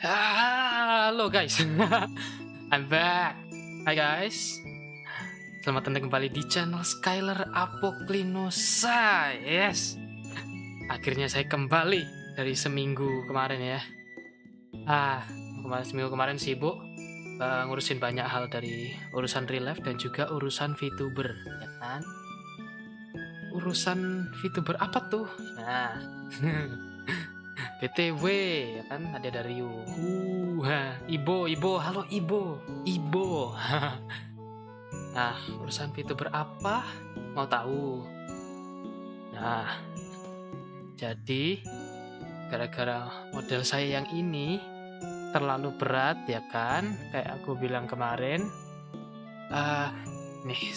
Halo guys, I'm back. Hai guys, selamat datang kembali di channel Skyler Apoklinosa. Yes, akhirnya saya kembali dari seminggu kemarin ya. Seminggu kemarin sibuk ngurusin banyak hal, dari urusan real life dan juga urusan VTuber, ya kan? Urusan VTuber apa tuh? Nah, BTW ya kan, ada dari Ibo, halo Ibo. Nah, urusan VTuber apa? Mau tahu? Nah, jadi gara-gara model saya yang ini terlalu berat ya kan, kayak aku bilang kemarin, nih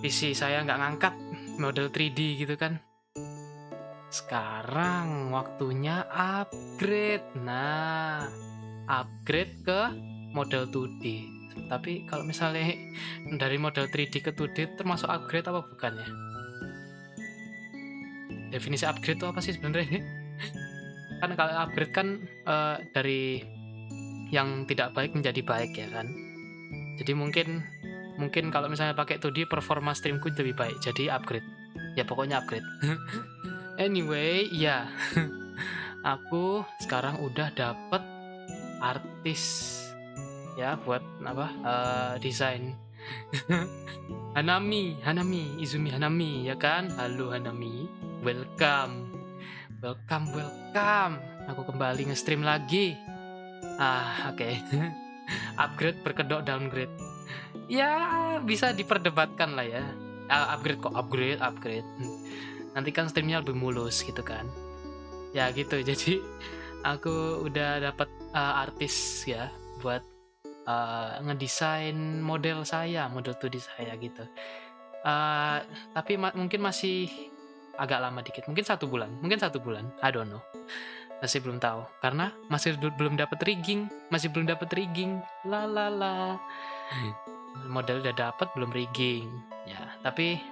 PC saya nggak ngangkat model 3D gitu kan. Sekarang waktunya upgrade. Nah, upgrade ke model 2D. Tapi kalau misalnya dari model 3D ke 2D termasuk upgrade apa bukan ya? Definisi upgrade itu apa sih sebenarnya? Kan kalau upgrade kan dari yang tidak baik menjadi baik ya kan. Jadi mungkin kalau misalnya pakai 2D performa streamku lebih baik, jadi upgrade. Ya pokoknya upgrade. Anyway, ya, aku sekarang udah dapet artis ya buat desain. Hanami, Izumi Hanami ya kan. Halo Hanami, welcome. Aku kembali nge-stream lagi. Oke. Upgrade berkedok downgrade. Ya, bisa diperdebatkan lah ya. Upgrade. Nanti kan streamnya lebih mulus gitu kan. Ya gitu, jadi aku udah dapat artis ya buat ngedesain model 2D saya gitu. Tapi mungkin masih agak lama dikit, mungkin 1 bulan, I don't know, masih belum tahu karena masih belum dapat rigging, la model udah dapat belum rigging ya, tapi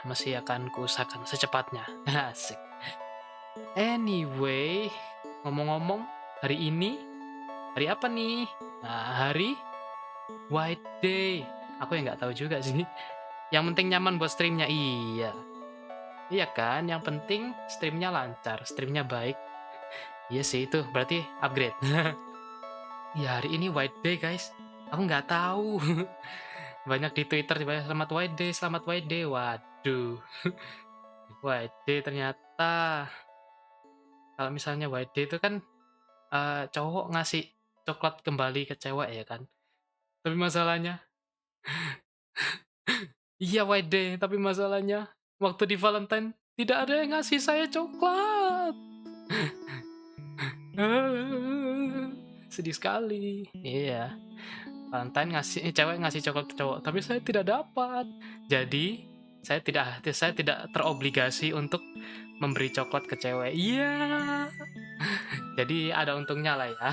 masih akan kuusahakan secepatnya. Asik. Anyway, ngomong-ngomong, hari ini hari apa nih? Nah, hari White Day. Aku yang nggak tahu juga sih. Yang penting nyaman buat streamnya. Iya kan, yang penting streamnya lancar, streamnya baik. Iya sih, itu berarti upgrade. Ya, hari ini White Day guys. Aku nggak tahu. Banyak di Twitter selamat White Day. Waduh. White Day ternyata kalau misalnya White Day itu kan cowok ngasih coklat kembali ke cewek ya kan. Tapi masalahnya iya White Day, tapi masalahnya waktu di Valentine tidak ada yang ngasih saya coklat. Sedih sekali. Iya. Valentine cewek ngasih coklat ke cowok, tapi saya tidak dapat. Jadi Saya tidak terobligasi untuk memberi coklat ke cewek. Iya. Jadi ada untungnya lah ya.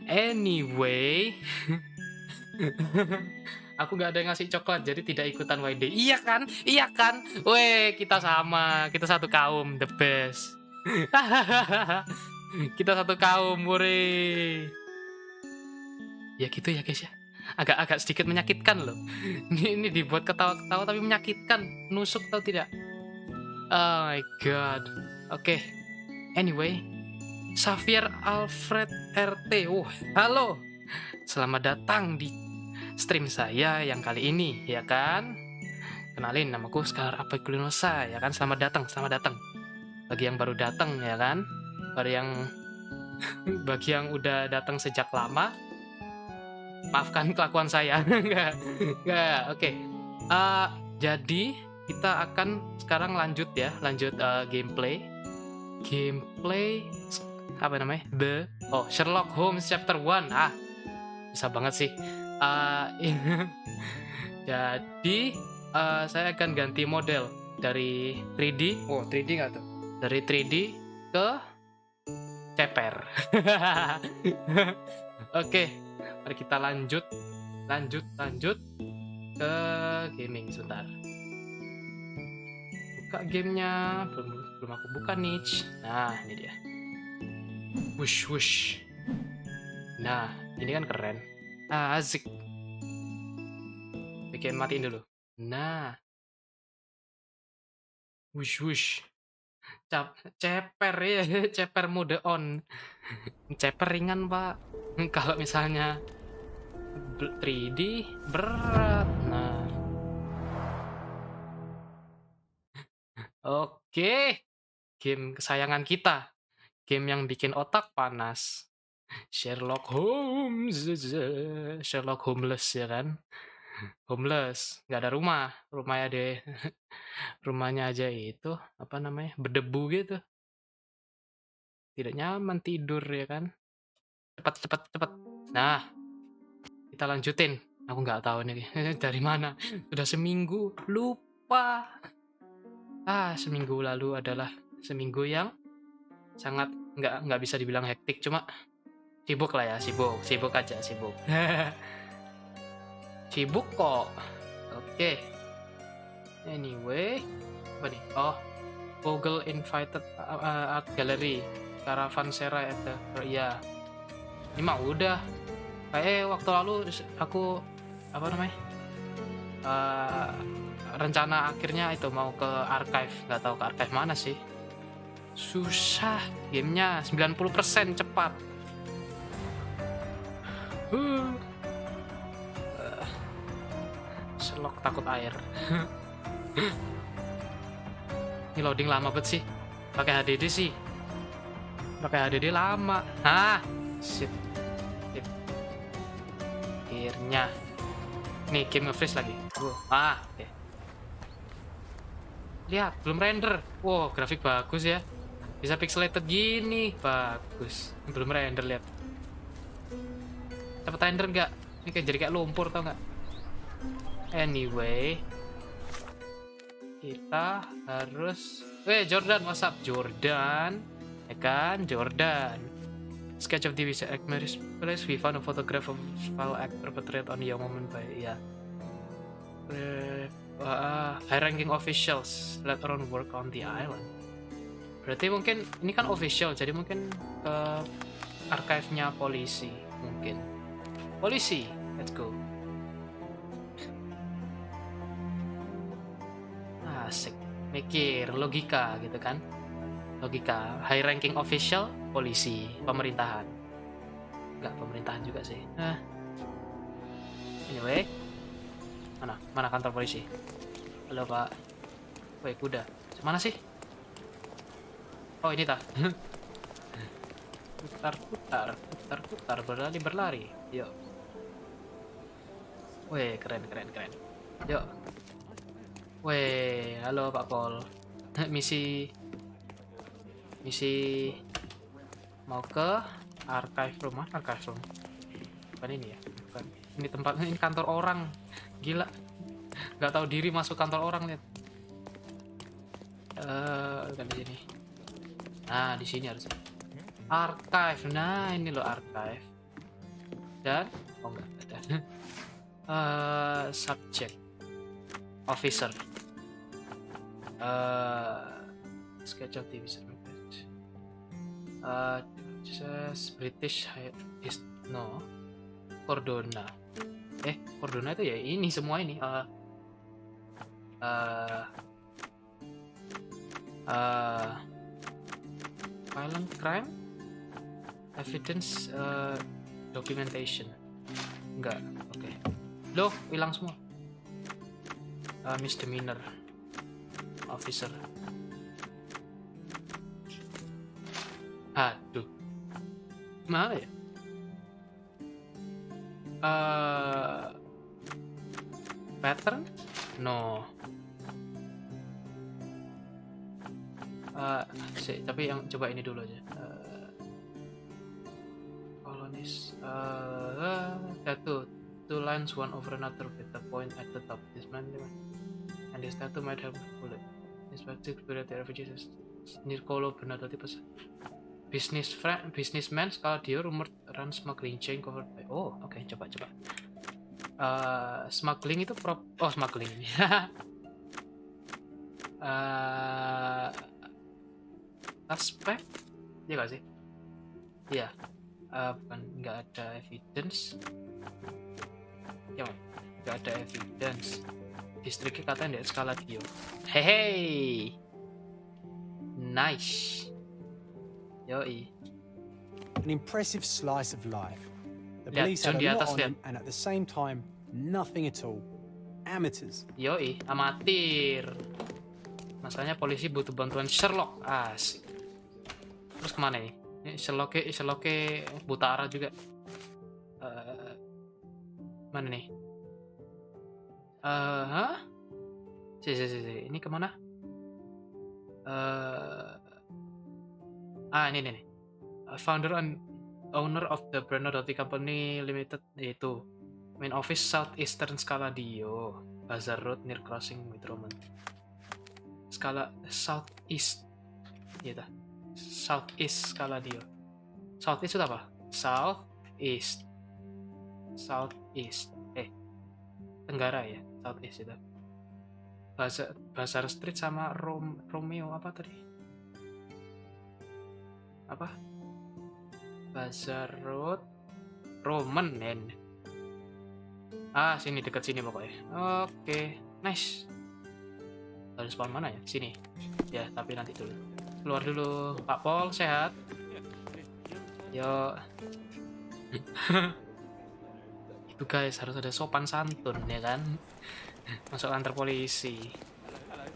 Anyway, aku nggak ada yang ngasih coklat, jadi tidak ikutan YD. Iya kan? Iya kan? Weh, kita sama, kita satu kaum, the best. Kita satu kaum, wore. Ya gitu ya guys ya. Agak sedikit menyakitkan loh. Ini dibuat ketawa-ketawa tapi menyakitkan. Nusuk atau tidak? Oh my god. Oke. Anyway, Xavier Alfred RT. Halo. Selamat datang di stream saya yang kali ini, ya kan? Kenalin, namaku Scar Apekulinusa, ya kan? Selamat datang. Bagi yang baru datang, ya kan? Bagi yang udah datang sejak lama, maafkan kelakuan saya. Enggak. Oke. Jadi kita akan sekarang lanjut gameplay apa namanya? Sherlock Holmes chapter 1. Bisa banget sih. Jadi saya akan ganti model dari 3D. 3D nggak tuh? Dari 3D ke ceper. Oke, mari kita lanjut ke gaming sebentar. Buka gamenya, belum aku buka nih. Nah, ini dia. Wush. Nah, ini kan keren. Asik. Bikin matiin dulu. Nah. Wush. Ceper ya, ceper mode on. Ceper ringan, Pak. Kalau misalnya 3D berat. Nah. Oke. Game kesayangan kita. Game yang bikin otak panas. Sherlock Holmes. Sherlock Homeless, ya kan? Homeless, nggak ada rumahnya deh. Rumahnya aja itu apa namanya, berdebu gitu, tidak nyaman tidur, ya kan? Cepat. Nah, kita lanjutin. Aku nggak tahu nih dari mana, sudah seminggu lupa. Seminggu lalu adalah seminggu yang sangat nggak bisa dibilang hektik, cuma sibuk lah ya, sibuk aja. Sibuk kok. Oke. Anyway, apa nih? Google invited art gallery Caravanserai ada. Iya. Ini mah udah. Waktu lalu aku apa namanya? Rencana akhirnya itu mau ke archive, nggak tahu ke archive mana sih. Susah gamenya, 90% cepat. Sherlock takut air. Ini loading lama banget sih. Pakai HDD lama. Shit. Akhirnya. Nih game nge-freeze lagi. Oke. Lihat, belum render. Wow, grafik bagus ya. Bisa pixelated gini, bagus. Belum render, lihat. Cepet render nggak? Ini jadi kayak lumpur, tau nggak? Anyway, kita harus Jordan, what's up Jordan, ya kan? Jordan, sketch of the act place, we found a photograph of foul act perpetrated on young woman by high ranking officials later on work on the island. Berarti mungkin ini kan official, jadi mungkin ke archive-nya polisi mungkin. Polisi, let's go. Asik, mikir logika gitu kan, logika. High ranking official, polisi, pemerintahan. Enggak pemerintahan juga sih. Anyway, mana kantor polisi? Halo Pak. Kuda. Mana sih? Oh ini tah. Putar, berlari. Yuk. Keren. Yuk. Halo Pak Pol. Misi mau ke archive room. Bukan ini ya? Bukan. Ini kantor orang. Gila. nggak tahu diri masuk kantor orang, lihat. Kan di sini. Nah, di sini harus archive. Nah, ini loh archive. Dan enggak ada. Subject officer. Sketch of TV British no Cordona. Cordona itu ya ini semua ini. Violent crime evidence documentation. Enggak, oke. Loh, hilang semua. Misdemeanor officer. Aduh, mana ya? Pattern? No. Tapi yang coba ini dulu aja. Colonies. Tattoo. Two lines one over another with the point at the top. This man and this tattoo might have a bullet. This particular refugees near Kolo benar tipe businessman skala dia rumor run smuggling chain covered by oke, coba smuggling itu smuggling ini aspek ya gak sih? Iya, bukan, nggak ada evidence ya, nggak ada evidence. Distriknya katanya di skala dia. Hehe, nice. Yoi. An impressive slice of life. The Lihat, police John had di a lot atas, on lihat. them, and at the same time, nothing at all. Amateurs. Yoi, amatir. Masalahnya polisi butuh bantuan Sherlock. Asik. Terus kemana nih? Ini Sherlock buta arah juga. Mana nih? Ini kemana? Ini nih. Founder and owner of the Bersenang-senanglah Company Limited, yaitu main office Southeastern Scaladio, Bazaar Road near crossing with Roman. Skala Southeast. Iya dah. Southeast Scaladio. Southeast itu apa? Southeast. Tenggara ya, Southeast itu. Bazaar Street sama Romeo apa tadi? Apa? Bazaar Road Roman men. Sini dekat sini pokoknya. Oke, nice. Harus spawn mana ya? Sini. Ya, tapi nanti dulu. Keluar dulu. Pak Pol sehat? Yo. Itu guys, harus ada sopan santun ya kan? Masuk kantor polisi.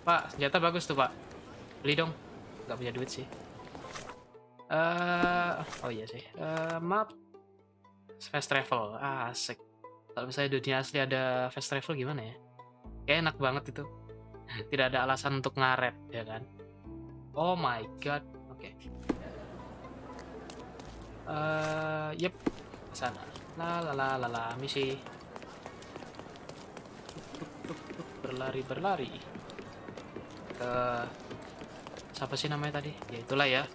Pak, senjata bagus tuh, Pak. Beli dong. Nggak punya duit sih. Iya sih. Map fast travel. Asik. Kalau misalnya dunia asli ada fast travel gimana ya? Kayak enak banget itu. Tidak ada alasan untuk ngaret, ya kan? Oh my god. Oke. Yep. Kesana. La misi. Berlari. Ke siapa sih namanya tadi? Ya itulah ya.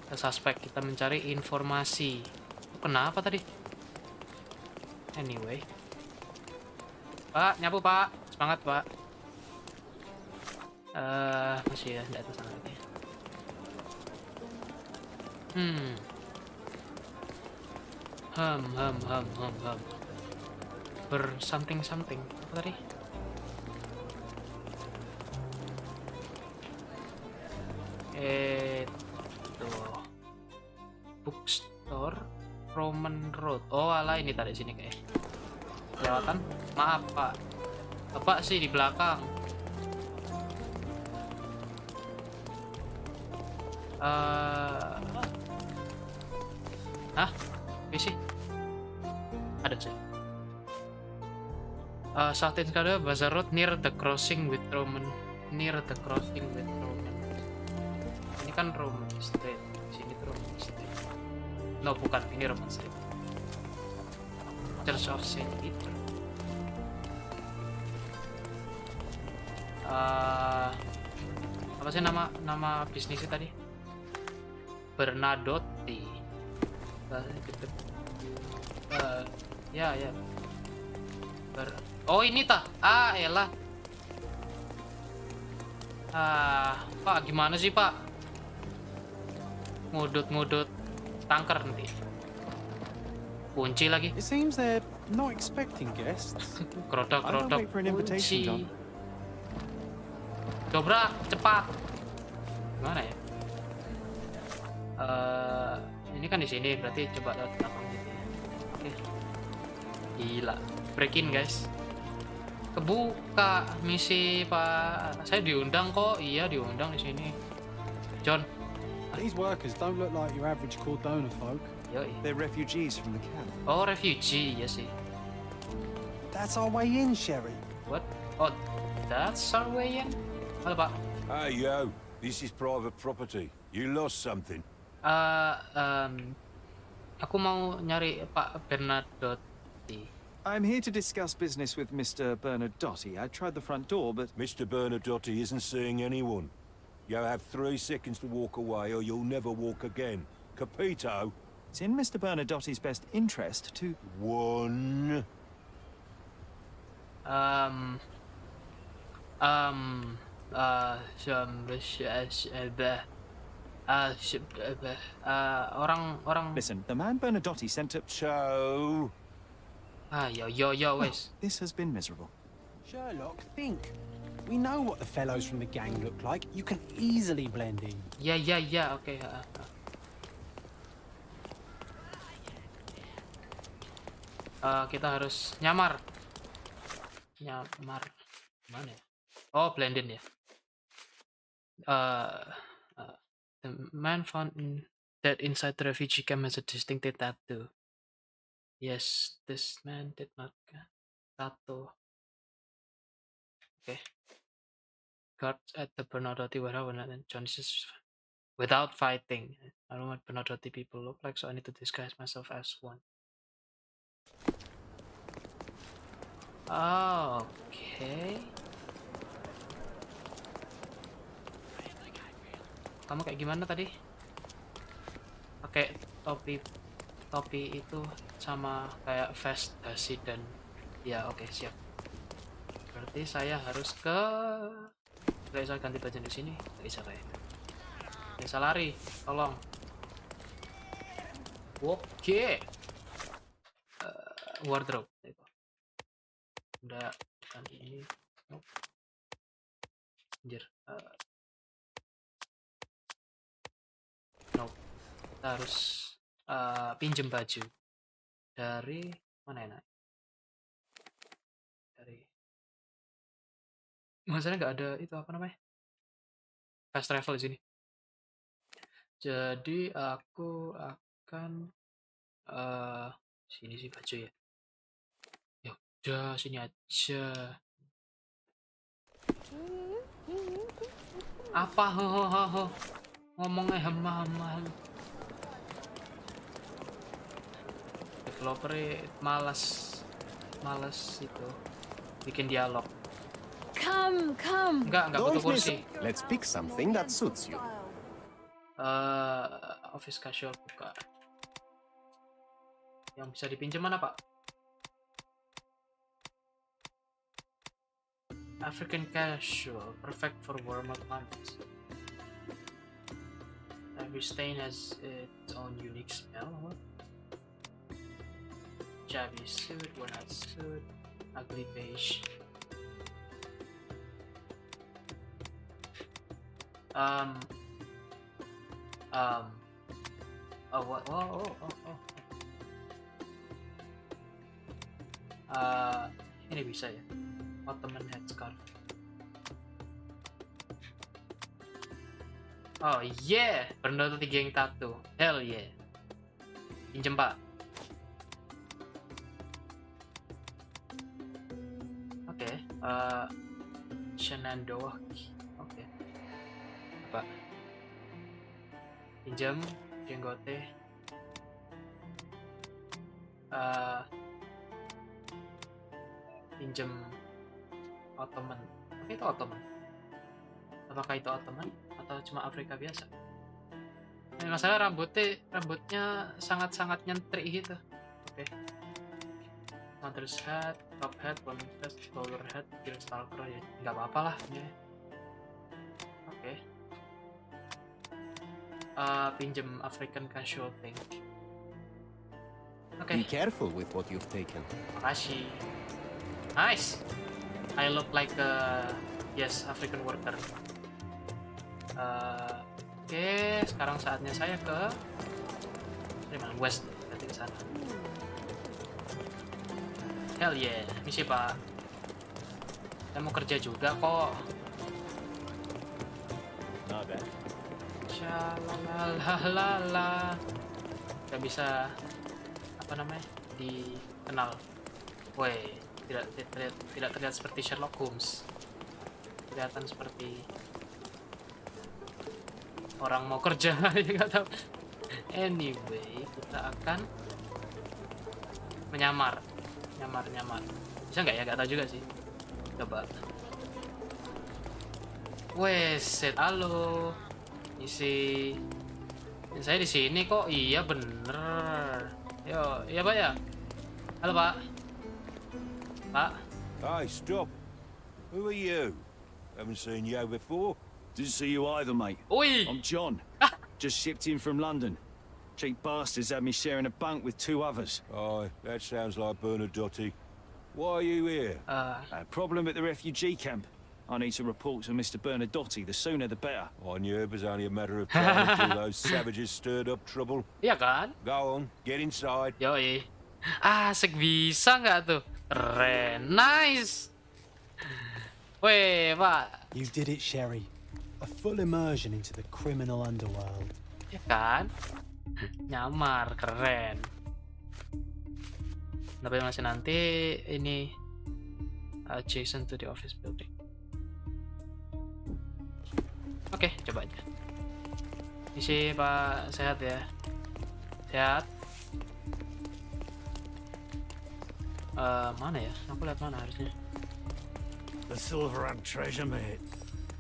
Ke suspek, kita mencari informasi. Kenapa tadi? Anyway. Pak, nyapu Pak. Semangat Pak. Masih ya, di atas sana lagi. Something. Apa tadi? Bookstore Roman Road. Oh alah, ini tadi sini kayak kelewatan. Maaf Pak. Bapak sih di belakang. Sih ada sih. Southeast Scaladio Bazaar Road near the crossing with Roman. Ini kan Roman Street. Sini tuh Roman Street. No, bukan, ini Roman Street. Church of Saint Peter. Apa sih nama bisnisnya tadi? Bernadotti. Ya. Oh ini tah. Elah. Pak gimana sih Pak? Mudut tangker nanti. Kunci lagi. It seems they're not expecting guests. Kerodok wait for an invitation, John. kunci. Dobrak cepat. Gimana ya? Ini kan di sini berarti coba lewat belakang gitu ya. Oke. Gila. Break in guys. Kebuka misi Pak. Saya diundang kok. Iya diundang di sini. John. These workers don't look like your average Dono folk. Yoi. They're refugees from the camp. Oh refugee ya sih. That's our way in, Sherry. What? Oh that's our way in. Halo Pak. Hey, yo. This is private property. You lost something. Aku mau nyari Pak Bernadotti. I'm here to discuss business with Mr. Bernadotti. I tried the front door, but... Mr. Bernadotti isn't seeing anyone. You have 3 seconds to walk away or you'll never walk again. Capito? It's in Mr. Bernadotti's best interest to... 1. Orang Listen, the man Bernadotti sent to... So... yo wes. This has been miserable. Sherlock, think. We know what the fellows from the gang look like. You can easily blend in. Ya oke. Kita harus nyamar. Mana ya? Oh blend in ya. The man found dead inside the refugee camp has a distinctive tattoo. Yes, this man did not tattoo. Okay. Guards at the Bernadotti warehouse and John's without fighting. I don't know what Bernadotti people look like, so I need to disguise myself as one. Oh, okay. Kamu kayak gimana tadi? Pakai topi itu sama kayak vest dasi dan ya oke siap. Berarti saya harus ke nggak bisa ganti baju di sini, nggak bisa kayak. Bisa lari, tolong. Oke. Wardrobe. Udah kan ini. Nope. Anjir. Nope. Kita harus pinjem baju dari mana enak? Dari masalahnya nggak ada itu apa namanya? Fast travel di sini. Jadi aku akan sini sih baju ya. Ya udah sini aja. Apa ho ngomongnya hema. Developer malas itu bikin dialog. Come. Enggak butuh kursi. Let's pick something that suits you. Office casual buka. Yang bisa dipinjam mana Pak? African casual, perfect for warmer climates. Every stain has its own unique smell. What? Shabby suit, worn out suit, ugly beige. Ini bisa ya. Ottoman headscarf. Oh yeah, Bernadotti geng tattoo. Hell yeah. Pinjem Pak. Oke. Shenandoah. Oke. Apa? Pinjam jenggote. Pinjam Ottoman. Oke itu Ottoman. Apakah itu Ottoman atau cuma Afrika biasa? Masalah rambutnya sangat-sangat nyentrik gitu. Oke. Mother's hat, top hat, bottom hat, bowler hat, deer stalker ya. Nggak apa-apa lah. Ya. Oke. Pinjem African casual thing. Oke. Be careful with what you've taken. Makasih. Nice. I look like a African worker. Oke, sekarang saatnya saya ke West, berarti ke sana. Hell yeah, misi Pak. Saya mau kerja juga kok. Not bad. Shalalalala. Gak bisa dikenal. Woi, tidak terlihat seperti Sherlock Holmes. Kelihatan seperti orang mau kerja. Nggak tahu. Anyway, kita akan menyamar. Bisa nggak ya? Nggak tahu juga sih. Coba. Wes, halo. Isi. Saya di sini kok. Iya bener. Yo, iya Pak ya. Halo Pak. Pak. Hey, stop. Who are you? Haven't seen you before. Didn't see you either, mate. Oi. I'm John. Just shipped in from London. Cheap bastards had me sharing a bunk with 2 others. Aye, that sounds like Bernadotti. Why are you here? A problem at the refugee camp. I need to report to Mr. Bernadotti. The sooner the better. I knew it was only a matter of time until those savages stirred up trouble. Iya kan? Go on, get inside. Yoi. Asik, bisa nggak tuh? Keren. Nice. Weh, Pak. You did it, Sherry. A full immersion into the criminal underworld. Ya kan? Nyamar, keren. Tapi masih nanti ini adjacent to the office building. Oke, coba aja. Misi Pak, sehat ya? Sehat? Mana ya? Aku lihat mana harusnya. The silver and treasure, mate.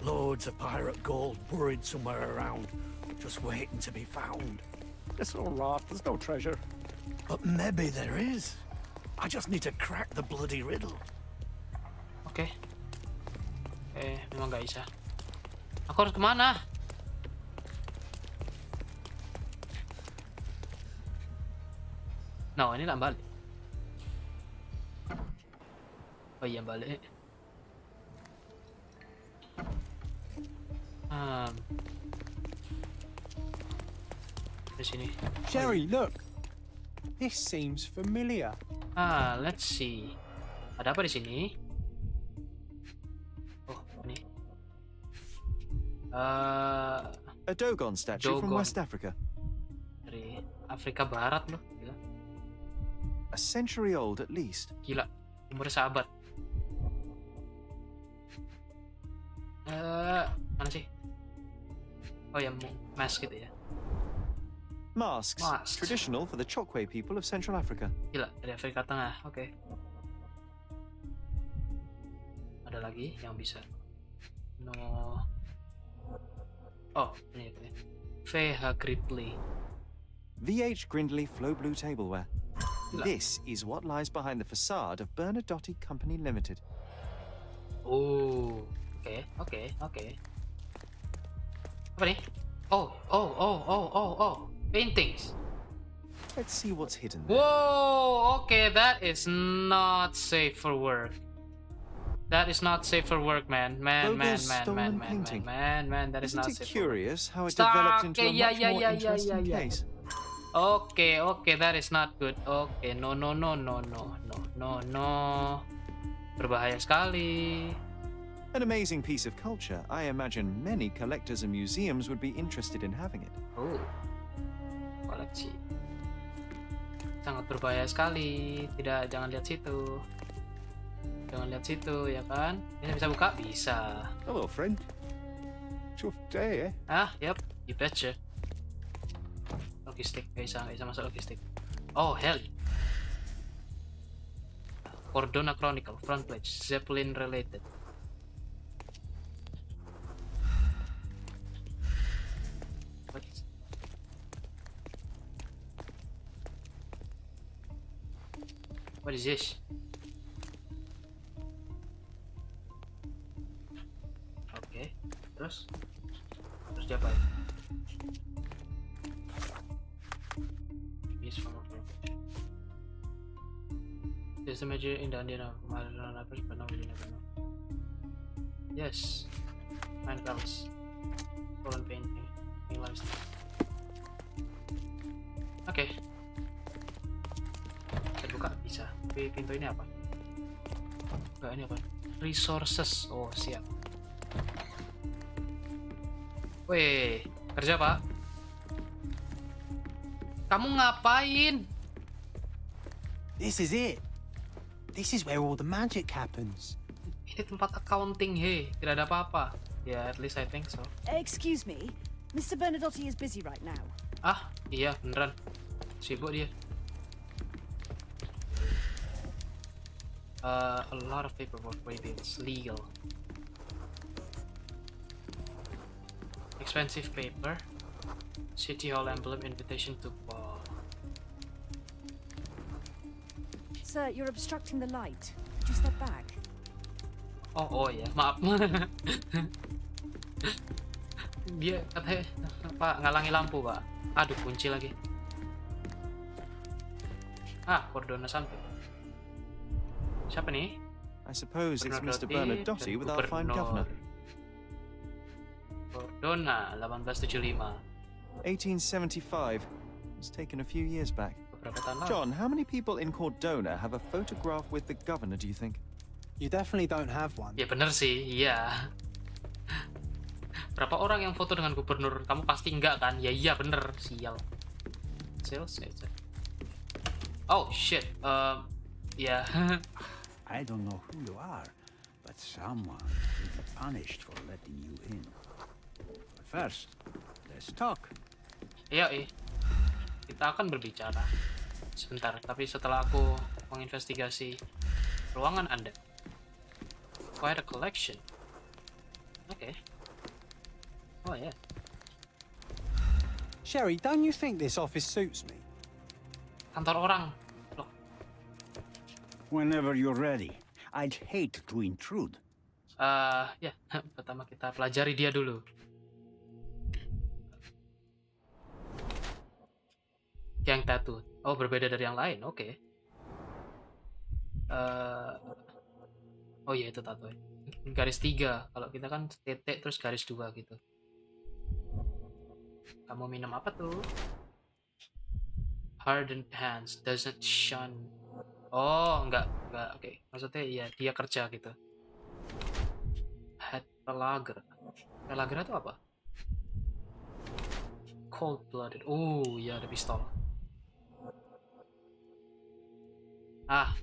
Loads of pirate gold buried somewhere around, just waiting to be found. It's all rot. There's no treasure. But maybe there is. I just need to crack the bloody riddle. Oke. Memang nggak bisa. Aku harus kemana? No, ini nggak balik. Oh iya, balik. Di sini. Sherry, look. This seems familiar. Let's see. Ada apa di sini? Oh, ini. A Dogon statue from Dogon. West Africa. Dari Afrika Barat loh. Gila. A century old at least. Gila. Umurnya sahabat. Mana sih? Oh ya, mask gitu ya. Masks. Masks. Traditional for the Chokwe people of Central Africa. Gila, dari Afrika Tengah. Oke. Ada lagi yang bisa. No. Oh, ini. VH Gripply. VH Grindley Flow Blue Tableware. Gila. This is what lies behind the facade of Bernadotti Company Limited. Oh, oke. Apa nih? Oh. Paintings. Let's see what's hidden there. Whoa, okay, that is not safe for work. That is not safe for work, man. Man, Bogo's stolen painting. That is Isn't not it safe for work. curious how it Stop. developed into Okay, a yeah, much yeah, more yeah, interesting yeah. case? Okay, that is not good. Okay, no. Berbahaya sekali. An amazing piece of culture. I imagine many collectors and museums would be interested in having it. Oh, koleksi. Sangat berbahaya sekali. Tidak, jangan lihat situ. Ya kan? Ini bisa buka? Bisa. Hello, friend. Tough day, eh? Yep, you betcha. Logistik, gak bisa masuk logistik. Oh, hell. Cordona Chronicle, front page, Zeppelin related. What is this? Oke, terus diapain? This one, okay. There's a major in the Indian modern rappers, but now we never know. Yes, fine colors, stolen painting, lifestyle. Oke. Kita buka bisa. Tapi pintu ini apa? Enggak, ini apa? Resources. Oh, siap. Weh, kerja, Pak. Kamu ngapain? This is it. This is where all the magic happens. Ini tempat accounting, hey. Tidak ada apa-apa. Ya, at least I think so. Excuse me, Mr. Bernadotti is busy right now. Ah, iya, beneran. Sibuk dia. A lot of paperwork, maybe it's legal. Expensive paper. City Hall emblem, invitation to ball. Sir, you're obstructing the light. Could you step back? Oh ya, maaf. Dia katanya, Pak, ngalangi lampu, Pak. Aduh, kunci lagi. Dono sampai. Siapa nih? I suppose it's Mr. Bernadotti Bernadotti dan with our fine governor. Dona 1875. 1875. It's taken a few years back. Beberapa tahun lalu. John, how many people in Cordona have a photograph with the governor, do you think? You definitely don't have one. Ya bener sih, iya. Berapa orang yang foto dengan gubernur? Kamu pasti enggak kan? Ya iya bener, sial. Sales. Oh shit. Yeah. I don't know who you are, but someone will be punished for letting you in. But first, let's talk. Iya, kita akan berbicara. Sebentar, tapi setelah aku menginvestigasi ruangan Anda. Quite a collection. Okay. Oh yeah. Sherry, don't you think this office suits me? Kantor orang. Loh. Whenever you're ready. I'd hate to intrude. Ya, pertama kita pelajari dia dulu. Yang tattoo. Oh, berbeda dari yang lain. Oke. Oh iya, itu tattoo. Garis 3. Kalau kita kan titik terus garis 2 gitu. Kamu minum apa tuh? Hardened hands doesn't shun. Oh, enggak. Oke. Maksudnya ya dia kerja gitu. Head pelager. Pelager itu apa? Cold blooded. Oh, ya ada pistol.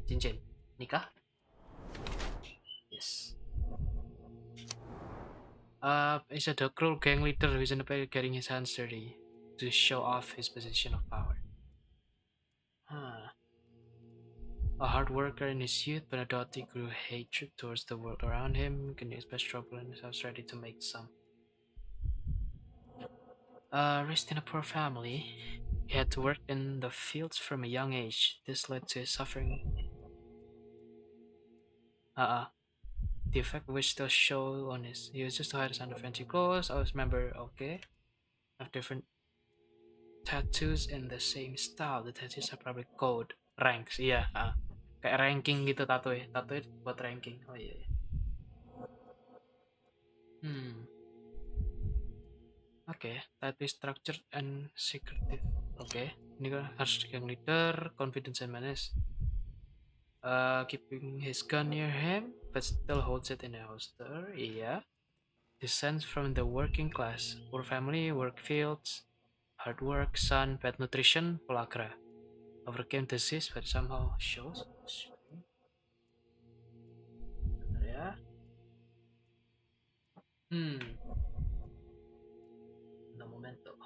Cincin. Nikah? Yes. Is a cruel gang leader who is in the pay getting his hands dirty to show off his position of power. A hard worker in his youth, Bernadotti grew hatred towards the world around him, getting express trouble and was ready to make some. Raised in a poor family, he had to work in the fields from a young age. This led to his suffering. The effect which still show on his. He was just to hide his under fancy clothes. I always remember, okay, have different tattoos in the same style. The tattoos are probably code ranks. Iya, kayak ranking gitu tattoo ya. Tattoo buat ranking. Oh iya. Oke, tattoo structured and secretive. Oke, ini kan harus yang leader, confidence and menace. Keeping his gun near him, but still holds it in a holster. Iya. Descends from the working class, poor family, work fields, hard work, son, bad nutrition, pellagra. Overcame disease, but somehow shows. Bentar ya. Un momento.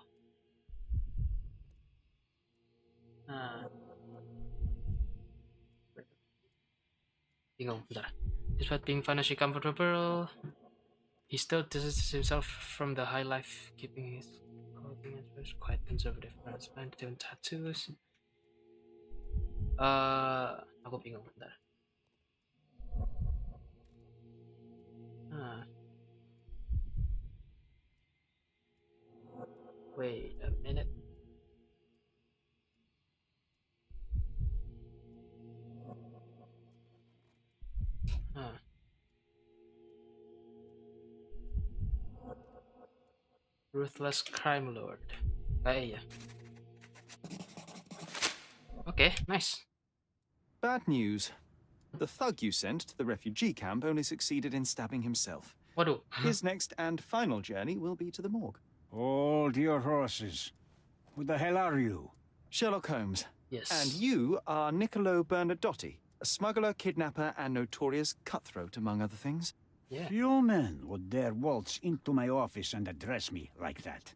Bingung, bentar. Despite being financially comfortable, he still distances himself from the high life, keeping his clothing and quite conservative. Parents planned to do tattoos. Aku bingung, bentar. Wait a minute. Ruthless crime lord. Iya. Okay, nice. Bad news. The thug you sent to the refugee camp only succeeded in stabbing himself. Waduh. His next and final journey will be to the morgue. Hold your horses. Who the hell are you? Sherlock Holmes. Yes. And you are Niccolo Bernadotti, a smuggler, kidnapper, and notorious cutthroat, among other things. Yeah. Few men would dare waltz into my office and address me like that.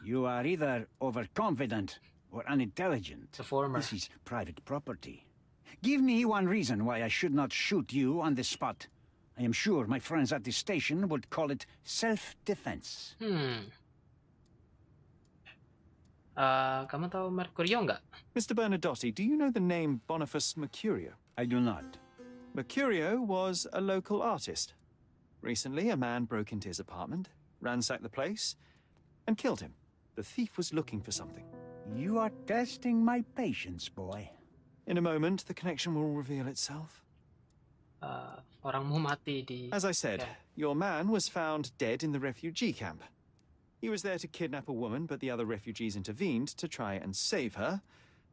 You are either overconfident or unintelligent. The former. This is private property. Give me one reason why I should not shoot you on the spot. I am sure my friends at the station would call it self-defense. Kamu tahu Mercurio nggak? Mr. Bernadotti, do you know the name Boniface Mercurio? I do not. Mercurio was a local artist. Recently, a man broke into his apartment, ransacked the place, and killed him. The thief was looking for something. You are testing my patience, boy. In a moment, the connection will reveal itself. Orangmu mati di... As I said, Yeah. your man was found dead in the refugee camp. He was there to kidnap a woman, but the other refugees intervened to try and save her.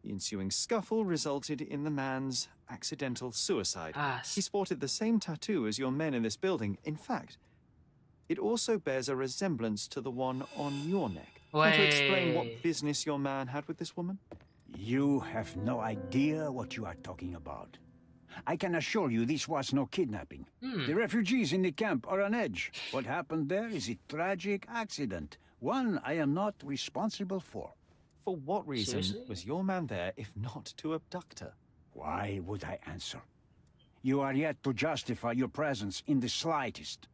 The ensuing scuffle resulted in the man's accidental suicide. He sported the same tattoo as your men in this building. In fact, it also bears a resemblance to the one on your neck. Can you explain what business your man had with this woman? You have no idea what you are talking about. I can assure you this was no kidnapping. The refugees in the camp are on edge. What happened there is a tragic accident, one I am not responsible for. For what reason Seriously? was your man there if not to abduct her? Why would I answer? You are yet to justify your presence in the slightest.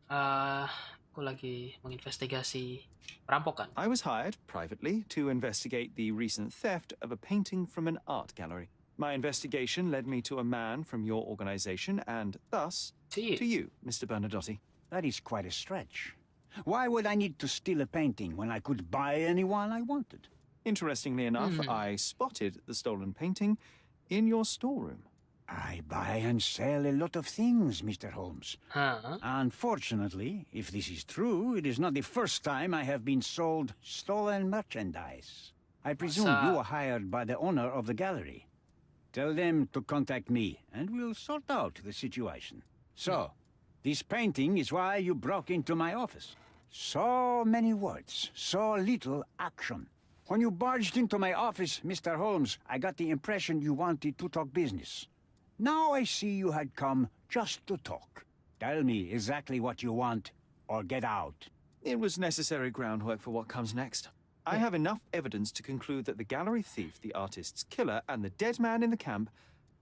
Aku lagi menginvestigasi perampokan. I was hired privately to investigate the recent theft of a painting from an art gallery. My investigation led me to a man from your organization and thus To you. to you, Mr. Bernadotti. That is quite a stretch. Why would I need to steal a painting when I could buy anyone I wanted? Interestingly enough, I spotted the stolen painting in your storeroom. I buy and sell a lot of things, Mr. Holmes. Unfortunately, if this is true, it is not the first time I have been sold stolen merchandise. I presume you were hired by the owner of the gallery. Tell them to contact me, and we'll sort out the situation. So, this painting is why you broke into my office. So many words, so little action. When you barged into my office, Mr. Holmes, I got the impression you wanted to talk business. Now I see you had come just to talk. Tell me exactly what you want, or get out. It was necessary groundwork for what comes next. I have enough evidence to conclude that the gallery thief, the artist's killer, and the dead man in the camp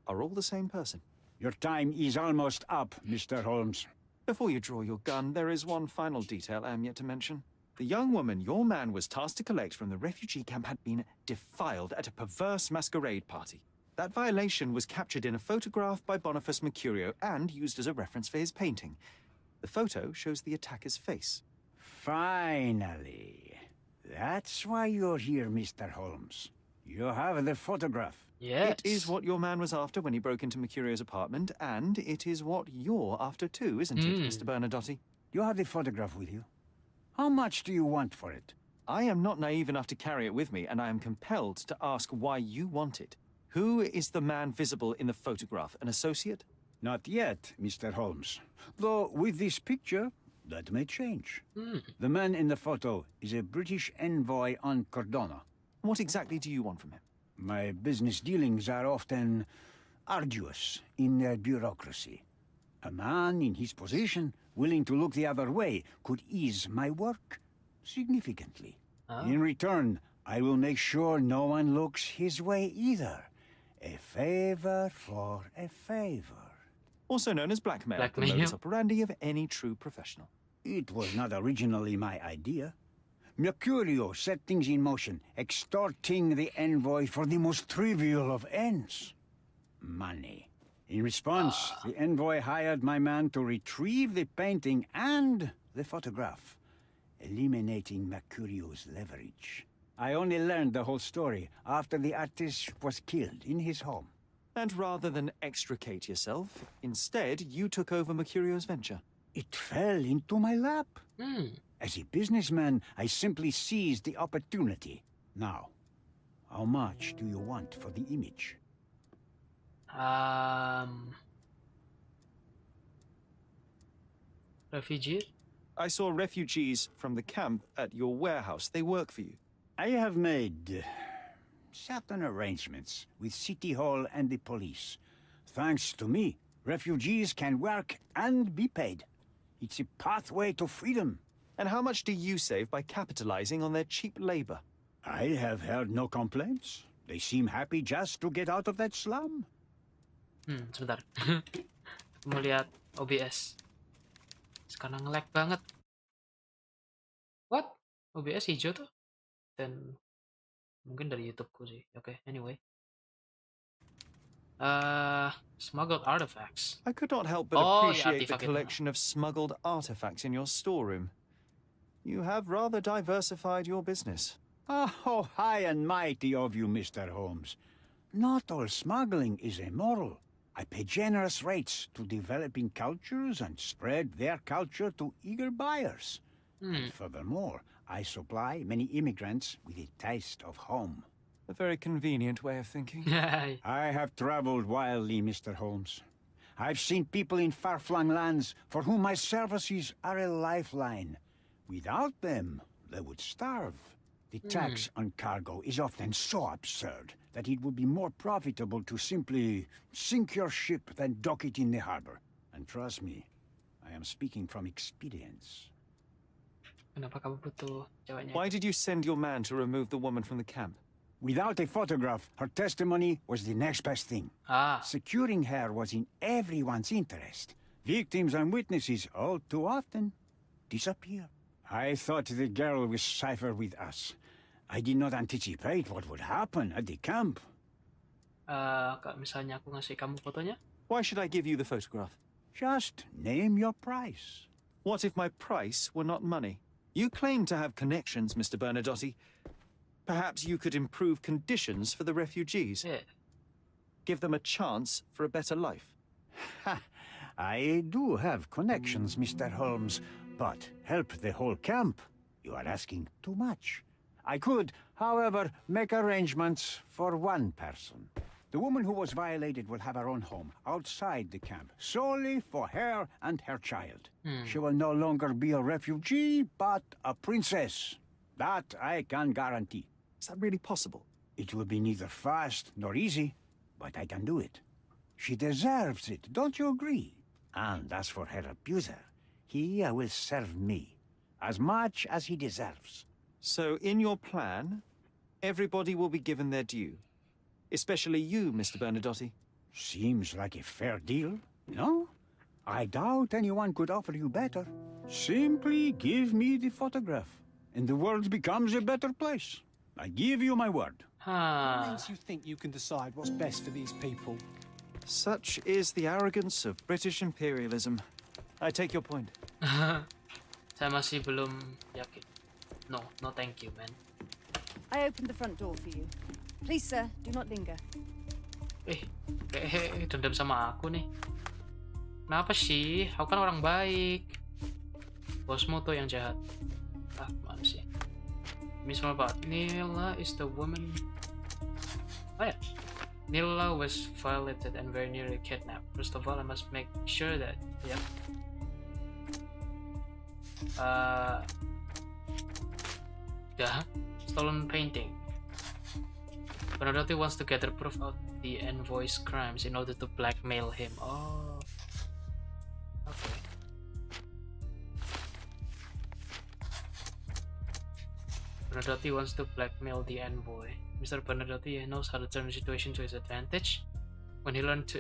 are all the same person. Your time is almost up, Mr. Holmes. Before you draw your gun, there is one final detail I am yet to mention. The young woman your man was tasked to collect from the refugee camp had been defiled at a perverse masquerade party. That violation was captured in a photograph by Boniface Mercurio and used as a reference for his painting. The photo shows the attacker's face. Finally. That's why you're here, Mr. Holmes. You have the photograph. Yes. It is what your man was after when he broke into Mercurio's apartment, and it is what you're after too, isn't it, Mr. Bernadotti? You have the photograph with you. How much do you want for it? I am not naive enough to carry it with me, and I am compelled to ask why you want it. Who is the man visible in the photograph? An associate? Not yet, Mr. Holmes. Though with this picture, that may change. The man in the photo is a British envoy on Cordona. What exactly do you want from him? My business dealings are often arduous in their bureaucracy. A man in his position, willing to look the other way, could ease my work significantly. In return, I will make sure no one looks his way either. A favor for a favor. Also known as blackmail, Blackmail. the modus operandi of any true professional. It was not originally my idea. Mercurio set things in motion, extorting the envoy for the most trivial of ends. Money. In response, the envoy hired my man to retrieve the painting and the photograph, eliminating Mercurio's leverage. I only learned the whole story after the artist was killed in his home. And rather than extricate yourself, instead you took over Mercurio's venture. It fell into my lap. As a businessman, I simply seized the opportunity. Now, how much do you want for the image? Refugee? I saw refugees from the camp at your warehouse. They work for you. I have made certain arrangements with City Hall and the police. Thanks to me, refugees can work and be paid. It's a pathway to freedom. And how much do you save by capitalizing on their cheap labor? I have heard no complaints. They seem happy just to get out of that slum. Sebentar. Mau lihat OBS. Sekarang nge-lag banget. What? OBS hijau tuh? Dan mungkin dari YouTubeku sih. Okay, anyway. Smuggled artifacts. I could not help but appreciate the collection of smuggled artifacts in your storeroom. You have rather diversified your business. Oh, high and mighty of you, Mr. Holmes. Not all smuggling is immoral. I pay generous rates to developing cultures and spread their culture to eager buyers. And furthermore, I supply many immigrants with a taste of home. A very convenient way of thinking. I have traveled wildly, Mr. Holmes. I've seen people in far-flung lands for whom my services are a lifeline. Without them, they would starve. The tax on cargo is often so absurd that it would be more profitable to simply sink your ship than dock it in the harbor. And trust me, I am speaking from experience. Kenapa kamu butuh ceweknya? Why did you send your man to remove the woman from the camp? Without a photograph, her testimony was the next best thing. Securing her was in everyone's interest. Victims and witnesses all too often disappear. I thought the girl was safer with us. I did not anticipate what would happen at the camp. Kalau misalnya aku ngasih kamu fotonya? Why should I give you the photograph? Just name your price. What if my price were not money? You claim to have connections, Mr. Bernadotti. Perhaps you could improve conditions for the refugees. Yeah. Give them a chance for a better life. I do have connections, Mr. Holmes, but help the whole camp? You are asking too much. I could, however, make arrangements for one person. The woman who was violated will have her own home outside the camp, solely for her and her child. She will no longer be a refugee, but a princess. That I can guarantee. Is that really possible? It will be neither fast nor easy, but I can do it. She deserves it, don't you agree? And as for her abuser, he will serve me, as much as he deserves. So, in your plan, everybody will be given their due. Especially you, Mr. Bernadotti. Seems like a fair deal, no? I doubt anyone could offer you better. Simply give me the photograph, and the world becomes a better place. I give you my word. What makes you think you can decide what's best for these people? Such is the arrogance of British imperialism. I take your point. Saya masih belum yakin. No thank you, man. I opened the front door for you. Please, sir, do not linger. Kayak dendam sama aku nih. Kenapa sih? Aku kan orang baik. Bosmu tuh yang jahat. Mana sih? Miss Melba, Nila is the woman. Oh yeah. Nila was violated and very nearly kidnapped. First of all, I must make sure that, yep. Stolen painting. Bernadotti wants to gather proof of the envoy's crimes in order to blackmail him. Oh. Okay. Bernadotti wants to blackmail the envoy. Mr. Bernadotti knows how to turn the situation to his advantage. When he learned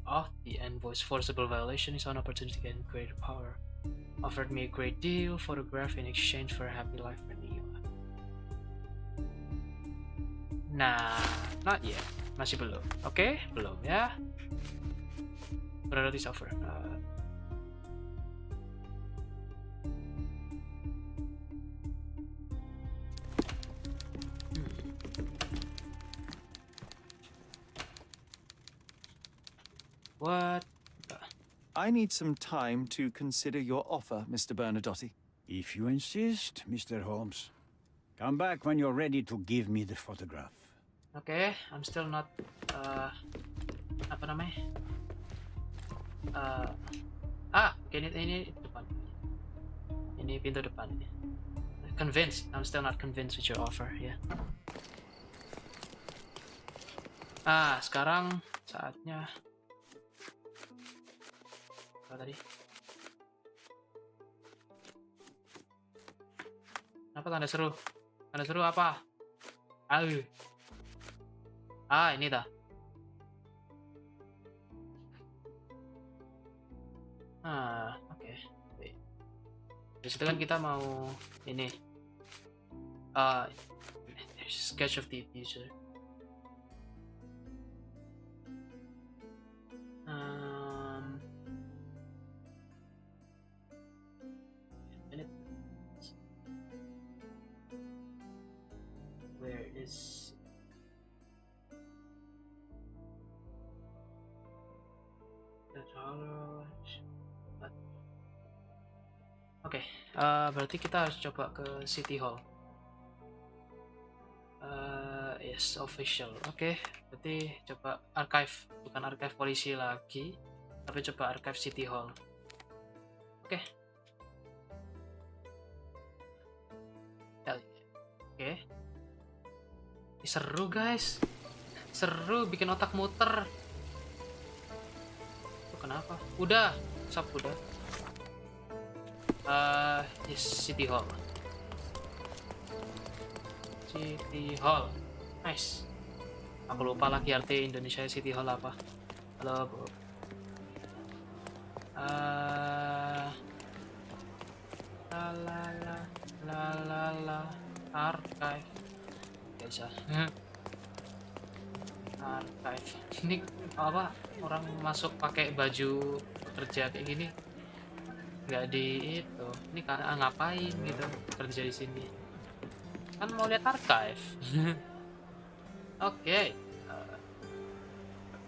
of the envoy's forcible violation, he saw an opportunity to gain greater power. offered me a great deal photograph in exchange for a happy life for me. Nah, not yet. Masih belum. Oke, belum ya. Priorities offer. What? I need some time to consider your offer, Mr. Bernadotte. If you insist, Mr. Holmes. Come back when you're ready to give me the photograph. Okay, I'm still not apa namanya? Ini depan. Ini pintu depan. Convinced. I'm still not convinced with your offer, ya. Yeah. Sekarang saatnya apa tadi? Apa tanda seru? Tanda seru apa? Ini dah. Oke. Di situ kan kita mau ini. Sketch of the user. Where is the tolerance? Oke, berarti kita harus coba ke City Hall. Yes, official. Oke, berarti coba archive, bukan archive polisi lagi, tapi coba archive City Hall. Oke. Oke. Ini seru guys, seru, bikin otak muter. Itu kenapa? Udah, sap udah. Yes, City Hall. City Hall. Nice. Aku lupa lagi arti Indonesia City Hall apa. Halo, Bu. Archive. Biasa. Archive. Ini apa? Orang masuk pakai baju kerja kayak gini. Nggak di itu. Ini karena ngapain gitu kerja di sini? Kan mau lihat archive. Oke.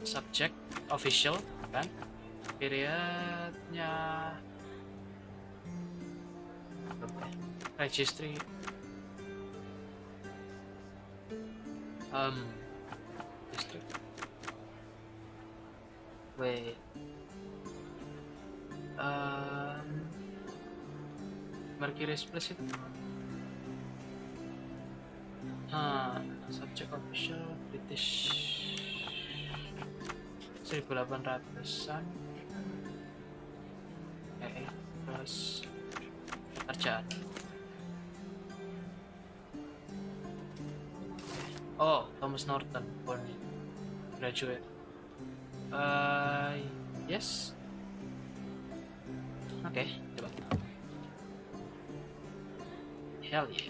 Subject official kan? Periodnya registry. District. Wait. Mercury explicit. Subject official British 1800-an. Terus kerjaan. Oh, Thomas Norton, born graduate. Yes. Oke, coba. Hell yeah.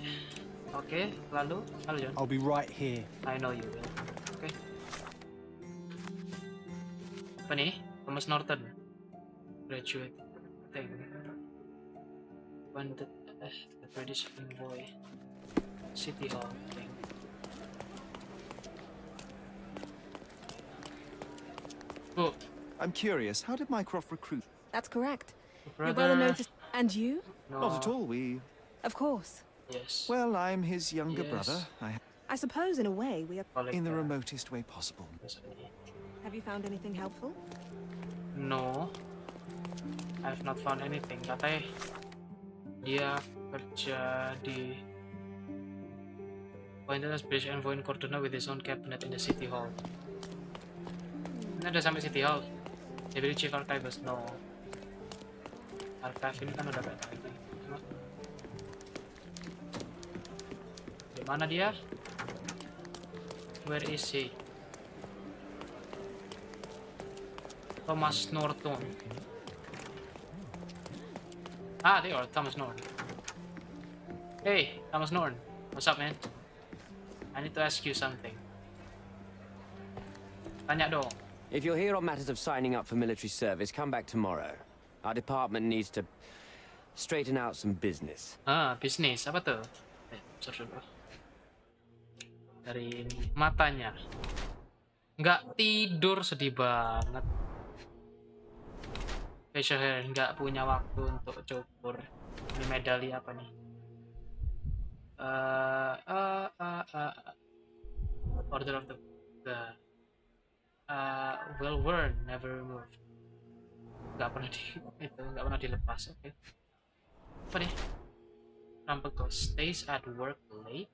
Oke, lalu, halo John. I'll be right here. I know you will. Oke. Apa nih? Thomas Norton, graduate thing. When the British envoy, City Hall thing. Oh. I'm curious, how did Mycroft recruit? That's correct. Your Brother. brother noticed. And you? No. Not at all, we... Of course. Yes. Well, I'm his younger Yes. brother. I suppose in a way we are. In the remotest way possible. Have you found anything helpful? No, I've not found anything. Katanya dia kerja di appointed as British envoy in Cordona with his own cabinet in the City Hall. Ini ada sampai City Hall. Dia bilang chief archivist. No, archive ini kan udah kayak tadi. Di mana dia? Where is he? Thomas Norton. Ah, they are Thomas Norton. Hey, Thomas Norton. What's up, man? I need to ask you something. Tanya dong. If you're here on matters of signing up for military service, come back tomorrow. Our department needs to straighten out some business. Ah, bisnis. Apa tuh? Search dulu. Dari matanya. Nggak tidur, sedih banget. Facial hair, nggak punya waktu untuk cukur. Ini medali apa nih? Order of the well worn, never removed. Nggak pernah dilepas. Oke. Apa nih? Rumble Ghost stays at work late.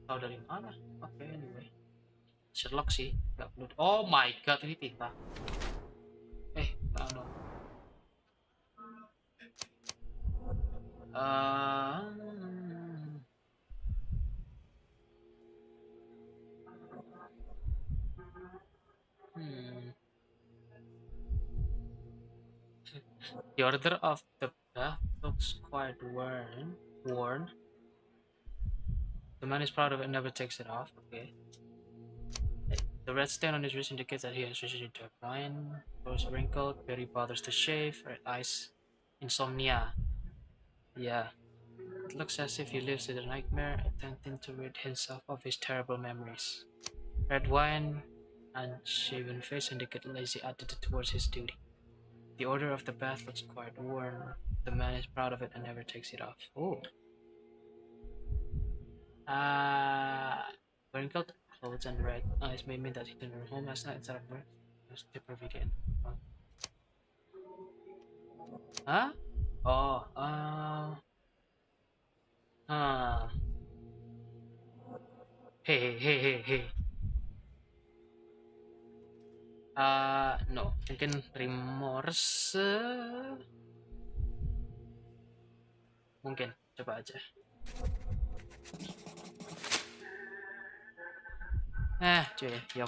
Tahu dari mana? Oke, anyway. Sherlock sih, nggak perlu. Oh my god, ini tinta. No. The order of the bath looks quite worn. The man is proud of it and never takes it off. Okay. The red stain on his wrist indicates that he has recently dark line. Nose wrinkled, very bothers to shave, red eyes, insomnia. Yeah. It looks as if he lives in a nightmare, attempting to rid himself of his terrible memories. Red wine and shaven face indicate lazy attitude towards his duty. The order of the bath looks quite worn. The man is proud of it and never takes it off. Oh. Wrinkled clothes and red eyes may mean that he didn't return home last night instead of work. Just to Pemberian. Huh? Oh, Hey. No, mungkin remorse. Mungkin, coba aja. Yeah,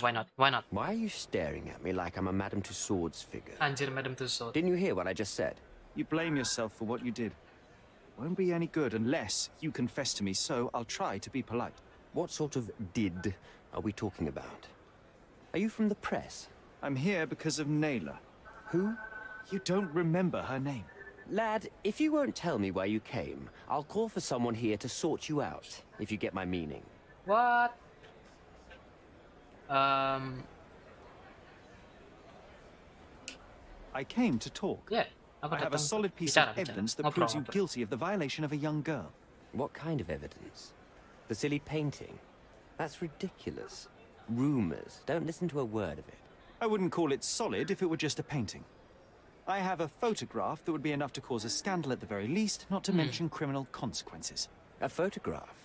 why not? Why not? Why are you staring at me like I'm a Madame Tussauds figure? Anjir, Madame Tussauds. Didn't you hear what I just said? You blame yourself for what you did. Won't be any good unless you confess to me, so I'll try to be polite. What sort of did are we talking about? Are you from the press? I'm here because of Naylor. Who? You don't remember her name. Lad, if you won't tell me where you came, I'll call for someone here to sort you out, if you get my meaning. What? I came to talk. Yeah. I have a solid piece of evidence that proves you guilty of the violation of a young girl. What kind of evidence? The silly painting? That's ridiculous. Rumors. Don't listen to a word of it. I wouldn't call it solid if it were just a painting. I have a photograph that would be enough to cause a scandal at the very least, not to mention criminal consequences. A photograph?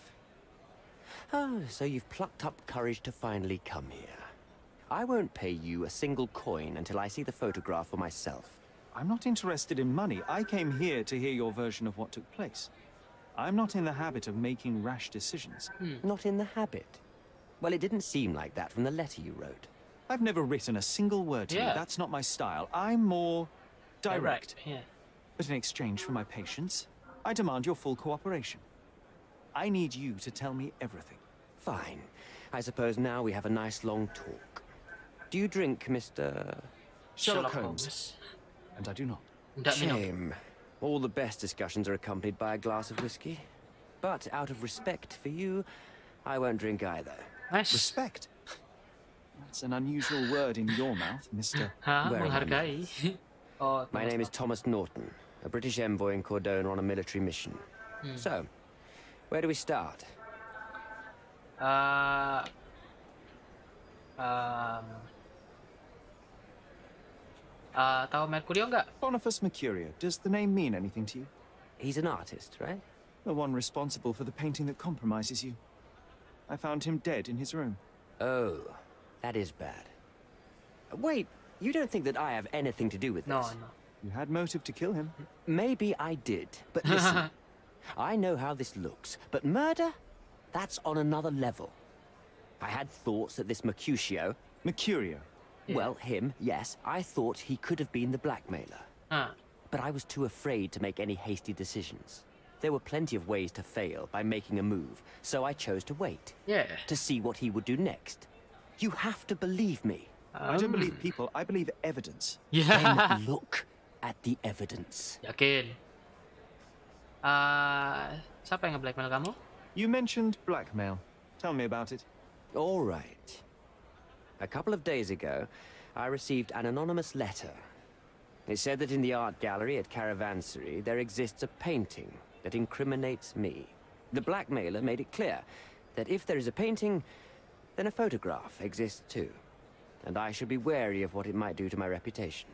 Oh, so you've plucked up courage to finally come here. I won't pay you a single coin until I see the photograph for myself. I'm not interested in money. I came here to hear your version of what took place. I'm not in the habit of making rash decisions. Not in the habit? Well, it didn't seem like that from the letter you wrote. I've never written a single word to you. That's not my style. I'm more direct. Yeah. But in exchange for my patience, I demand your full cooperation. I need you to tell me everything. Fine. I suppose now we have a nice long talk. Do you drink, Mr. Sherlock Holmes? And I do not. Shame. All the best discussions are accompanied by a glass of whiskey. But out of respect for you, I won't drink either. Nice. Respect? That's an unusual word in your mouth, Mr. Menghargai. My name is Thomas Norton, a British envoy in Cordona on a military mission. So, where do we start? Tahu Mercurio nggak? Boniface Mercurio. Does the name mean anything to you? He's an artist, right? The one responsible for the painting that compromises you. I found him dead in his room. Oh, that is bad. Wait, you don't think that I have anything to do with this? No. You had motive to kill him. Maybe I did, but listen. I know how this looks, but murder? That's on another level. I had thoughts that this Mercurio? Well, him, yes. I thought he could have been the blackmailer. But I was too afraid to make any hasty decisions. There were plenty of ways to fail by making a move, so I chose to wait. Yeah. To see what he would do next. You have to believe me. I don't believe people, I believe evidence. Yeah. Then look at the evidence. Yakin. Siapa yang nge-blackmail kamu? You mentioned blackmail. Tell me about it. All right. A couple of days ago, I received an anonymous letter. It said that in the art gallery at Caravansary, there exists a painting that incriminates me. The blackmailer made it clear that if there is a painting, then a photograph exists too. And I should be wary of what it might do to my reputation.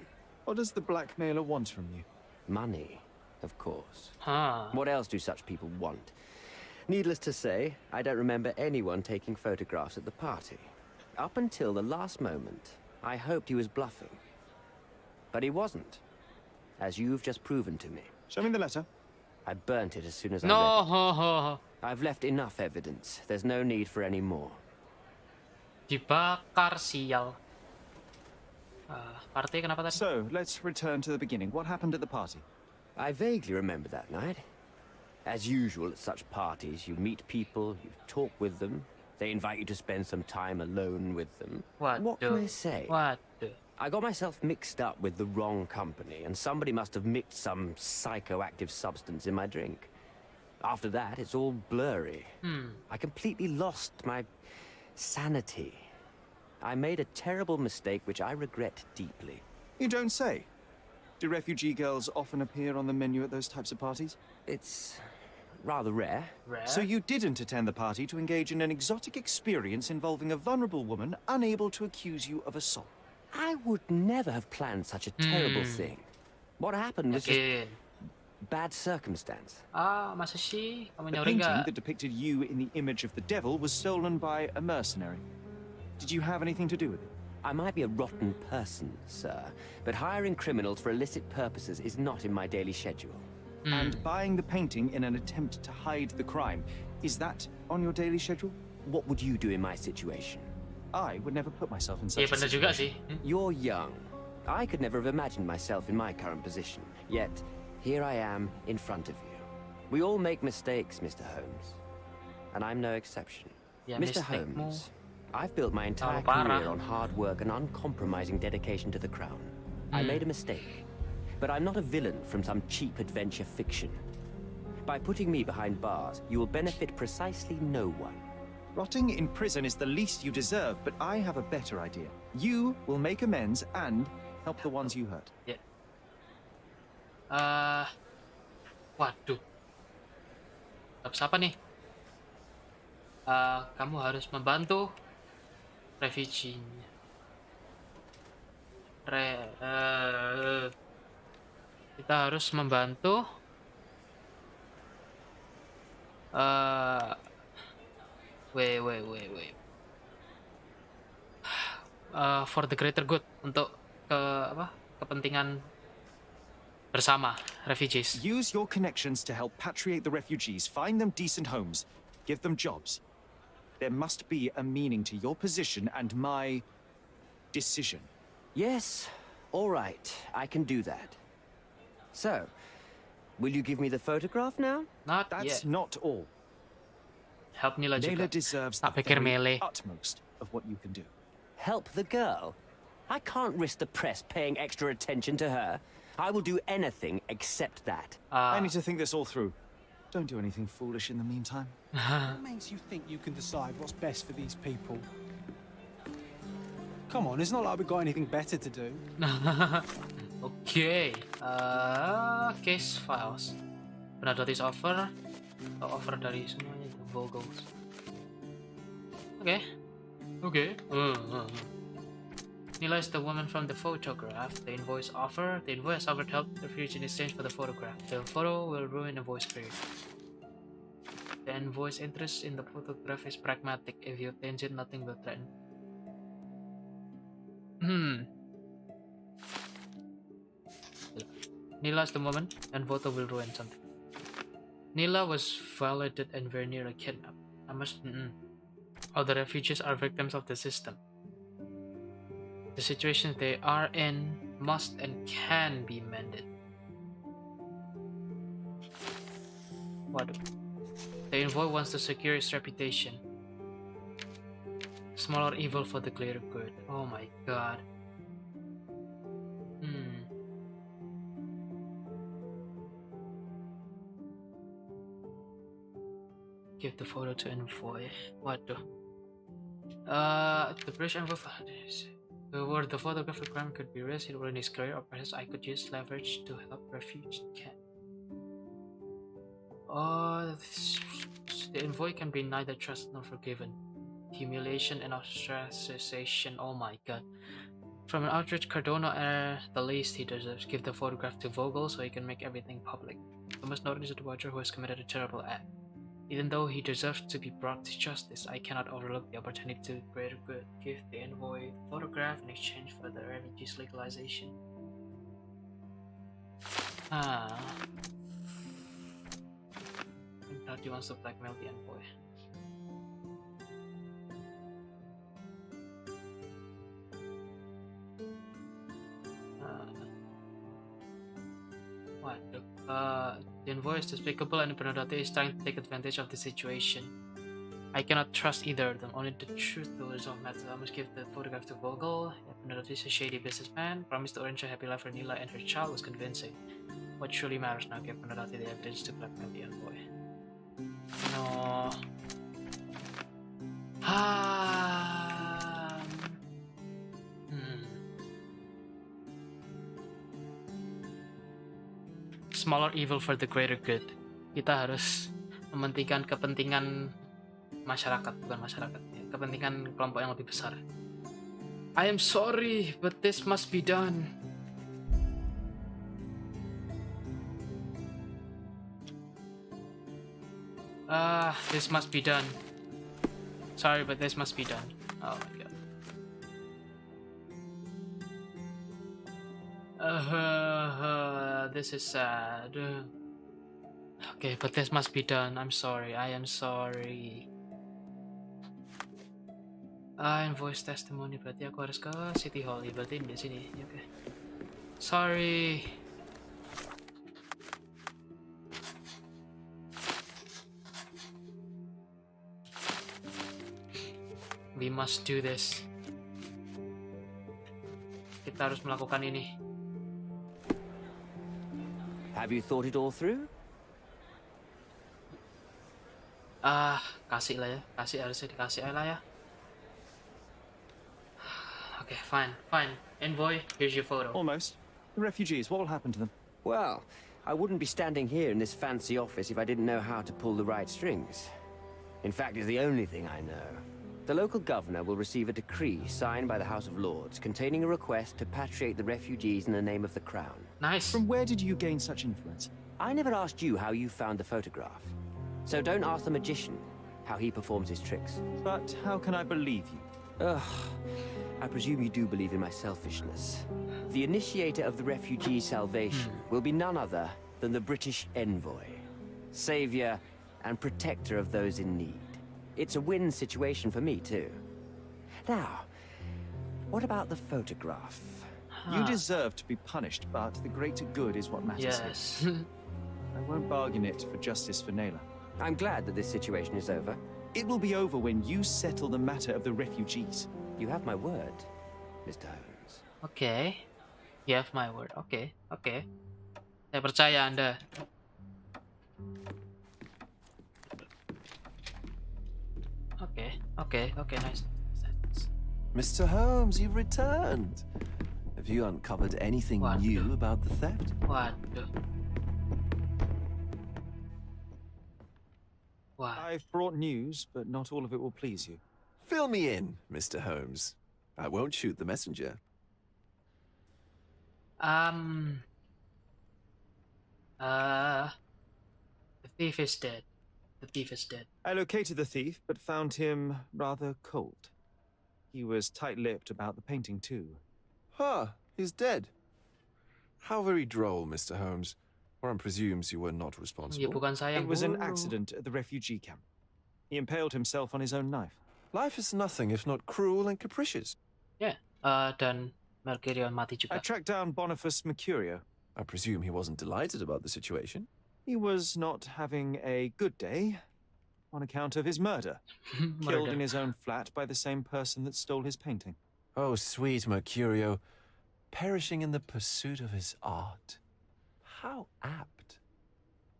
What does the blackmailer want from you? Money, of course. Huh. What else do such people want? Needless to say, I don't remember anyone taking photographs at the party. Up until the last moment, I hoped he was bluffing. But he wasn't, as you've just proven to me. Show me the letter. I burnt it as soon as I read No. it. I've left enough evidence. There's no need for any more. Dibakar sial. Party kenapa tadi? So, let's return to the beginning. What happened at the party? I vaguely remember that night. As usual at such parties, you meet people, you talk with them, they invite you to spend some time alone with them. What can I say? I got myself mixed up with the wrong company, and somebody must have mixed some psychoactive substance in my drink. After that, it's all blurry. I completely lost my sanity. I made a terrible mistake which I regret deeply. You don't say. Do refugee girls often appear on the menu at those types of parties? It's rather rare. So you didn't attend the party to engage in an exotic experience involving a vulnerable woman unable to accuse you of assault? I would never have planned such a terrible thing. What happened was just bad circumstance. Masa sih? Kamu The nyuri painting nggak? that depicted you in the image of the devil was stolen by a mercenary. Did you have anything to do with it? I might be a rotten person, sir, but hiring criminals for illicit purposes is not in my daily schedule. And buying the painting in an attempt to hide the crime, is that on your daily schedule? What would you do in my situation? I would never put myself in such Iya a benar juga situation. sih. You're young. I could never have imagined myself in my current position. Yet, here I am in front of you. We all make mistakes, Mr. Holmes. And I'm no exception. Ya, Mr. mistakmu. Holmes, I've built my entire parah. career on hard work and uncompromising dedication to the crown. I made a mistake. But I'm not a villain from some cheap adventure fiction. By putting me behind bars, you will benefit precisely no one. Rotting in prison is the least you deserve, but I have a better idea. You will make amends and help the ones you hurt. Ya. Waduh. Tapi siapa nih? Kamu harus membantu refugee-nya. Kita harus membantu wait. For the greater good, untuk kepentingan bersama refugees. Use your connections to help patriate the refugees, find them decent homes, give them jobs. There must be a meaning to your position and my decision. Yes, all right, I can do that. So, will you give me the photograph now? Not That's yet. not all. Help Nila juga. Layla deserves the Tak pikir very melee. utmost of what you can do. Help the girl? I can't risk the press paying extra attention to her. I will do anything except that. I need to think this all through. Don't do anything foolish in the meantime. What makes you think you can decide what's best for these people? Come on, it's not like we've got anything better to do. Okay. Case files. Pernah notice offer atau offer dari semuanya the vocals. Okay. Nila is the woman from the photograph. The invoice offered help the refugee in exchange for the photograph. The photo will ruin the voice career. The invoice interest in the photograph is pragmatic. If you change it, nothing will threaten. Nila is the woman, and photo will ruin something. Nila was violated and very near a kidnap. All the refugees are victims of the system. The situation they are in must and can be mended. Waduh. The envoy wants to secure his reputation. Smaller evil for the greater good. Oh my god. Give the photo to envoy. Waduh. The British envoy. Where the photograph of crime could be raised in his career, or perhaps I could use leverage to help refugee camp. The envoy can be neither trusted nor forgiven. Humiliation and ostracization. Oh my god. From an outraged Dono, the least he deserves. Give the photograph to Vogel so he can make everything public. The most noted is the watcher who has committed a terrible act. Even though he deserves to be brought to justice, I cannot overlook the opportunity to greater good. Give the envoy photograph in exchange for the refugees' legalization. I thought he wants to blackmail the envoy. What? The envoy is despicable and Bernadette is trying to take advantage of the situation. I cannot trust either of them. Only the truth will resolve matters. I must give the photograph to Vogel. Bernadette is a shady businessman. Promised to arrange a happy life for Nila and her child was convincing. What truly matters now? Give Bernadette the evidence to blackmail the envoy. No. Smaller evil for the greater good. Kita harus mementingkan kepentingan masyarakat, bukan masyarakat, ya. Kepentingan kelompok yang lebih besar. I am sorry, but this must be done. This must be done. Sorry, but this must be done. Oh my god. This is sad. Okay, but this must be done. I'm sorry. I am sorry. Invoice testimony. Berarti aku harus ke City Hall. Berarti di sini. Oke. Sorry. We must do this. Kita harus melakukan ini. Have you thought it all through? Kasih lah ya. Kasih, harusnya dikasih lah ya. Okay, fine. Envoy, here's your photo. Almost. The refugees, what will happen to them? Well, I wouldn't be standing here in this fancy office if I didn't know how to pull the right strings. In fact, it's the only thing I know. The local governor will receive a decree signed by the House of Lords containing a request to patriate the refugees in the name of the Crown. Nice. From where did you gain such influence? I never asked you how you found the photograph. So don't ask the magician how he performs his tricks. But how can I believe you? I presume you do believe in my selfishness. The initiator of the refugee salvation will be none other than the British envoy, savior and protector of those in need. It's a win situation for me, too. Now, what about the photograph? You deserve to be punished, but the greater good is what matters. Yes. I won't bargain it for justice for Nayla. I'm glad that this situation is over. It will be over when you settle the matter of the refugees. You have my word, Mr. Holmes. Okay. You have my word. Okay. Saya percaya Anda. Okay, nice. Mr. Holmes, you've returned. Have you uncovered anything new about the theft? Waduh. I've brought news, but not all of it will please you. Fill me in, Mr. Holmes. I won't shoot the messenger. The thief is dead. I located the thief, but found him rather cold. He was tight-lipped about the painting, too. Huh, he's dead. How very droll, Mr. Holmes. Warren presumes you were not responsible. Ya, bukan saya. It was an accident at the refugee camp. He impaled himself on his own knife. Life is nothing if not cruel and capricious. Yeah, dan Mercurion mati juga. I tracked down Boniface Mercurio. I presume he wasn't delighted about the situation. He was not having a good day on account of his murder. Killed in his own flat by the same person that stole his painting. Oh, sweet Mercurio. Perishing in the pursuit of his art. How apt.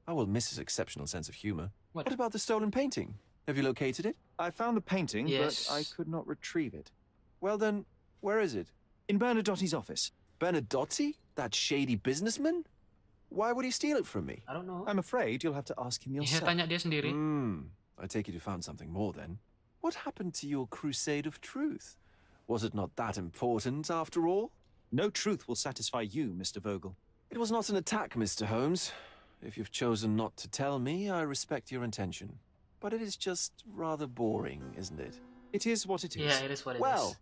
I will miss his exceptional sense of humor. What about the stolen painting? Have you located it? I found the painting, Yes. but I could not retrieve it. Well then, where is it? In Bernadotti's office. Bernadotti? That shady businessman? Why would he steal it from me? I don't know. I'm afraid you'll have to ask him Ya, yourself. tanya dia sendiri. I take it you found something more then. What happened to your crusade of truth? Was it not that important after all? No truth will satisfy you, Mr. Vogel. It was not an attack, Mr. Holmes. If you've chosen not to tell me, I respect your intention. But it is just rather boring, isn't it? It is what it is. Yeah, it is what it is. Well,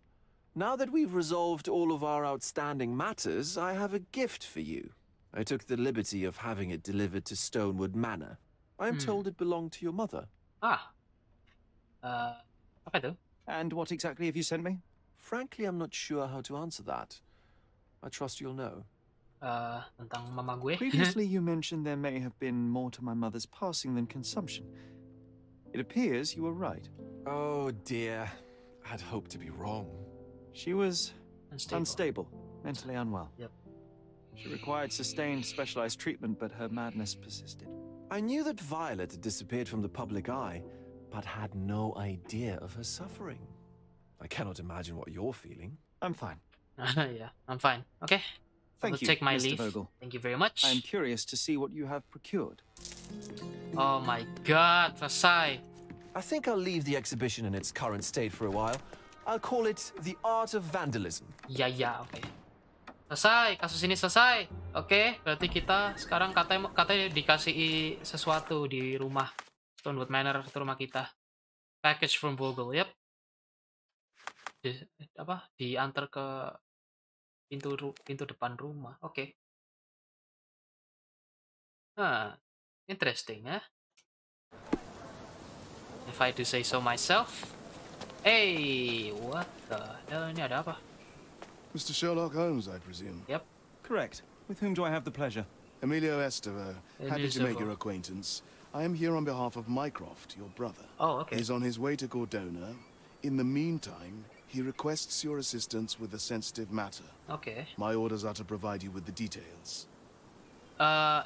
now that we've resolved all of our outstanding matters, I have a gift for you. I took the liberty of having it delivered to Stonewood Manor. I am told it belonged to your mother. Apa itu? And what exactly have you sent me? Frankly, I'm not sure how to answer that. I trust you'll know. Tentang mama gue. Previously, you mentioned there may have been more to my mother's passing than consumption. It appears you were right. Oh dear. I'd hoped to be wrong. She was Unstable. unstable, mentally unwell. Yep. She required sustained, specialized treatment, but her madness persisted. I knew that Violet had disappeared from the public eye, but had no idea of her suffering. I cannot imagine what you're feeling. I'm fine. Yeah, I'm fine. Okay. Thank you, take my Mr. leave. Vogel. Thank you very much. I'm curious to see what you have procured. Oh my god, selesai. I think I'll leave the exhibition in its current state for a while. I'll call it The Art of Vandalism. Ya, oke. Selesai, kasus ini selesai. Oke, berarti kita sekarang katanya dikasih sesuatu di rumah Stonewood Manor, itu rumah kita. Package from Vogel, yep. Diantar ke pintu depan rumah. Oke. Interesting, ya. If I do say so myself. Hey, what the hell, ini ada apa? Mr. Sherlock Holmes, I presume. Yep. Correct. With whom do I have the pleasure? Emilio Estevaux. Happy to make Estevaux. your acquaintance. I am here on behalf of Mycroft, your brother. Oh, okay. He's on his way to Cordona. In the meantime, he requests your assistance with a sensitive matter. Okay. My orders are to provide you with the details. I'm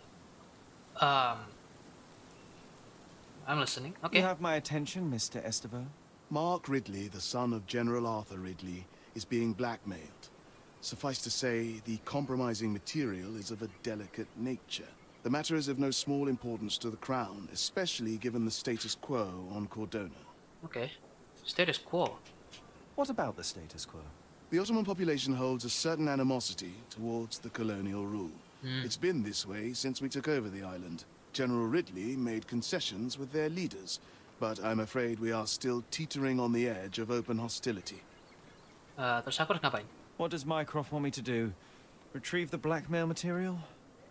listening. Okay. You have my attention, Mr. Estevaux. Mark Ridley, the son of General Arthur Ridley, is being blackmailed. Suffice to say, the compromising material is of a delicate nature. The matter is of no small importance to the Crown, especially given the status quo on Cordona. Okay. Status quo. What about the status quo? The Ottoman population holds a certain animosity towards the colonial rule. It's been this way since we took over the island. General Ridley made concessions with their leaders, but I'm afraid we are still teetering on the edge of open hostility. Terus aku harus ngapain? What does Mycroft want me to do? Retrieve the blackmail material?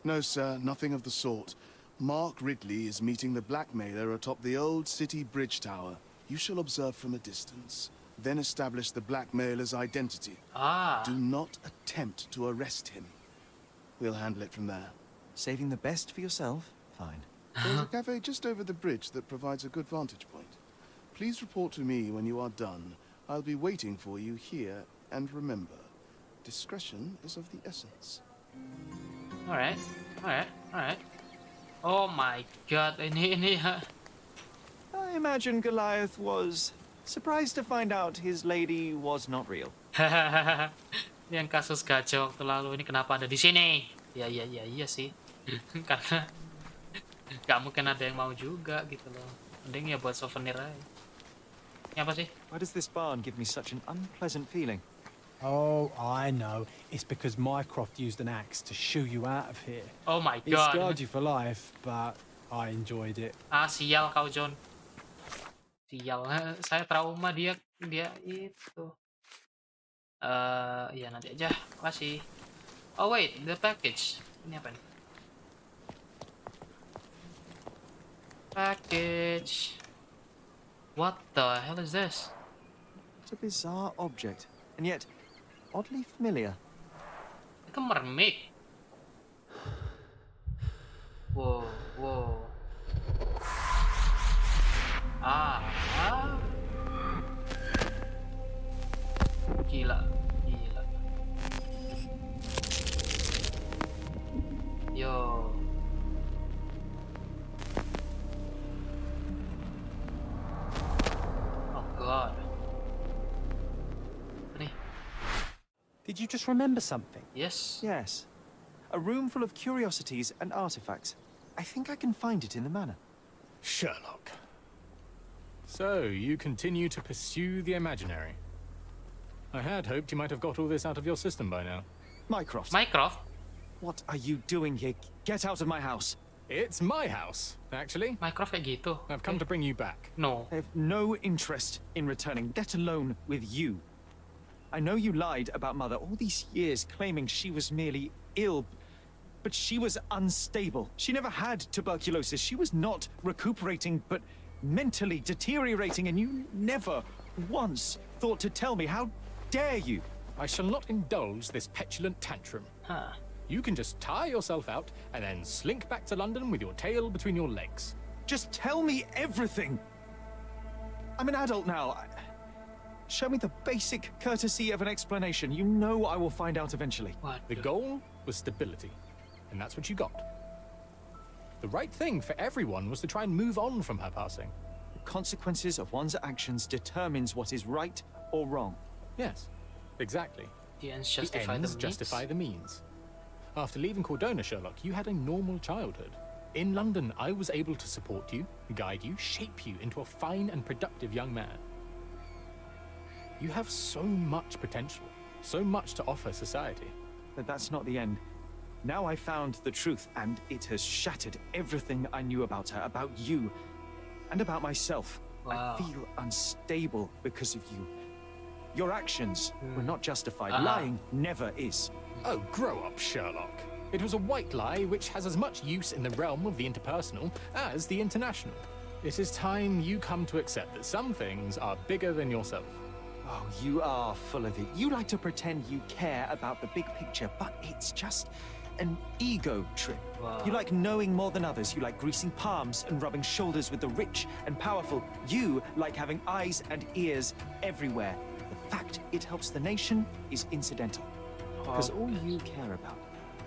No, sir, nothing of the sort. Mark Ridley is meeting the blackmailer atop the old city bridge tower. You shall observe from a distance, then establish the blackmailer's identity. Do not attempt to arrest him. We'll handle it from there. Saving the best for yourself? Fine. There's a cafe just over the bridge that provides a good vantage point. Please report to me when you are done. I'll be waiting for you here, and remember, discretion is of the essence. Alright. Oh my god, ini ya. I imagine Goliath was surprised to find out his lady was not real. Ini yang kasus gajah waktu lalu, ini kenapa ada di sini? Iya sih. Karena nggak mungkin ada yang mau juga gitu loh. Mending ya buat souvenir aja. Ini apa sih? Why does this barn give me such an unpleasant feeling? Oh, I know. It's because Mycroft used an axe to shoo you out of here. Oh my It god. scarred you for life, but I enjoyed it. Sial kau, John. Sial. Saya trauma dia itu. Ya nanti aja. Makasih. Oh wait, the package. Ini apa nih? Package. What the hell is this? It's a bizarre object, and yet oddly familiar. Itu mermaid. Wow. Gila. Yo. Oh God. Nih. Did you just remember something? Yes. Yes. A room full of curiosities and artifacts. I think I can find it in the manor. Sherlock. So, you continue to pursue the imaginary. I had hoped you might have got all this out of your system by now. Mycroft. What are you doing here? Get out of my house. It's my house, actually. Mycroft kayak gitu. I've come to bring you back. No. I have no interest in returning, let alone with you. I know you lied about Mother all these years, claiming she was merely ill, but she was unstable. She never had tuberculosis. She was not recuperating, but mentally deteriorating, and you never once thought to tell me. How dare you? I shall not indulge this petulant tantrum. You can just tire yourself out and then slink back to London with your tail between your legs. Just tell me everything. I'm an adult now. Show me the basic courtesy of an explanation. You know I will find out eventually. The goal was stability, and that's what you got. The right thing for everyone was to try and move on from her passing. The consequences of one's actions determines what is right or wrong. Yes, exactly. The ends justify the means. After leaving Dono, Sherlock, you had a normal childhood. In London, I was able to support you, guide you, shape you into a fine and productive young man. You have so much potential, so much to offer society. But that's not the end. Now I found the truth, and it has shattered everything I knew about her, about you, and about myself. Wow. I feel unstable because of you. Your actions were not justified. Lying never is. Oh, grow up, Sherlock. It was a white lie which has as much use in the realm of the interpersonal as the international. It is time you come to accept that some things are bigger than yourself. Oh, you are full of it. You like to pretend you care about the big picture, but it's just an ego trip. Wow. You like knowing more than others. You like greasing palms and rubbing shoulders with the rich and powerful. You like having eyes and ears everywhere. The fact it helps the nation is incidental. Because all you care about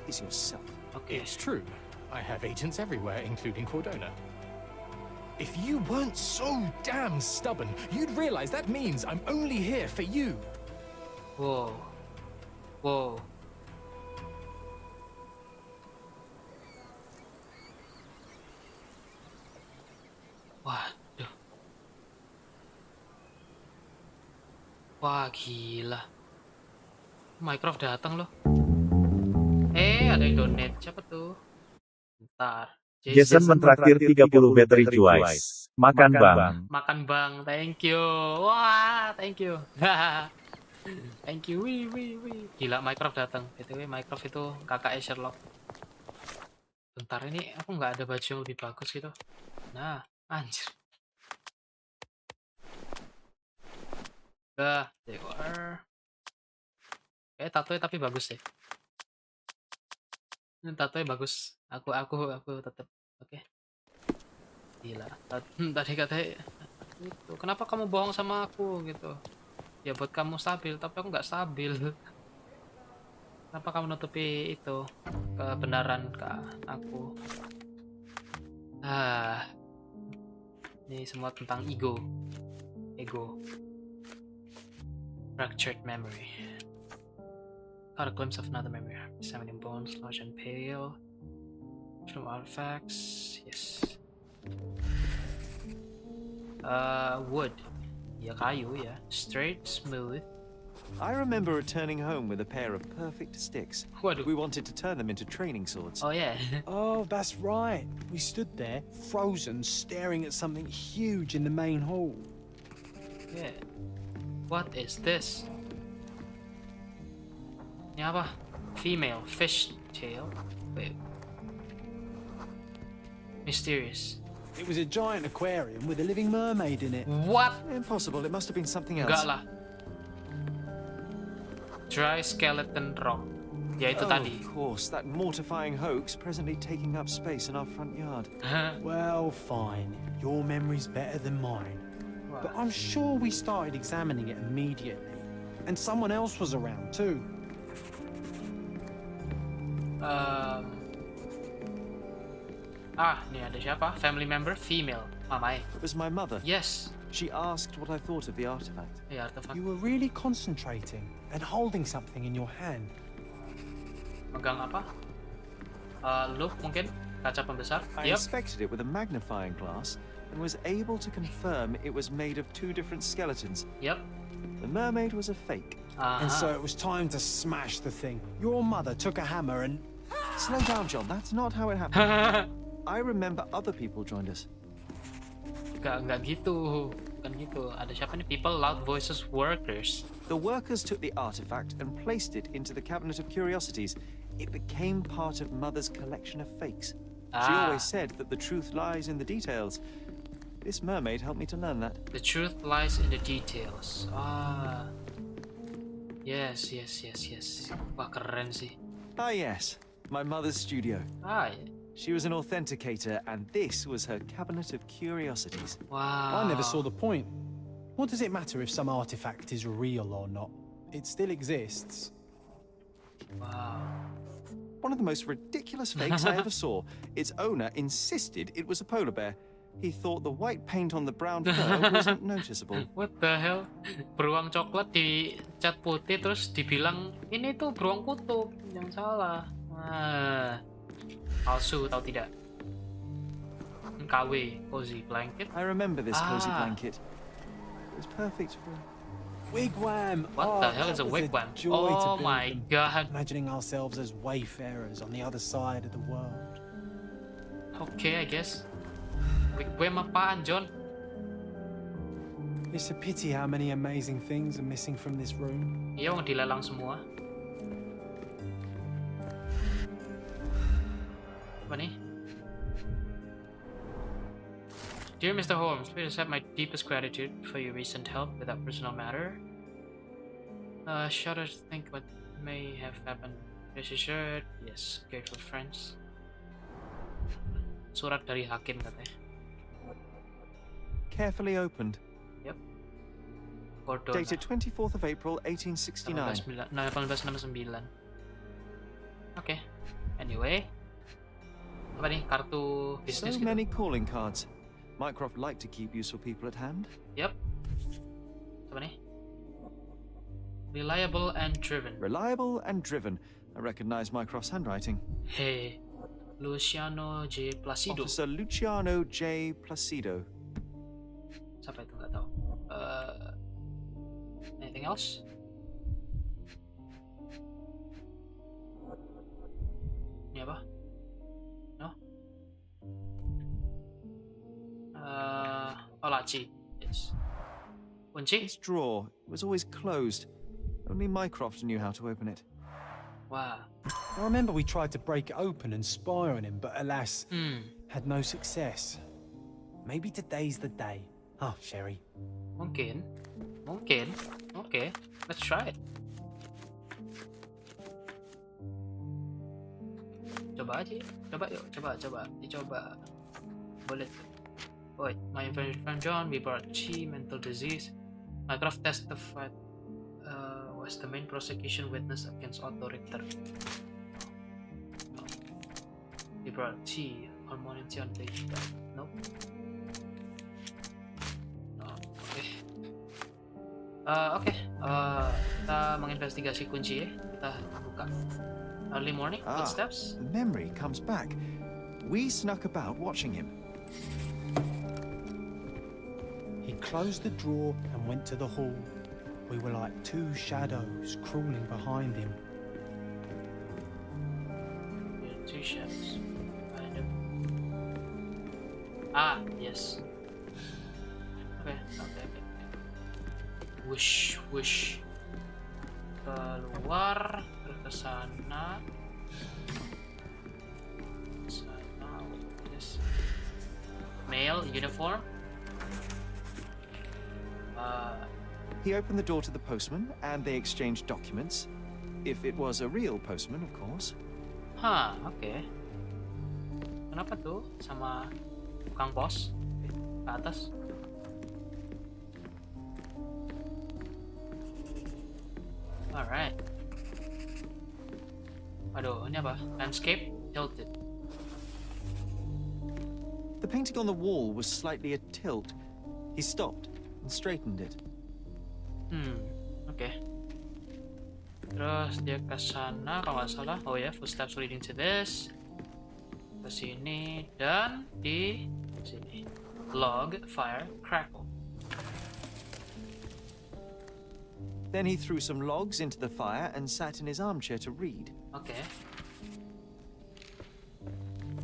is yourself. Okay. It's true. I have agents everywhere, including Dono. If you weren't so damn stubborn, you'd realize that means I'm only here for you. Whoa. Whoa. Waduh. Wah, gila. Mycroft datang loh. Ada yang donate. Siapa tuh? Bentar. Jason mentraktir 30 battery juice. Makan bang. Makan bang, thank you. Wah, thank you. Thank you. Wih. Gila, Mycroft datang. BTW Mycroft itu kakaknya Sherlock. Bentar, ini aku nggak ada baju yang lebih bagus gitu. Nah, anjir. There you are. Kayak tatonya tapi bagus deh. Ini tatonya bagus. Aku tetap oke. Gila. Tadi katanya itu, kenapa kamu bohong sama aku gitu? Ya buat kamu stabil, tapi aku nggak stabil. Kenapa kamu nutupi itu kebenaran ke aku? Ini semua tentang ego. Fractured memory. Got a glimpse of another memory. Examining bones, large and pale. From artifacts, yes. Wood. Ya kayu ya. Straight, smooth. I remember returning home with a pair of perfect sticks. We wanted to turn them into training swords. Oh yeah. Oh, that's right. We stood there, frozen, staring at something huge in the main hall. Yeah. What is this? Ini apa? Female fish tail. Wait. Mysterious. It was a giant aquarium with a living mermaid in it. What? Impossible. It must have been something else. Enggak lah. Dry skeleton rock. Ya itu tadi. Of course, that mortifying hoax presently taking up space in our front yard. Well, fine. Your memory's better than mine. But I'm sure we started examining it immediately. And someone else was around too. Ini ada siapa? Family member, female. Mamai. It was my mother. Yes. She asked what I thought of the artifact. Yeah, artifact. You were really concentrating and holding something in your hand. Megang apa? Look, mungkin kaca pembesar. I inspected it with a magnifying glass and was able to confirm it was made of 2 different skeletons. Yep. The mermaid was a fake. And so it was time to smash the thing. Your mother took a hammer and... Slow down, John. That's not how it happened. I remember other people joined us. Enggak gitu. Bukan gitu. Ada siapa nih? People, loud voices, workers. The workers took the artifact and placed it into the cabinet of curiosities. It became part of Mother's collection of fakes. She always said that the truth lies in the details. This mermaid helped me to learn that. The truth lies in the details. Yes. Wah, keren sih. Yes. My mother's studio. Yeah. She was an authenticator, and this was her cabinet of curiosities. Wow. I never saw the point. What does it matter if some artifact is real or not? It still exists. Wow. One of the most ridiculous fakes I ever saw. Its owner insisted it was a polar bear. He thought the white paint on the brown fur wasn't noticeable. What the hell? Beruang coklat dicat putih terus dibilang ini tuh beruang kutub. Jangan salah. Palsu atau tidak? KW, cozy blanket. I remember this cozy blanket. It was perfect for... Wigwam! What the hell is a wigwam? Oh my god. Imagining ourselves as wayfarers on the other side of the world. Okay, I guess. Wigwam apaan, John? It's a pity how many amazing things are missing from this room. Iya, mau dilelang semua. Apa nih? Dear Mr. Holmes, please accept my deepest gratitude for your recent help with that personal matter. Shudder to think what may have happened. Rest assured, yes, grateful friends. Surat dari hakim katanya. Carefully opened. Yep. Dated 24th of April, 1869. 1869. Okay. Anyway. Apa nih? Kartu bisnis So many calling cards. Mycroft liked to keep useful people at hand. Yep. Apa nih? Reliable and driven. Reliable and driven. I recognize Mycroft's handwriting. Hey, Luciano J. Placido. Officer Luciano J. Placido. Siapa itu? Nggak tahu. Anything else? Ini apa? No? Laci. Yes. Kunci? This drawer was always closed. Only Mycroft knew how to open it. Wow. I remember we tried to break it open and spy on him, but alas, had no success. Maybe today's the day. Oh, Sherry. Mungkin. Okay, let's try it. Coba aja. Dicoba. Boleh. Wait, my friend John, we brought mental disease. Mycroft testified was the main prosecution witness against authority. No. We brought harmony on the nope. No, okay. Kita menginvestigasi kunci ya. Kita buka. Early morning, footsteps. The memory comes back. We snuck about watching him. He closed the drawer and went to the hall. We were like 2 shadows crawling behind him. 2 shadows behind him. Yes. Okay. Whoosh. Keluar, ke sana. Male uniform. He opened the door to the postman, and they exchanged documents. If it was a real postman, of course. Hah, oke. Kenapa tuh sama tukang pos? Ke atas. Alright. Aduh, ini apa? Landscape tilted. The painting on the wall was slightly at tilt. He stopped and straightened it. Oke. Terus dia ke sana kalau nggak salah. Oh ya, footsteps leading to this. Ke sini dan di sini. Log, fire, crackle. Then he threw some logs into the fire and sat in his armchair to read. Oke.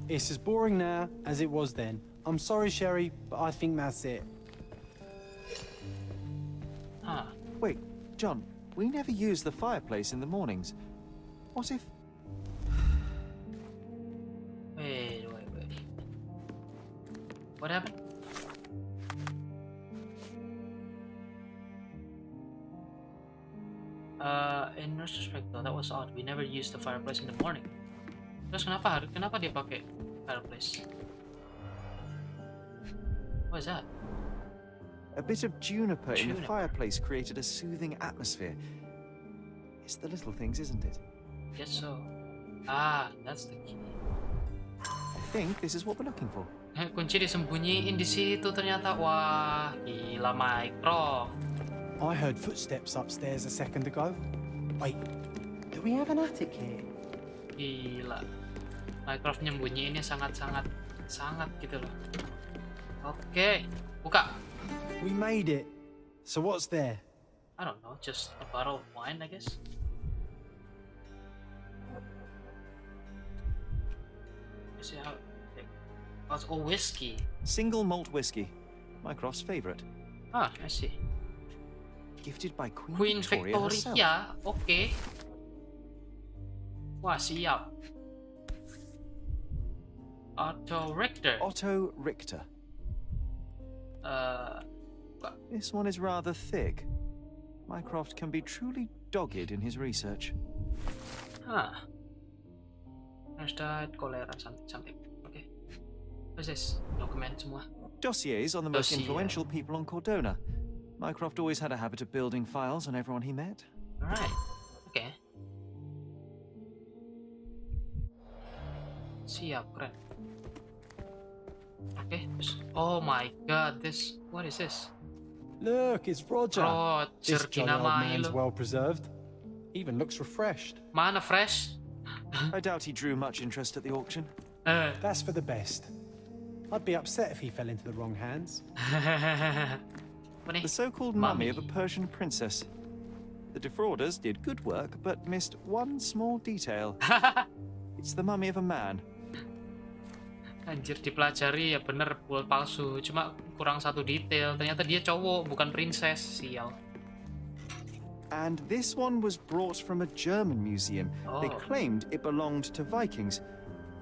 It's as boring now as it was then. I'm sorry, Sherry, but I think that's it. Huh. Wait, John, we never use the fireplace in the mornings. What if... Wait. What happened? In retrospect though, that was odd. We never used the fireplace in the morning. Terus kenapa dia pakai fireplace? What is that? A bit of juniper in the fireplace created a soothing atmosphere. It's the little things, isn't it? Guess so. Ah, that's the key. I think this is what we're looking for. Kunci disembunyiin di situ ternyata. Wah, gila Micro. I heard footsteps upstairs a second ago. Wait, do we have an attic here? Gila. Mycroft nyembunyiinnya sangat gitu loh. Oke, buka. We made it. So what's there? I don't know, just a bottle of wine, I guess. Let's see how. Oh, whiskey. Single malt whiskey. Mycroft's favorite. Ah, I see. Gifted by Queen Victoria herself. Oke. Wah, siap. Otto Richter. This one is rather thick. Mycroft can be truly dogged in his research. Nurse died, cholera, something. Okay. What's this? Dokumen semua. Dossiers on the most influential people on Cordona. Mycroft always had a habit of building files on everyone he met. Alright. Okay. Siap, keren. Okay. Oh my god, what is this? Look, it's Roger. This jolly old man's lo. well preserved. Even looks refreshed. Mana fresh? I doubt he drew much interest at the auction. That's for the best. I'd be upset if he fell into the wrong hands. The so-called mummy of a Persian princess. The defrauders did good work, but missed one small detail. It's the mummy of a man. Anjir, dipelajari ya bener palsu. Cuma kurang satu detail. Ternyata dia cowok, bukan princess. Sial. And this one was brought from a German museum. They claimed it belonged to Vikings.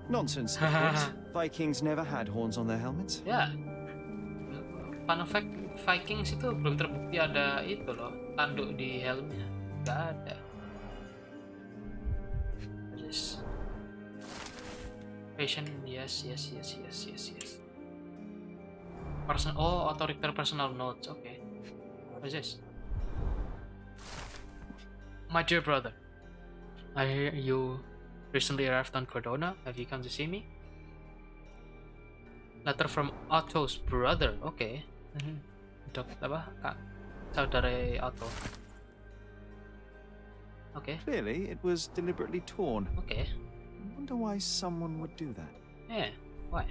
Nonsense, of course. Vikings never had horns on their helmets. Ya. Fun fact, Vikings itu belum terbukti ada itu loh, tanduk di helmnya. Nggak ada. Yes. Patient, yes. Author personal notes, okay. What is this? My dear brother, I hear you recently arrived on Cordona. Have you come to see me? Letter from Otto's brother, okay. Saudara Otto. Okay. Clearly, it was deliberately torn. Okay. I wonder why someone would do that. Yeah, why?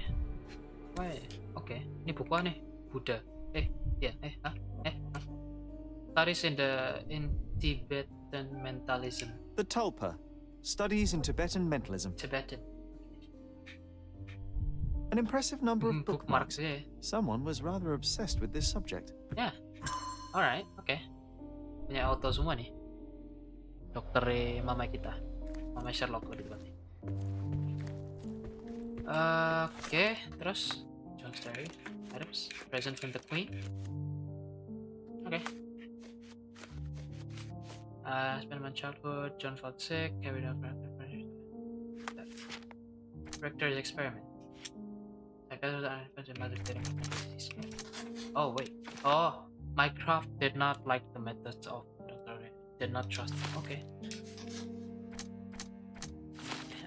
Okay. Ini buku apa nih? Buddha. Studies in Tibetan mentalism. The Tulpa. Studies in Tibetan mentalism. Tibetan. An impressive number of bookmarks. Yeah. Someone was rather obsessed with this subject. Yeah. Alright, okay. Punya auto semua nih. Dokter mama kita. Mama Sherlock lebih tepatnya. Oke, terus John's diary, items, present from the Queen. Oke. Spent my childhood. John felt sick. Carried out Rector's experiment. Oh wait. Oh, Mycroft did not like the methods of Dr. Did not trust him. Okay.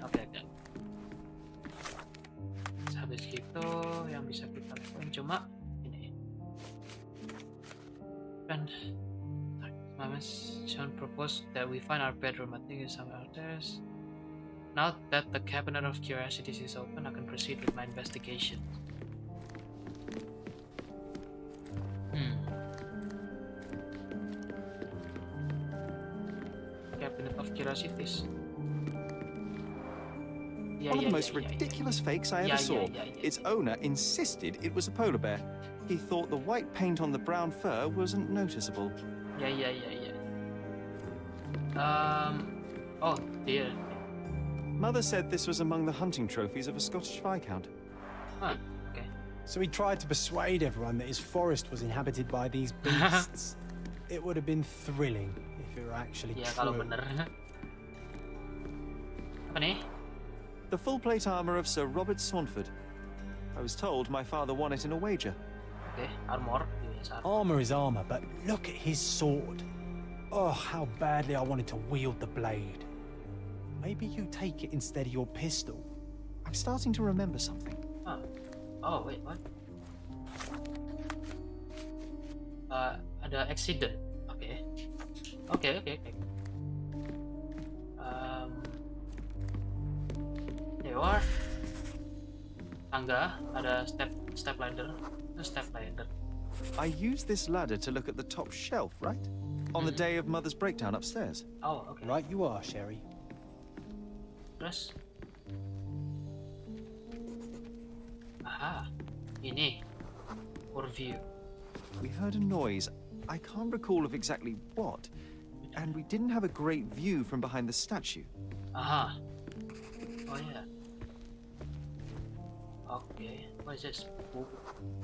Okay. Habis gitu yang bisa kita lakukan cuma ini. And Mama's John proposed that we find our bedroom. I think it's somewhere upstairs. Now that the cabinet of curiosities is open, I can proceed with my investigation. Cabinet of curiosities. One of the most ridiculous fakes I ever saw. Its owner insisted it was a polar bear. He thought the white paint on the brown fur wasn't noticeable. Oh dear. Mother said this was among the hunting trophies of a Scottish Viscount. Huh, okay. So he tried to persuade everyone that his forest was inhabited by these beasts. It would have been thrilling if it were actually true. Kalau bener. Apa nih? The full plate armor of Sir Robert Swanford. I was told my father won it in a wager. Okay, armor. Armor is armor, but look at his sword. Oh, how badly I wanted to wield the blade. Maybe you take it instead of your pistol. I'm starting to remember something. Huh. Oh, wait, what? Ada accident. Okay. Okay. There you are. Tangga, ada step ladder. I used this ladder to look at the top shelf, right? On the day of Mother's breakdown upstairs. Oh, okay. Right you are, Sherry. Terus? Aha, ini overview. We heard a noise. I can't recall of exactly what, and we didn't have a great view from behind the statue. Aha. Oh yeah. Okay. What is this?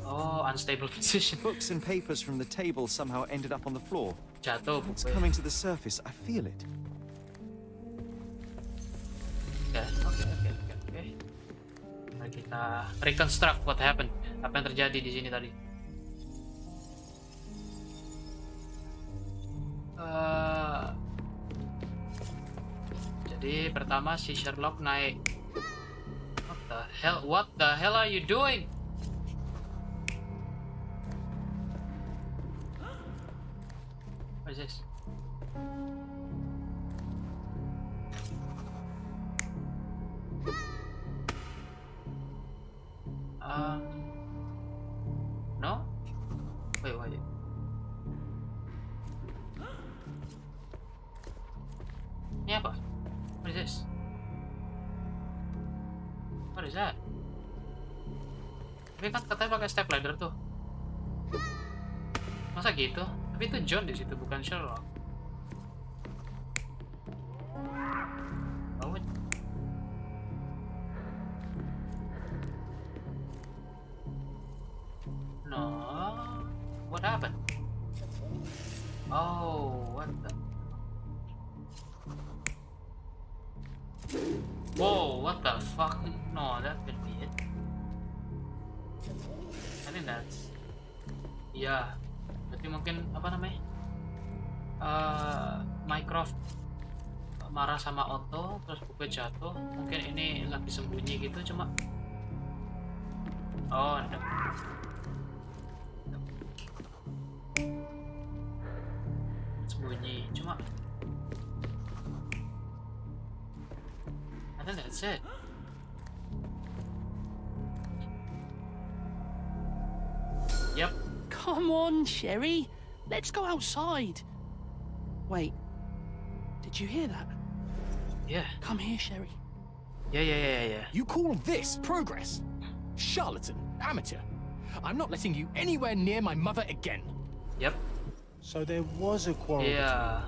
Oh, unstable position. Books and papers from the table somehow ended up on the floor. Jatuh. It's coming to the surface. I feel it. Okay. Mari kita reconstruct what happened. Apa yang terjadi di sini tadi? Jadi pertama si Sherlock naik. What the hell are you doing? What is this? No? Wait. Ini apa? What is this? What is that? Tapi kan katanya pakai step ladder tuh. Masa gitu? Tapi itu John di situ, bukan Sherlock. Oh, what? No. What happened? Oh, what the? Whoa, what the fuck? No, that could be it. I think that's... Yeah. Berarti mungkin, apa namanya? Mycroft marah sama Otto, terus buku jatuh. Mungkin ini lagi sembunyi gitu, cuma... Oh, ada. Sembunyi, cuma... I think that's it. Yep. Come on, Sherry. Let's go outside. Wait. Did you hear that? Yeah. Come here, Sherry. Yeah. You call this progress? Charlatan, amateur. I'm not letting you anywhere near my mother again. Yep. So there was a quarrel. Yeah.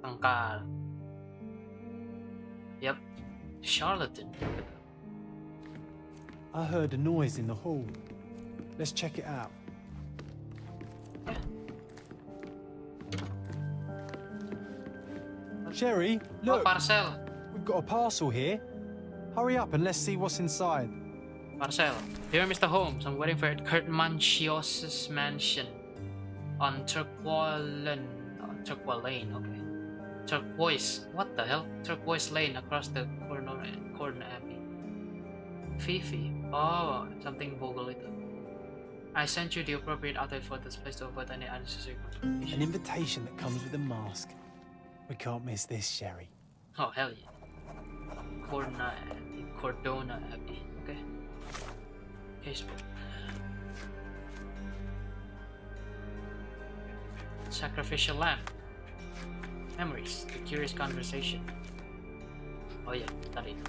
Tangkal. Yep. Charlatan. I heard a noise in the hall. Let's check it out. Yeah. Sherry, Oh, look. parcel. We've got a parcel here. Hurry up and let's see what's inside. Parcel. Dear Mr. Holmes, I'm waiting for it. Kurt Manchios's mansion on Turquoise Lane. Okay. Turquoise. What the hell? Turquoise Lane across the corner Abbey. Fifi. Oh, something Vogel itu. I sent you the appropriate outfit for this place to avoid any unnecessary An invitation that comes with a mask. We can't miss this, Sherry. Oh, hell yeah. Cordona Abbey. Okay. Facebook. Sacrificial lamb. Memories. The curious conversation. Oh ya, tadi.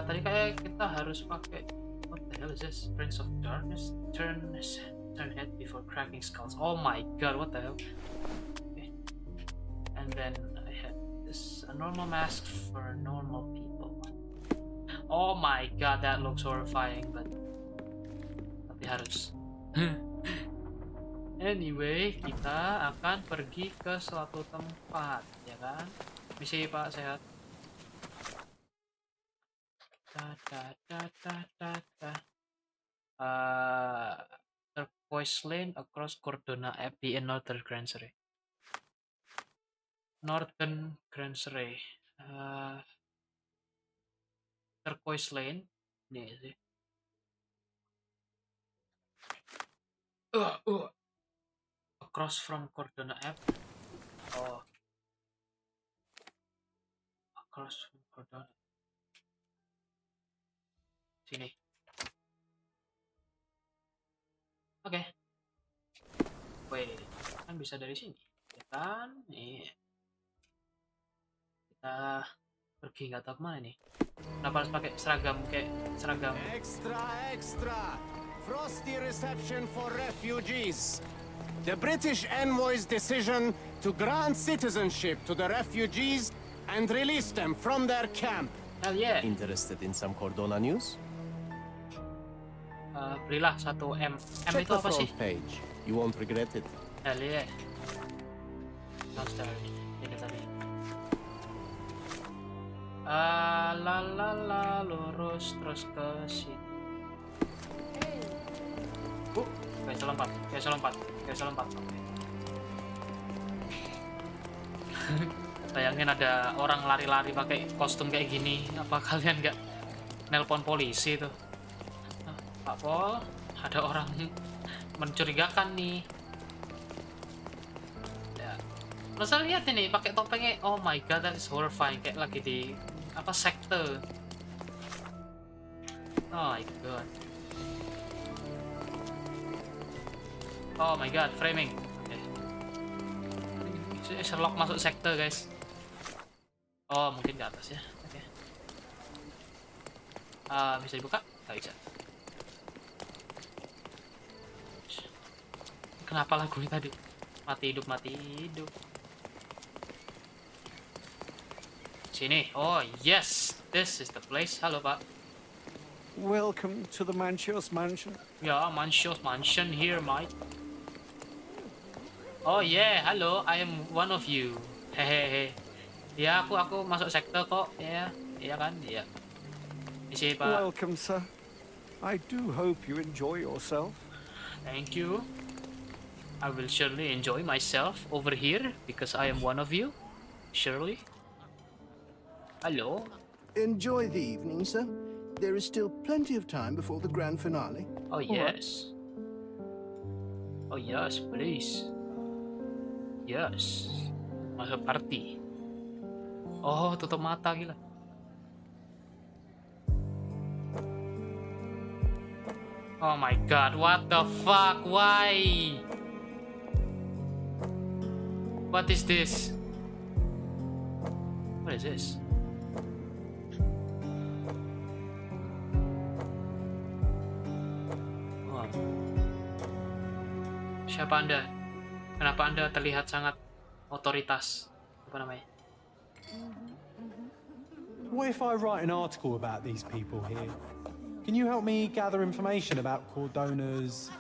Tadi kayak kita harus pakai. What the hell is this? Prince of Darkness. Turn head before cracking skulls. Oh my god, what the hell? Okay. And then I had this a normal mask for normal people. Oh my god, that looks horrifying, but tapi harus. Anyway, kita akan pergi ke suatu tempat, ya kan? Misi Pak, sehat. Turquoise Lane across Cordona Abbey in Northern Gransery. Turquoise Lane. Nih sih. Across from Cordona Abbey. Oh. Across from Cordona. Sini. Oke. Wait, kan bisa dari sini. Ya kan? Nih. Kita pergi nggak tahu kemana nih. Kenapa harus pakai seragam kayak seragam? Extra! Frosty reception for refugees. The British envoy's decision to grant citizenship to the refugees and release them from their camp. Hell yeah. Interested in some Cordona news? Belilah 1 M. M itu apa sih? Page. You won't regret it. Hell yeah. Nostalgia. Ini tadi. Lurus terus ke situ. Kayak lompat. Okay. Bayangin ada orang lari-lari pakai kostum kayak gini. Apa kalian nggak nelpon polisi tuh? Pak Pol, ada orang mencurigakan nih. Ya. Masa lihat ini pakai topengnya. Oh my god, that is horrifying. Kayak lagi di apa sekte. Oh my god. Oh my god, framing. Okay. Sherlock masuk sekte, guys. Oh, mungkin ke atas ya. Oke. Bisa dibuka? Nggak bisa. Kenapa lagu ini tadi? Mati hidup. Sini. Oh, yes. This is the place. Halo, Pak. Welcome to the Manchios Mansion. Ya, Manchios Mansion here, mate. Oh yeah, halo, I am one of you. Hehehe. Ya, aku masuk sekte kok. Ya, iya kan? Iya. Misi, Pak. Welcome, sir. I do hope you enjoy yourself. Thank you. I will surely enjoy myself over here because I am one of you. Surely. Hello. Enjoy the evening, sir. There is still plenty of time before the grand finale. Oh yes. Oh yes, please. Yes. Masuk party. Oh, tutup mata gila. Oh my god, what the fuck? Why? What is this? What is this? Wow. Siapa Anda? Kenapa Anda terlihat sangat otoritas? Apa namanya? What if I write an article about these people here? Can you help me gather information about Cordona's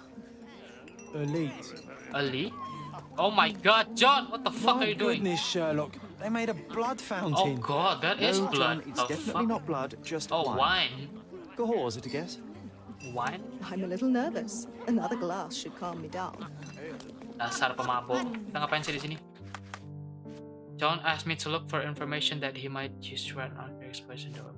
elite? Elite? Oh my god, John, what the fuck are you doing? Goodness, Sherlock, they made a blood Oh fountain. god, that is No, blood. John, it's The definitely fuck? not blood, just Oh, wine. wine. Go is it a guess? Wine? I'm a little nervous. Another glass should calm me down. Dasar pemabok. Kita ngapain sih di sini? John asked me to look for information that he might use to run on the expression of a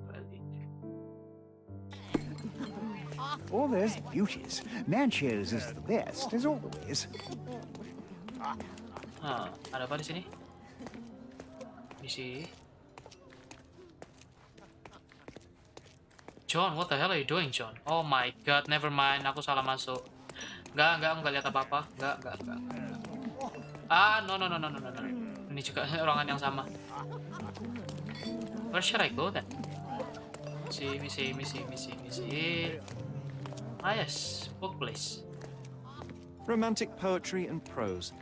Oh, there's beauties. Manches is the best, as always. Ada apa di sini? Misi. John, what the hell are you doing, John? Oh my god, never mind. Aku salah masuk. Enggak lihat apa-apa. Enggak. No. Ini juga ruangan yang sama. Where should I go then? Misi. Yes, book place. Romantic poetry and prose.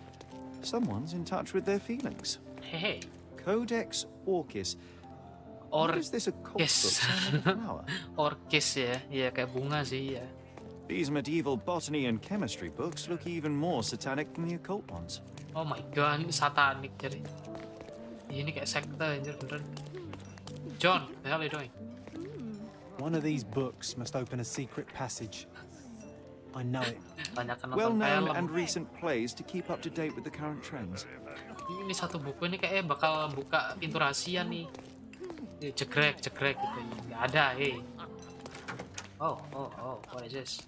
Someone's in touch with their feelings. Hey. Codex Orchis. What is this occult book? Sound like a flower? Orchis ya. Iya, kayak bunga sih ya. These medieval botany and chemistry books look even more satanic than the occult ones. Oh my god, ini satanik jadi. Ini kayak sekte anjir beneran. John, what the hell are you doing? One of these books must open a secret passage. I know it. Well-known and recent plays to keep up to date with the current trends. Ini satu buku ini kayaknya bakal buka pintu rahasia nih. Cekrek gitu. Nggak ada, hey. Oh, what is this?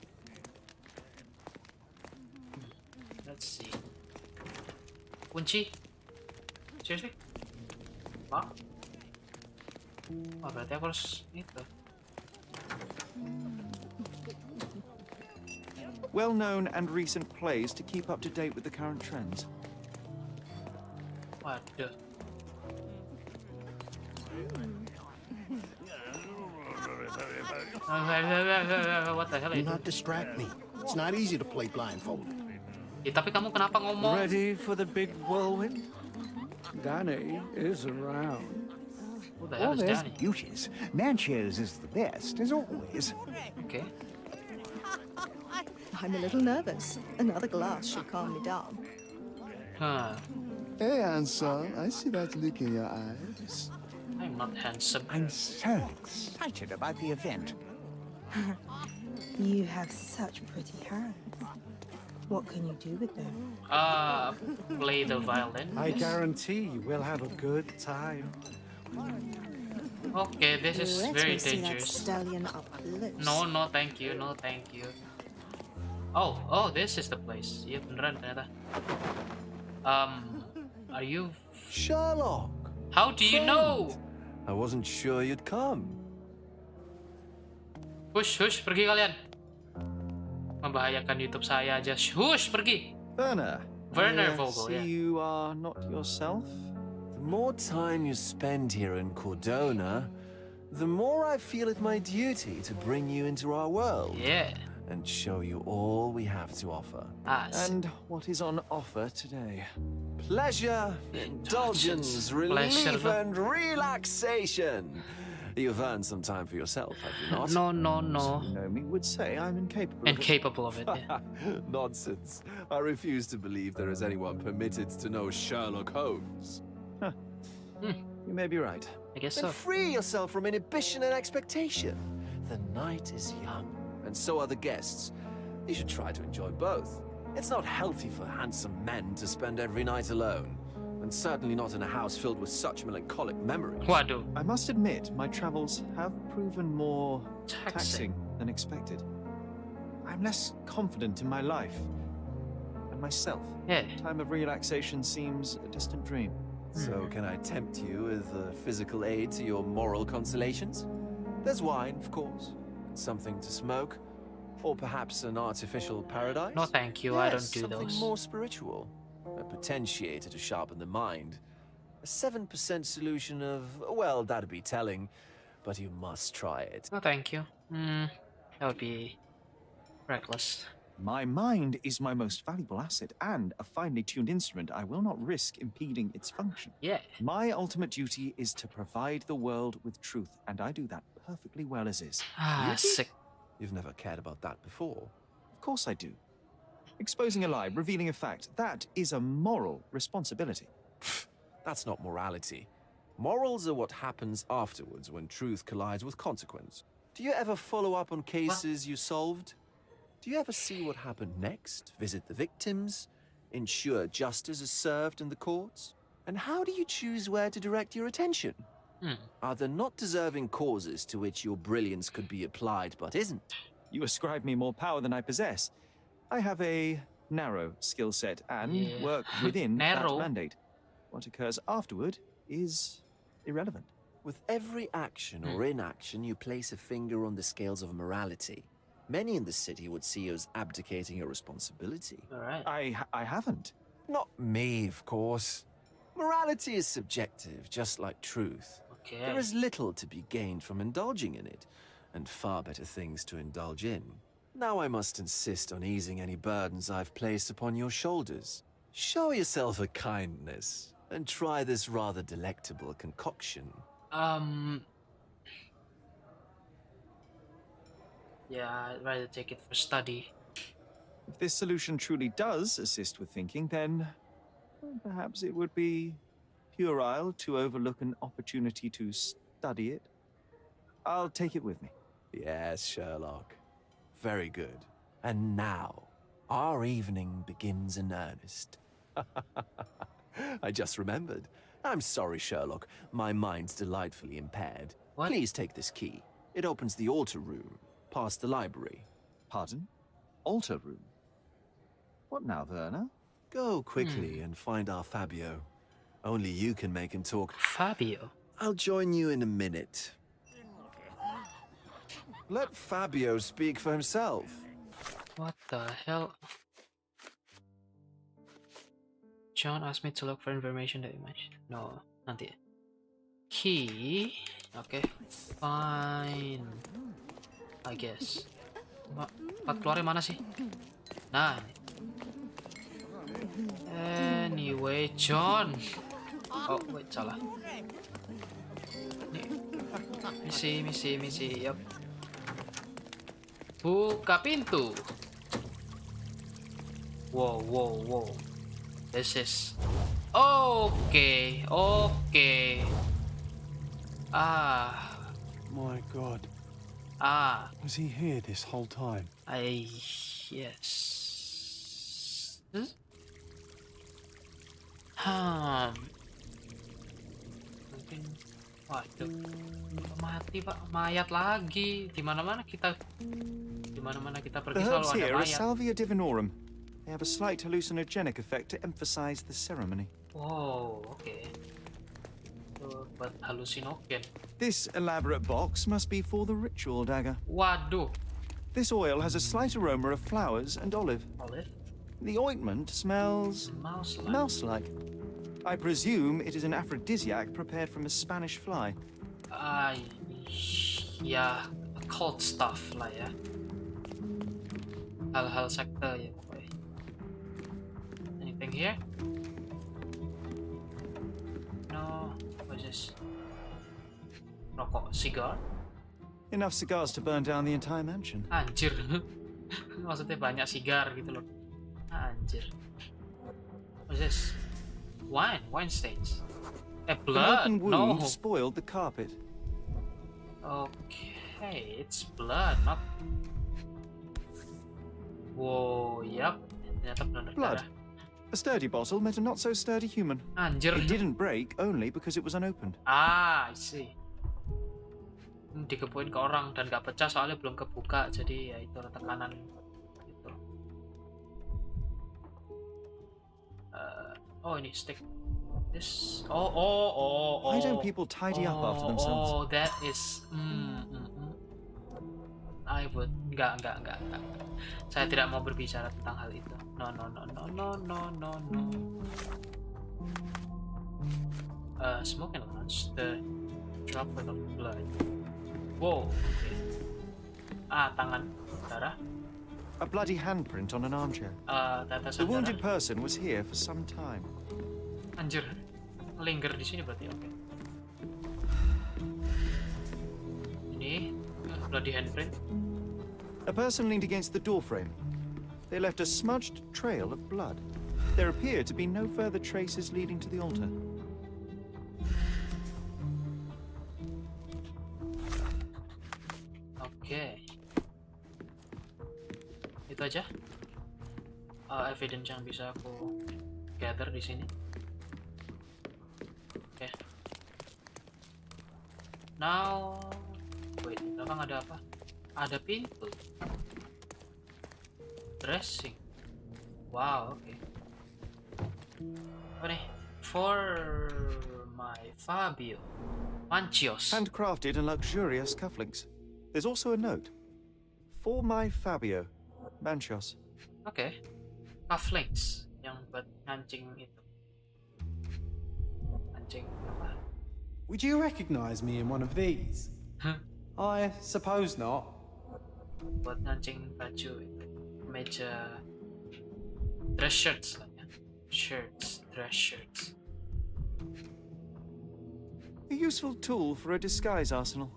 Let's see. Kunci? Seriously? Apa? Oh, berarti aku harus itu. Well-known and recent plays to keep up to date with the current trends. Waduh. What the hell are you Do not distract me. It's not easy to play blindfolded. Ya, tapi kamu kenapa ngomong? Ready for the big whirlwind? Danny is around. Who the hell is there's Danny? beauties. Manches is the best, as always. Okay. I'm a little nervous. Another glass should calm me down. Hey, handsome. I see that look in your eyes. I'm not handsome. I'm so excited about the event. You have such pretty hands. What can you do with them? Play the violin. I guarantee we'll have a good time. Okay, this is Let very me see that dangerous. stallion up close. No, thank you. Oh, this is the place. Iya beneran ternyata. Are you Sherlock? How do you know? I wasn't sure you'd come. Hush, pergi kalian. Membahayakan YouTube saya aja. Hush, pergi. Werner Vogel, see yeah. you are not yourself? The more time you spend here in Cordona, the more I feel it my duty to bring you into our world. Yeah. And show you all we have to offer. And what is on offer today? Pleasure, indulgence, relief, and relaxation. You've earned some time for yourself, have you not? No. Nomi would say I'm incapable. Incapable of it. Yeah. Nonsense. I refuse to believe there is anyone permitted to know Sherlock Holmes. You may be right. I guess Then so. free yourself from inhibition and expectation. The night is young, and so are the guests. You should try to enjoy both. It's not healthy for handsome men to spend every night alone, and certainly not in a house filled with such melancholic memories. Waduh. I must admit, my travels have proven more taxing than expected. I'm less confident in my life and myself. Yeah. Time of relaxation seems a distant dream. So can I tempt you with a physical aid to your moral consolations? There's wine, of course, and something to smoke, or perhaps an artificial paradise. No, thank you. Yes, I don't do something those. more spiritual, a potentiator to sharpen the mind, a 7% solution of, well, that'd be telling, but you must try it. No, thank you. That would be reckless. My mind is my most valuable asset and a finely tuned instrument I will not risk impeding its function. Yeah. My ultimate duty is to provide the world with truth, and I do that perfectly well as is. Sick. You've never cared about that before. Of course I do. Exposing a lie, revealing a fact, that is a moral responsibility. That's not morality. Morals are what happens afterwards when truth collides with consequence. Do you ever follow up on cases you solved? Do you ever see what happened next? Visit the victims? Ensure justice is served in the courts? And how do you choose where to direct your attention? Are there not deserving causes to which your brilliance could be applied but isn't? You ascribe me more power than I possess. I have a narrow skill set and work within that mandate. What occurs afterward is irrelevant. With every action or inaction, you place a finger on the scales of morality. Many in the city would see you as abdicating your responsibility. All right. I haven't. Not me, of course. Morality is subjective, just like truth. Okay. There is little to be gained from indulging in it, and far better things to indulge in. Now I must insist on easing any burdens I've placed upon your shoulders. Show yourself a kindness, and try this rather delectable concoction. Yeah, I'd rather take it for study. If this solution truly does assist with thinking, then perhaps it would be puerile to overlook an opportunity to study it. I'll take it with me. Yes, Sherlock. Very good. And now, our evening begins in earnest. I just remembered. I'm sorry, Sherlock. My mind's delightfully impaired. What? Please take this key. It opens the altar room, past the library. Pardon? Altar room? What now, Werner? Go quickly and find our Fabio. Only you can make him talk. Fabio? I'll join you in a minute. Let Fabio speak for himself. What the hell? John asked me to look for information that you mentioned. No, nanti. Key. Okay, fine. I guess. Empat keluarnya mana sih? Nah. Anyway, John. Oh, wait, salah. Nih. Misi. Yup. Buka pintu. Wow. This is okay. My God. Was he here this whole time? Yes. Mungkin, waduh, mati Pak, mayat lagi. Di mana-mana kita pergi The selalu herbs ada here are mayat. Salvia divinorum. They have a slight hallucinogenic effect to emphasize the ceremony. Oh, okay. But hallucinogen. This elaborate box must be for the ritual dagger. Waduh. This oil has a slight aroma of flowers and olive. Olive? The ointment smells mouse-like. I presume it is an aphrodisiac prepared from a Spanish fly. Ya, occult stuff lah ya. Hal-hal sekte ya pokoknya. Anything here? No. What's this? Rokok, cigar? Enough cigars to burn down the entire mansion. Anjir. Maksudnya banyak sigar gitu loh. Anjir. What's this? Wine stains. Blood. An open wound No. spoiled the carpet. Okay, it's blood, not. Whoa, yep. Ternyata benar Blood. darah. A sturdy bottle met a not so sturdy human. Anjir. It didn't break only because it was unopened. I see. Dikepuin ke orang dan gak pecah soalnya belum kebuka, jadi ya itu tekanan gitu. Oh, ini stick. This. Oh. Why don't people tidy up after themselves? Oh, that is. I would. Enggak. Saya tidak mau berbicara tentang hal itu. No. Smoking lunch. The droplet of blood. Whoa. Okay. Tangan darah. A bloody handprint on an armchair. Tetesan The wounded darah. person was here for some time. Anjir. Linger di sini berarti, oke. Ini bloody handprint. A person leaned against the door frame. They left a smudged trail of blood. There appear to be no further traces leading to the altar. Oke. Itu aja. Evidence yang bisa aku gather di sini. Oke. Now, wait, belakang ada apa? Ada pintu. Dressing. Wow, oke. Apa nih? For my Fabio. Mancios. Handcrafted and luxurious cufflinks. There's also a note. For my Fabio. Manchos. Oke. Cufflinks yang buat ngancing itu. Ngancing apa? Would you recognize me in one of these? I suppose not. Buat ngancing baju itu. Meja. Dress shirts lah ya. Shirts, dress shirts. A useful tool for a disguise arsenal.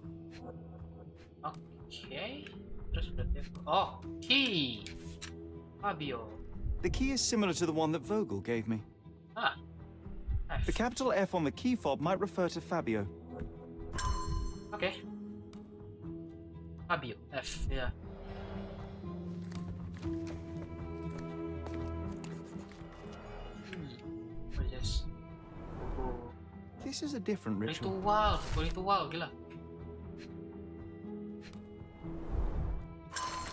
Okay. Terus berarti oh, key. Fabio. The key is similar to the one that Vogel gave me. Ah. F. The capital F on the key fob might refer to Fabio. Okay. Fabio. F. Yeah. What is this? Oh. This is a different ritual. Ritual, gila.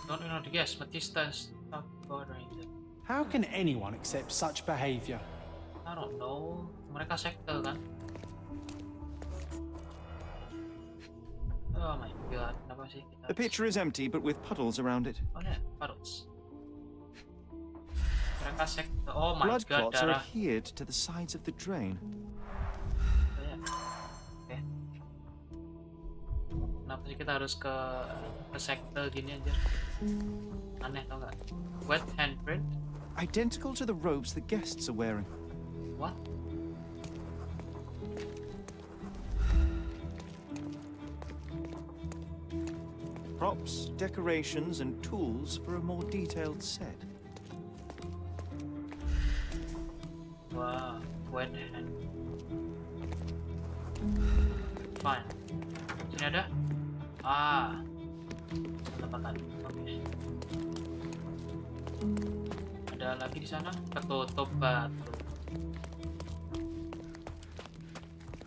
Don't know the guess, Matista stop bothering them. How can anyone accept such behavior? I don't know. Mereka sekte kan? Oh my god, kenapa sih kita... The pitcher is empty, but with puddles around it. Oh yeah, puddles. Mereka sekte. Oh my Blood god, clots are darah. adhered to the sides of the drain. Oh, yeah. Oke. Kenapa sih kita harus ke sekte gini aja? Aneh tau nggak? Wet handprint. Identical to the robes the guests are wearing. What? Props, decorations, and tools for a more detailed set. Wow, wet hand. Fine. Sini ada? Ah, tempatan. Oke. Ada lagi di sana. Ketutup batu.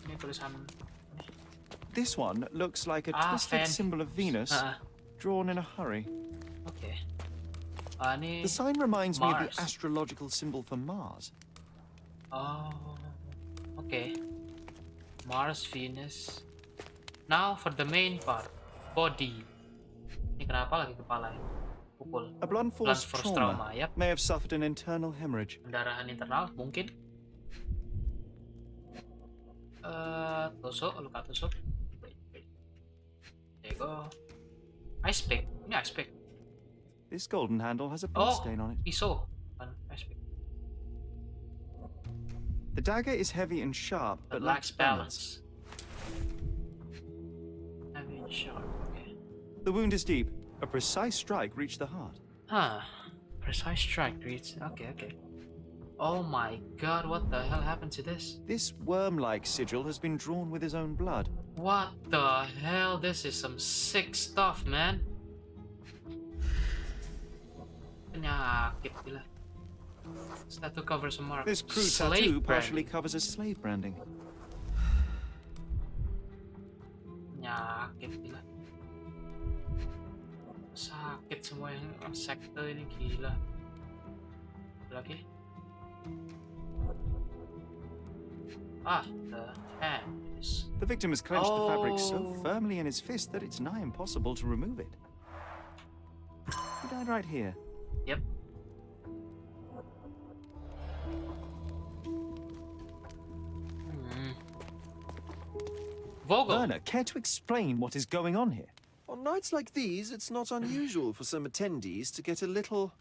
Ini tulisan. This one looks like a twisted symbol of Venus, drawn in a hurry. Okay. Ini The sign reminds me of Mars. the astrological symbol for Mars. Oh, okay. Mars, Venus. Now for the main part, body. Ini kenapa lagi kepala ya? Pukul. A blunt force trauma Yep. may have suffered an internal hemorrhage. Pendarahan internal mungkin. Tusuk, luka tusuk. There you go. Ice pick. Ini ice pick. This golden handle has a blood stain on it. Pisau. Ice pick. The dagger is heavy and sharp, but lacks balance. Heavy and sharp. Okay. The wound is deep. A precise strike reached the heart. Precise strike reached. Okay. Oh my god, what the hell happened to this? This worm-like sigil has been drawn with his own blood. What the hell? This is some sick stuff, man. Penyakit gila. Tattoo covers a mark. This crude Slave tattoo branding. partially covers a slave branding. Penyakit gila. Sakit semua yang sekte ini gila. Lagi. The hands. The victim has clenched the fabric so firmly in his fist that it's nigh impossible to remove it. He died right here. Yep. Vogel. Werner, care to explain what is going on here? On nights like these, it's not unusual for some attendees to get a little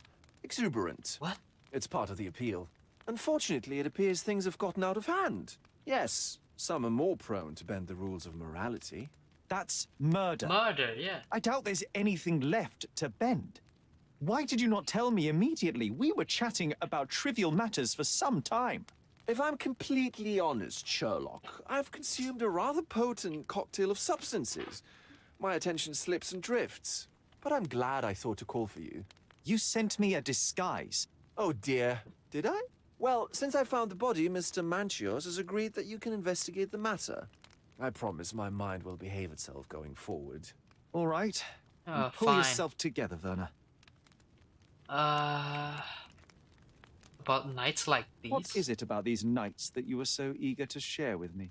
exuberant. What? It's part of the appeal. Unfortunately, it appears things have gotten out of hand. Yes, some are more prone to bend the rules of morality. That's murder. Murder, yeah. I doubt there's anything left to bend. Why did you not tell me immediately? We were chatting about trivial matters for some time. If I'm completely honest, Sherlock, I've consumed a rather potent cocktail of substances. My attention slips and drifts. But I'm glad I thought to call for you. You sent me a disguise. Oh dear, did I? Well, since I found the body, Mr. Manchios has agreed that you can investigate the matter. I promise my mind will behave itself going forward. All right. Oh, Pull fine. yourself together, Werner. About nights like these. What is it about these nights that you were so eager to share with me?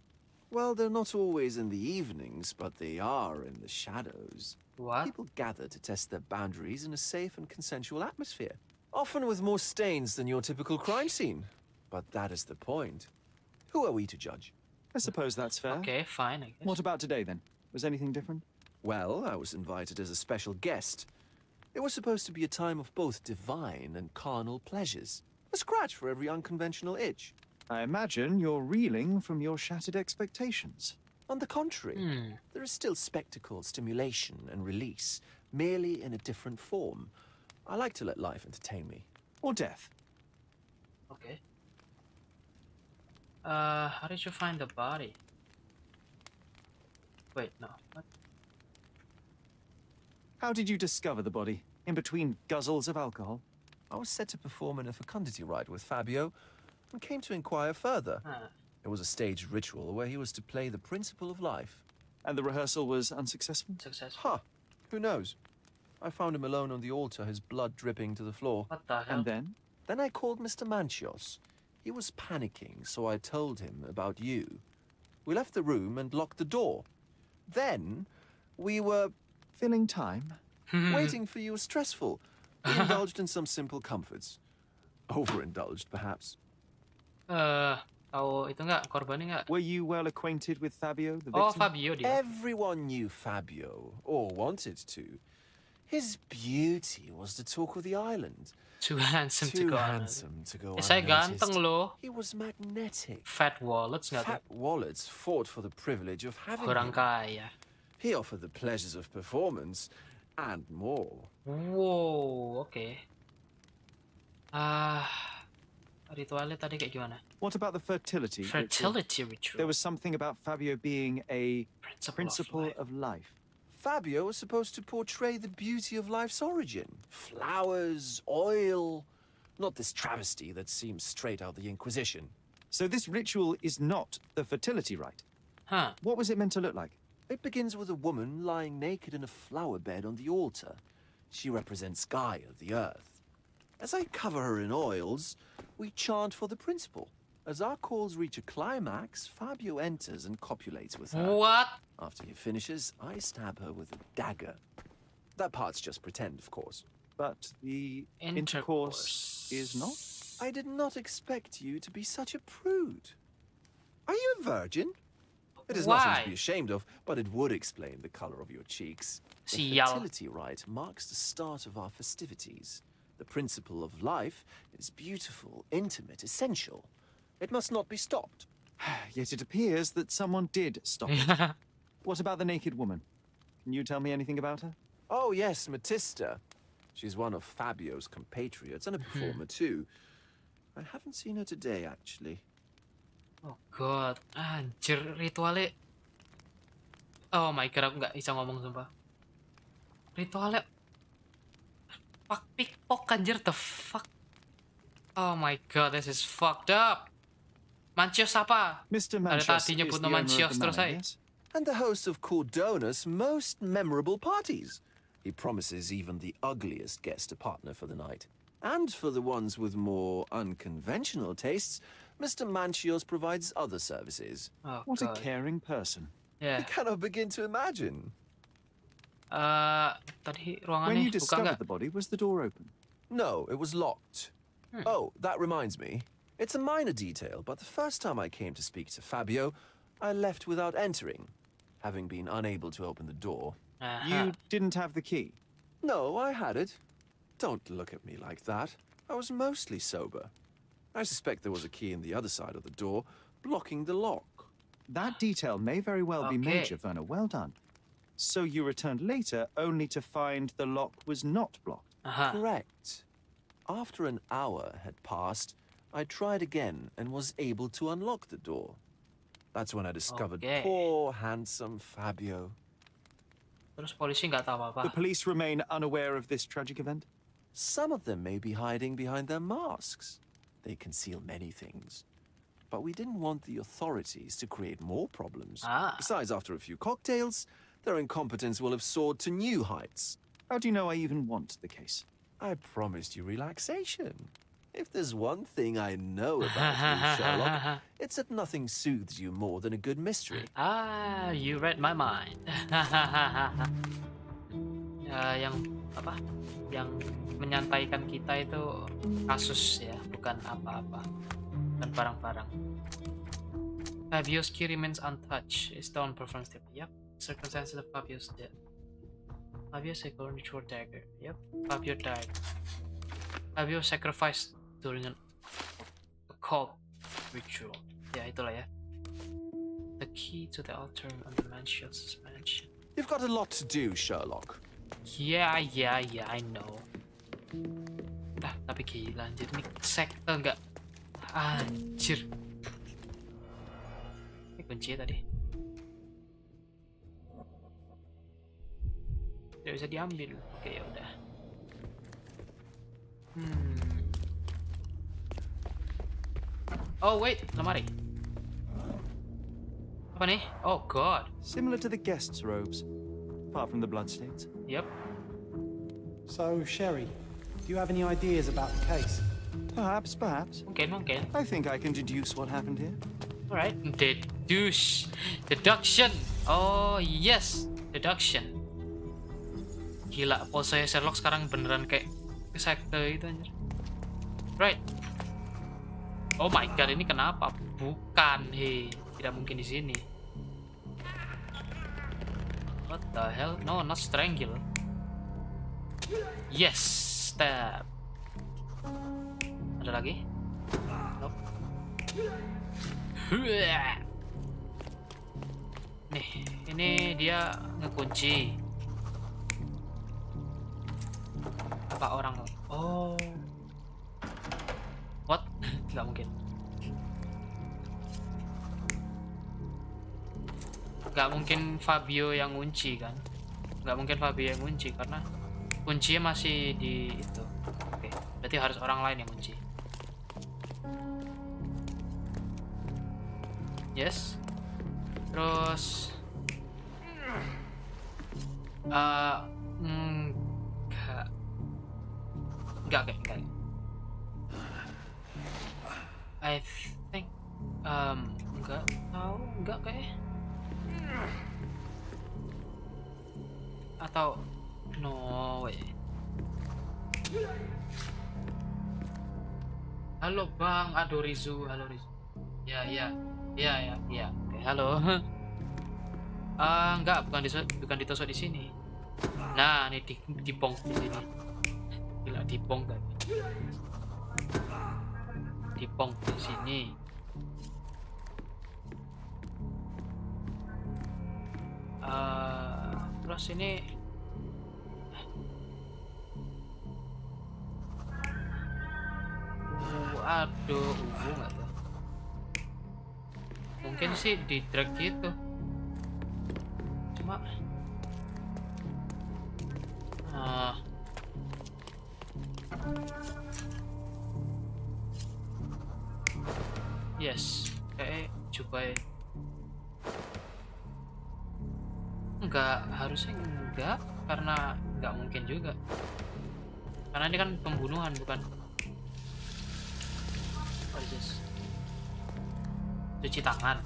Well, they're not always in the evenings, but they are in the shadows. What? People gather to test their boundaries in a safe and consensual atmosphere. Often with more stains than your typical crime scene. But that is the point. Who are we to judge? I suppose that's fair. Okay, fine, I guess. What about today, then? Was anything different? Well, I was invited as a special guest. It was supposed to be a time of both divine and carnal pleasures. A scratch for every unconventional itch. I imagine you're reeling from your shattered expectations. On the contrary, there is still spectacle, stimulation, and release, merely in a different form. I like to let life entertain me. Or death. Okay. How did you find the body? Wait, no. What? How did you discover the body? In between guzzles of alcohol? I was set to perform in a fecundity rite with Fabio and came to inquire further. It was a staged ritual where he was to play the principle of life. And the rehearsal was unsuccessful? Successful. Huh. Who knows? I found him alone on the altar, his blood dripping to the floor. What the hell? And then? Then I called Mr. Manchios. He was panicking, so I told him about you. We left the room and locked the door. Then we were... filling time? Waiting for you was stressful. We indulged in some simple comforts. Overindulged, perhaps. Tahu itu nggak? Korbannya nggak? Were you well acquainted with Fabio, the victim? Oh, Fabio dia. Everyone knew Fabio, or wanted to. His beauty was the talk of the island. Too handsome to Too go handsome to go Saya unnoticed. ganteng loh. He was magnetic. Fat wallets nggak tuh? Fat wallets fought for the privilege of having Kurang him. kaya. He offered the pleasures of performance and more. Wow, okay. Ritualnya tadi kayak gimana? What about the fertility ritual? Fertility ritual. There was something about Fabio being a principle of of life. Fabio was supposed to portray the beauty of life's origin. Flowers, oil. Not this travesty that seems straight out of the Inquisition. So this ritual is not the fertility rite? Huh. What was it meant to look like? It begins with a woman lying naked in a flower bed on the altar. She represents Gaia, the earth. As I cover her in oils, we chant for the principle. As our calls reach a climax, Fabio enters and copulates with her. What? After he finishes, I stab her with a dagger. That part's just pretend, of course. But the intercourse is not? I did not expect you to be such a prude. Are you a virgin? It is nothing to be ashamed of, but it would explain the color of your cheeks. The fertility rite marks the start of our festivities. The principle of life is beautiful, intimate, essential. It must not be stopped. Yet it appears that someone did stop it. What about the naked woman? Can you tell me anything about her? Oh yes, Matista. She's one of Fabio's compatriots and a performer too. I haven't seen her today, actually. Oh god, anjir ritualnya. Oh my god, aku nggak bisa ngomong sumpah. Ritualnya fuck pickpock anjir, the fuck. Oh my god, this is fucked up. Manchios apa? Mr. Ada Manchios tadi nyebut is the nama owner of Manchios the terus manor, aja. yes? And the host of Cordona's most memorable parties. He promises even the ugliest guest a partner for the night. And for the ones with more unconventional tastes, Mr. Manchios provides other services. Oh, What god. a caring person. Yeah. I cannot begin to imagine. Tadi ruangannya When you buka discovered nggak? the body, was the door open? No, it was locked. Oh, that reminds me. It's a minor detail, but the first time I came to speak to Fabio, I left without entering, having been unable to open the door. You didn't have the key? No, I had it. Don't look at me like that. I was mostly sober. I suspect there was a key in the other side of the door, blocking the lock. That detail may very well be major, Werner. Well done. So you returned later only to find the lock was not blocked? Correct. After an hour had passed, I tried again and was able to unlock the door. That's when I discovered poor, handsome Fabio. Terus polisi nggak tahu apa-apa. The police remain unaware of this tragic event? Some of them may be hiding behind their masks. They conceal many things. But we didn't want the authorities to create more problems. Besides, after a few cocktails, their incompetence will have soared to new heights. How do you know I even want the case? I promised you relaxation. If there's one thing I know about you, Sherlock, it's that nothing soothes you more than a good mystery. You read my mind. Yang apa? Yang menyantaikan kita itu kasus ya, bukan apa-apa. Dan barang-barang. Fabio's key remains untouched. It's the preference tip. Yep. Circumstances of Fabio's death. Fabio secure ritual dagger. Yep. Fabio died. Fabio sacrificed during an occult ritual. Ya itulah ya. The key to the altar on the mansion's mansion. You've got a lot to do, Sherlock. Yeah, I know. Tapi gila anjir, ini sekte nggak? Anjir. Ini kunci tadi. Tidak bisa diambil. Oke, ya udah. Oh wait, lemari. Apa nih? Oh god. Similar to the guests' robes, apart from the bloodstains. Yep. So, Sherry, do you have any ideas about the case? Perhaps. Mungkin. I think I can deduce what happened here. Alright, deduction. Oh yes, deduction. Gila, pose Sherlock sekarang beneran kayak sekte itu anjir. Right. Oh my god, ini kenapa? Bukan, tidak mungkin di sini. What the hell? No, not strangle. Yes, stab. Ada lagi? Nope. Nih, ini dia ngekunci. Apa orang? Oh. What? Nggak mungkin. Nggak mungkin Fabio yang ngunci kan? Nggak mungkin Fabio yang ngunci karena kuncinya masih di itu. Oke, berarti harus orang lain yang kunci. Yes. Terus enggak. I think enggak tahu, enggak kayak. Atau no way. Halo Bang, aduh Rizu, halo Rizu. Ya. Oke, halo. Enggak, bukan ditusuk di sini. Nah, ini dibong di sini. Gila, dibong tadi. Dibong di sini. Terus ini aduh, nggak tuh. Mungkin sih di drag gitu. Cuma yes, kayak Jubai. Enggak, harusnya enggak, karena enggak mungkin juga. Karena ini kan pembunuhan, bukan. What is this? Cuci tangan.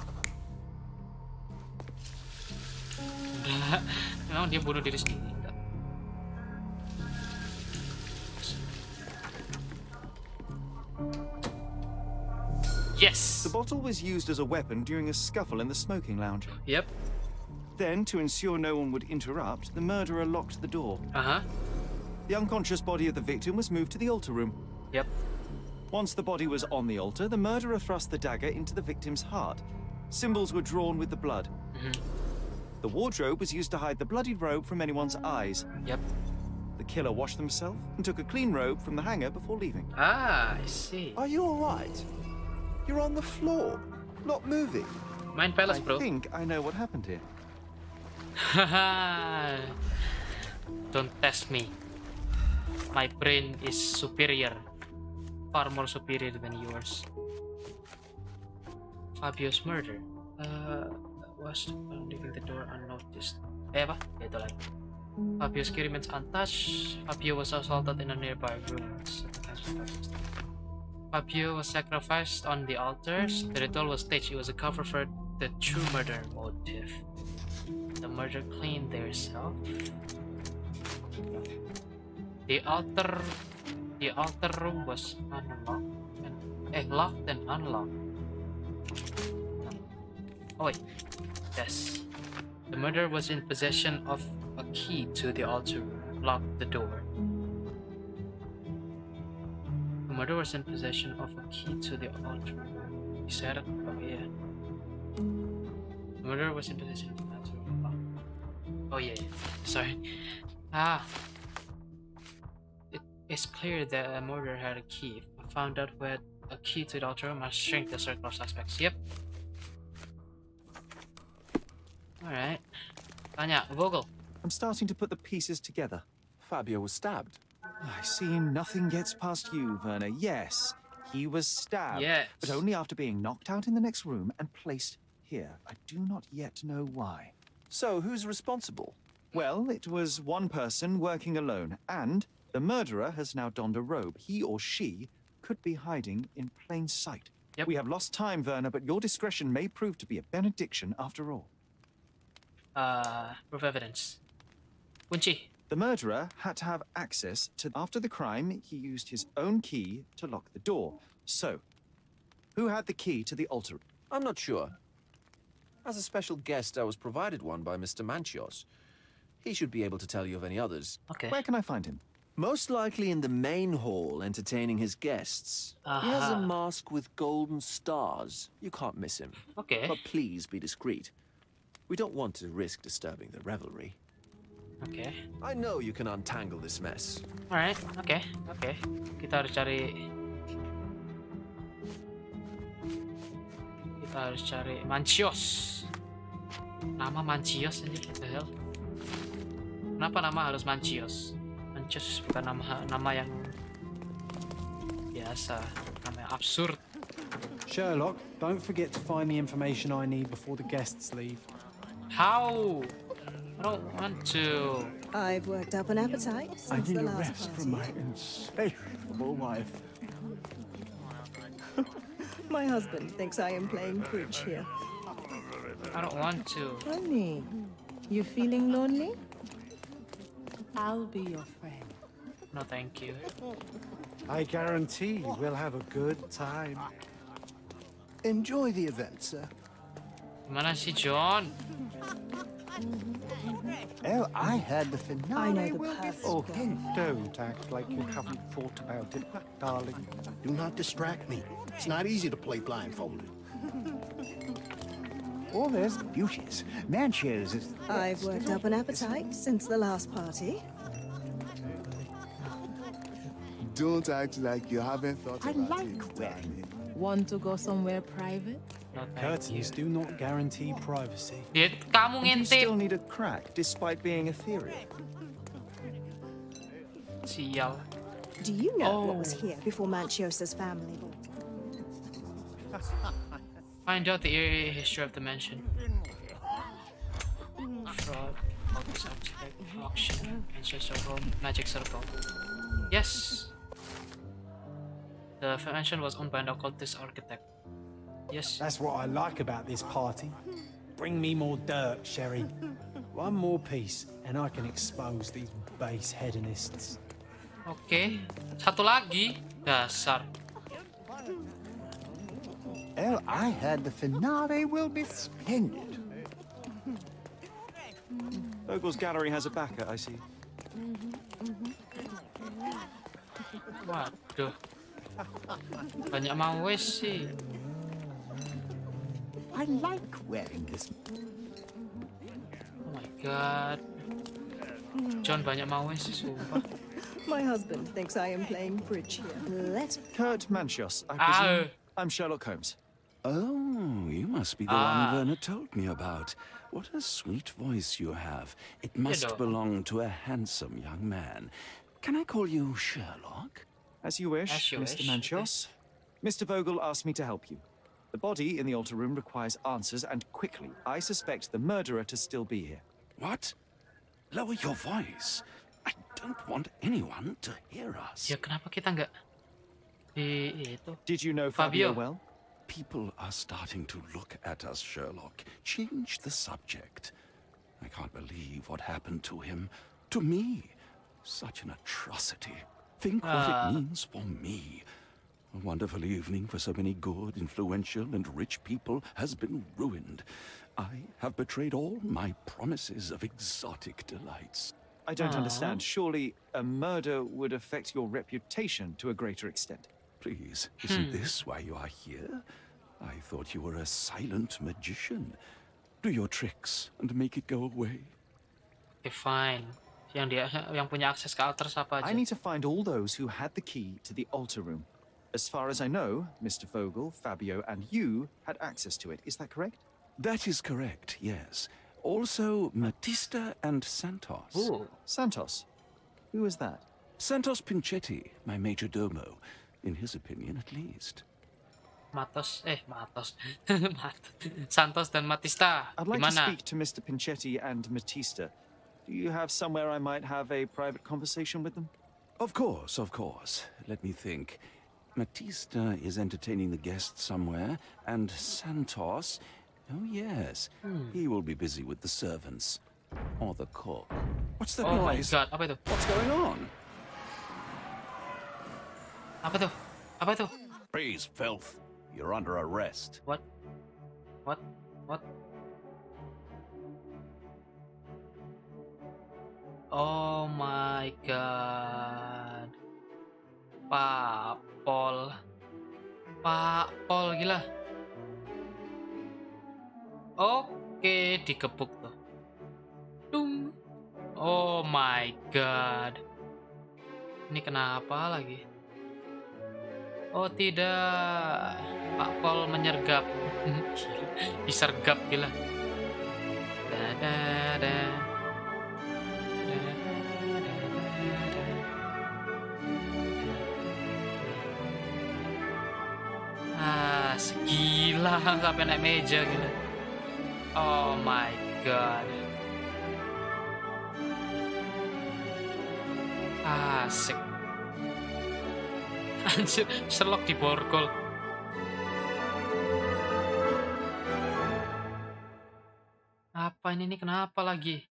Enggak, memang dia bunuh diri sendiri. Enggak. Yes! The bottle was used as a weapon during a scuffle in the smoking lounge. Yep. Then, to ensure no one would interrupt, the murderer locked the door. The unconscious body of the victim was moved to the altar room. Yep. Once the body was on the altar, the murderer thrust the dagger into the victim's heart. Symbols were drawn with the blood. The wardrobe was used to hide the bloodied robe from anyone's eyes. Yep. The killer washed himself and took a clean robe from the hanger before leaving. Ah, I see. Are you all right? You're on the floor, not moving. Mind palace, bro. I think I know what happened here. Haha. Don't test me. My brain is superior. Far more superior than yours. Fabio's murder. Was leaving the door unnoticed. Apa? Itu lagi. Fabio's remains untouched. Fabio was assaulted in a nearby room. Fabio was sacrificed on the altars. The ritual was staged. It was a cover for the true murder motive. The murder cleaned themselves. The altar room was locked and unlocked. Oh wait, yes. The murderer was in possession of a key to the altar room. Locked the door. The murderer was in possession of a key to the altar room. He said it? Oh yeah. The murderer was in possession of the altar room. Oh yeah. Sorry. It's clear that a murderer had a key. I found out who had a key to the altar room and shrink the circle of suspects. Yep. Alright. Tanya, Vogel. I'm starting to put the pieces together. Fabio was stabbed. I see nothing gets past you, Werner. Yes, he was stabbed. Yes. But only after being knocked out in the next room and placed here. I do not yet know why. So, who's responsible? Well, it was one person working alone, and the murderer has now donned a robe. He or she could be hiding in plain sight. Yep. We have lost time, Werner, but your discretion may prove to be a benediction after all. Proof evidence. Kunci. The murderer had to have access to... After the crime, he used his own key to lock the door. So, who had the key to the altar? I'm not sure. As a special guest, I was provided one by Mr. Manchios. He should be able to tell you of any others. Okay. Where can I find him? Most likely in the main hall, entertaining his guests. He has a mask with golden stars. You can't miss him. Okay. But please be discreet. We don't want to risk disturbing the revelry. Okay. I know you can untangle this mess. Alright, okay. Kita harus cari Manchios. Nama Manchios aja, what the hell? Kenapa nama harus Manchios? Manchios bukan nama yang biasa, nama yang absurd. Sherlock, don't forget to find the information I need before the guests leave. How? I don't want to. I've worked up an appetite since the last party. From my insatiable wife. My husband thinks I am playing bridge here. I don't want to. Honey, you feeling lonely? I'll be your friend. No, thank you. I guarantee we'll have a good time. Enjoy the event, sir. Gimana sih, John? Oh, I heard the finale. I know the perfect Oh, girl. don't act like you haven't thought about it, darling. Do not distract me. It's not easy to play blindfolded. Oh, there's beauties. Manchios is... I've worked up an appetite since the last party. Don't act like you haven't thought I about like it, that. darling. Want to go somewhere private? No, thank you. Curtains do not guarantee privacy. Kamu You ngintip. still need a crack, despite being ethereal. Sial. Do you know what was here before Manchios's family? Find out the eerie history of the mansion. Fraud, focus object, auction, ancestor home, magic circle. Yes. The mansion was owned by an occultist architect. Yes. That's what I like about this party. Bring me more dirt, Sherry. One more piece, and I can expose these base hedonists. Oke. Satu lagi. Dasar. Oh, I heard the finale will be splendid. Vogel's gallery has a backer, I see. Waduh. Banyak mau sih. I like wearing this. Oh my god. John banyak maunya sih, sumpah. My husband thinks I am playing bridge here. Let's... Kurt Manchios, I presume. I'm Sherlock Holmes. Oh, you must be the one Werner told me about. What a sweet voice you have. It must belong to a handsome young man. Can I call you Sherlock? As you wish, Mr. Manchios. Mr. Vogel asked me to help you. The body in the altar room requires answers, and quickly. I suspect the murderer to still be here. What? Lower your voice. I don't want anyone to hear us. Ya kenapa kita nggak di itu? Did you know Fabio well? People are starting to look at us, Sherlock. Change the subject. I can't believe what happened to him. To me. Such an atrocity. Think what it means for me. A wonderful evening for so many good, influential, and rich people has been ruined. I have betrayed all my promises of exotic delights. I don't understand. Surely a murder would affect your reputation to a greater extent. Please, isn't this why you are here? I thought you were a silent magician. Do your tricks and make it go away. Okay, fine. Yang punya akses ke altar siapa aja? I need to find all those who had the key to the altar room. As far as I know, Mr. Vogel, Fabio, and you had access to it. Is that correct? That is correct, yes. Also, Matista and Santos. Ooh, Santos? Who is that? Santos Pinchetti, my major domo. In his opinion, at least. Santos dan Matista. I'd like to speak to Mr. Pinchetti and Matista. Do you have somewhere I might have a private conversation with them? Of course, of course. Let me think. Matista is entertaining the guests somewhere, and Santos... Oh, yes. He will be busy with the servants. Or the cook. What's that noise? Oh my God, apa itu? What's going on? Apa tuh? Apa tuh? Freeze, filth. You're under arrest. What? Oh my God. Pak Pol gila. Oke, dikepuk tuh. Dung. Oh my God. Ini kenapa lagi? Oh tidak. Pak Pol menyergap. Disergap gila. Segila sampai naik meja gila. Oh my God. Asik. Anjir, Sherlock diborgol. Apa ini kenapa lagi?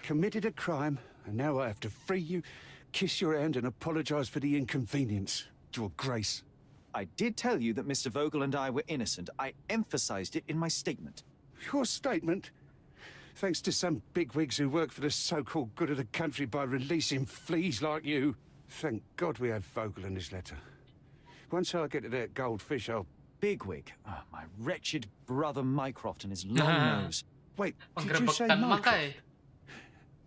Committed a crime, and now I have to free you, kiss your hand, and apologize for the inconvenience. Your Grace. I did tell you that Mr. Vogel and I were innocent. I emphasized it in my statement. Your statement? Thanks to some bigwigs who work for the so-called good of the country by releasing fleas like you. Thank God we had Vogel in his letter. Once I get to that goldfish, I'll... Bigwig? Oh, my wretched brother Mycroft and his long nose. Wait, did you say Mycroft?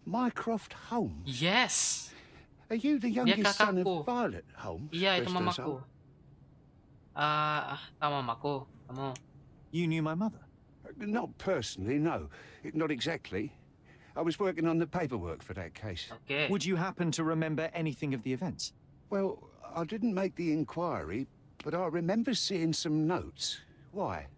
Mycroft Holmes? Yes. Are you the youngest son of Violet Holmes? Iya, itu mamaku. Tahu mamaku. Kamu. You knew my mother? Not personally, no. Not exactly. I was working on the paperwork for that case. Okay. Would you happen to remember anything of the events? Well, I didn't make the inquiry, but I remember seeing some notes. Why?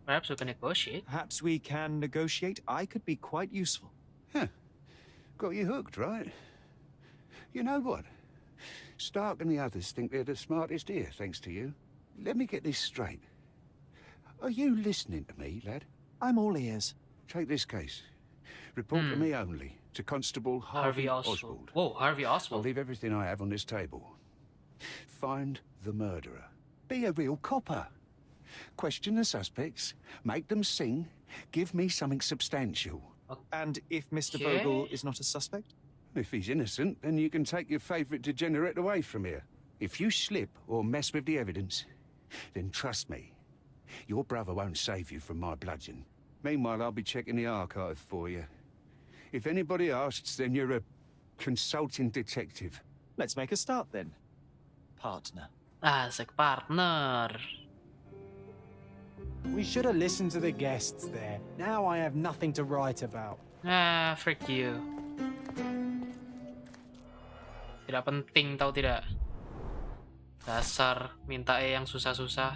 Perhaps we can negotiate. Perhaps we can negotiate. I could be quite useful. Huh. Got you hooked, right? You know what? Stark and the others think they're the smartest here, thanks to you. Let me get this straight. Are you listening to me, lad? I'm all ears. Take this case. Report to me only, to Constable Harvey Oswald. Whoa, Harvey Oswald. I'll leave everything I have on this table. Find the murderer. Be a real copper. Question the suspects, make them sing, give me something substantial. And if Mr. Vogel is not a suspect? If he's innocent, then you can take your favourite degenerate away from here. If you slip or mess with the evidence, then trust me, Your brother won't save you from my bludgeon. Meanwhile, I'll be checking the archive for you. If anybody asks, then you're a consulting detective. Let's make a start then. Partner. Asik, partner. We should have listened to the guests there. Now I have nothing to write about. Ah, freak you. Tidak penting, tahu tidak? Dasar minta yang susah-susah.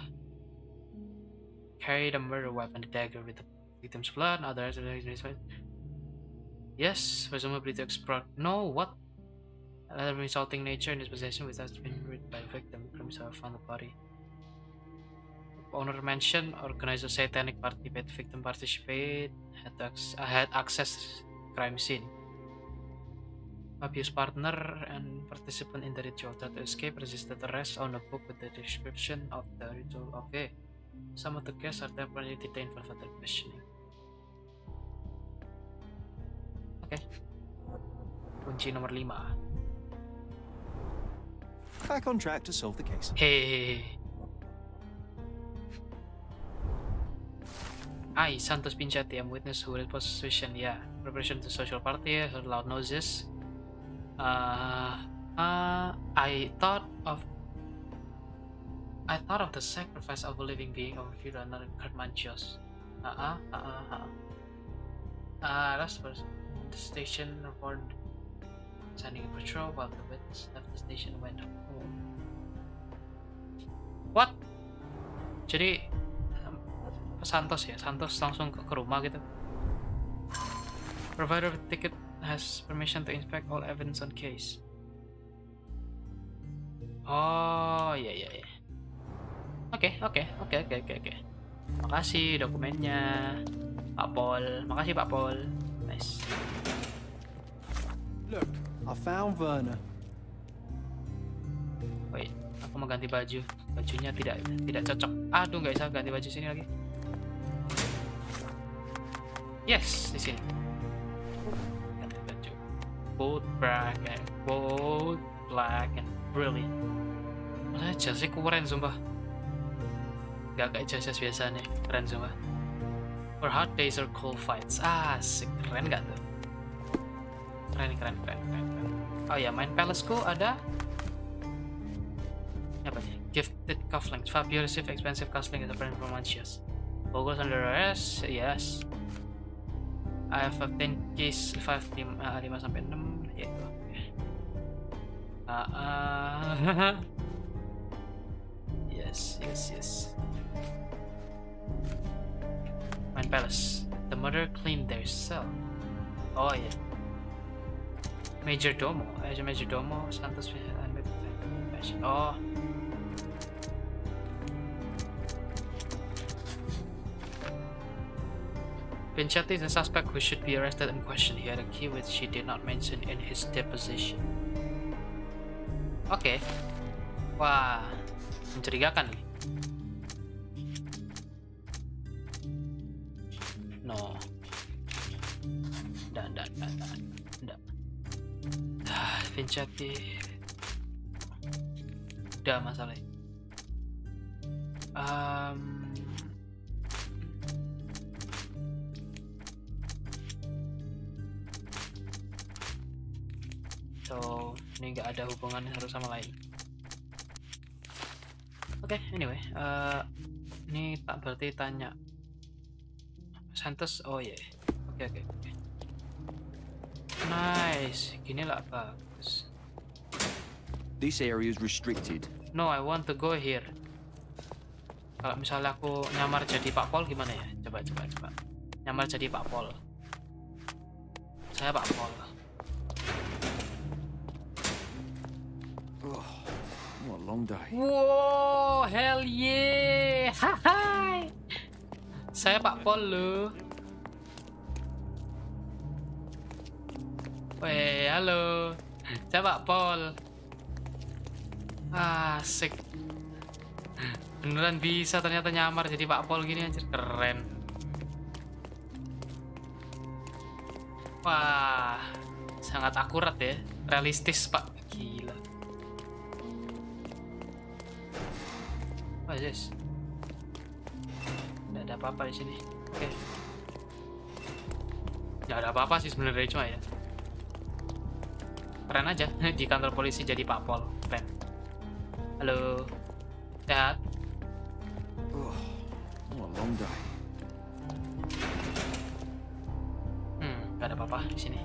Carry the murder weapon, the dagger with the victim's blood, others. Yes, presumably to explore. No, what? Another insulting nature in his possession without being read by victim. Crimes have found the body. Owner mentioned organized a satanic party, but victim participate, had access crime scene. Abuse partner and participant in the ritual tried to escape, resisted arrest on a book with the description of the ritual. Okay. Some of the guests are temporarily detained for further questioning. Okay. Kunci nomor 5. Back on track to solve the case. Hey. I, Santos Pinchati, am witness who will position, yeah. Preparation to social party, her loud noises. I thought of the sacrifice of a living being over fear another Carmanchios. Last person. The station reported sending a patrol while the witness left the station went home. What? Jadi Santos ya, Santos langsung ke rumah gitu. Provider of ticket has permission to inspect all evidence on case. Oh, iya. Oke. Makasih dokumennya, Pak Pol. Makasih Pak Pol. Nice. Look, I found Werner. Wait, aku mau ganti baju. Bajunya tidak cocok. Aduh, nggak bisa ganti baju sini lagi. Yes, di sini. Ganti baju. Both black and brilliant. Malah jasnya keren sumpah. Gak kayak jas biasanya. Keren sumpah. For hot days or cold fights. Asik, keren gak tuh? Keren. Oh ya, main palaceku ada apa nih? Gifted cufflinks. Fabulous, expensive cufflinks is apparently from Manchios. Focus under arrest. Yes. I have 15 case 5 sampai 6 yaitu. Yes. Main palace. The mother cleaned their cell. Oh yeah. Major Domo, Santos fashion. Oh. Pinchatti is a suspect who should be arrested and questioned. He had a key which he did not mention in his deposition. Oke. Wah, mencurigakan nih. No. Enggak. Pinchatti. Udah masalah. So, ini nggak ada hubungannya satu sama lain. Oke, anyway, ini tak berarti tanya Santos. Oh yeah. Oke. Nice, gini lah bagus. This area is restricted. No, I want to go here. Kalau misalnya aku nyamar jadi Pak Pol gimana ya? Coba. Nyamar jadi Pak Pol. Saya Pak Pol. What a long day. Wow, hell yeah. Hai. Saya Pak Pol loh. Weh, halo. Saya Pak Pol. Asik. Beneran bisa ternyata nyamar jadi Pak Pol gini, anjir, keren. Wah, sangat akurat ya, realistis Pak, gila. What is this? apa-apa di sini. Oke. Nggak ada apa-apa sih sebenarnya, cuma ya. Keren aja di kantor polisi jadi Pak Pol. Keren. Halo. Sehat? What a long day. Nggak ada apa-apa di sini.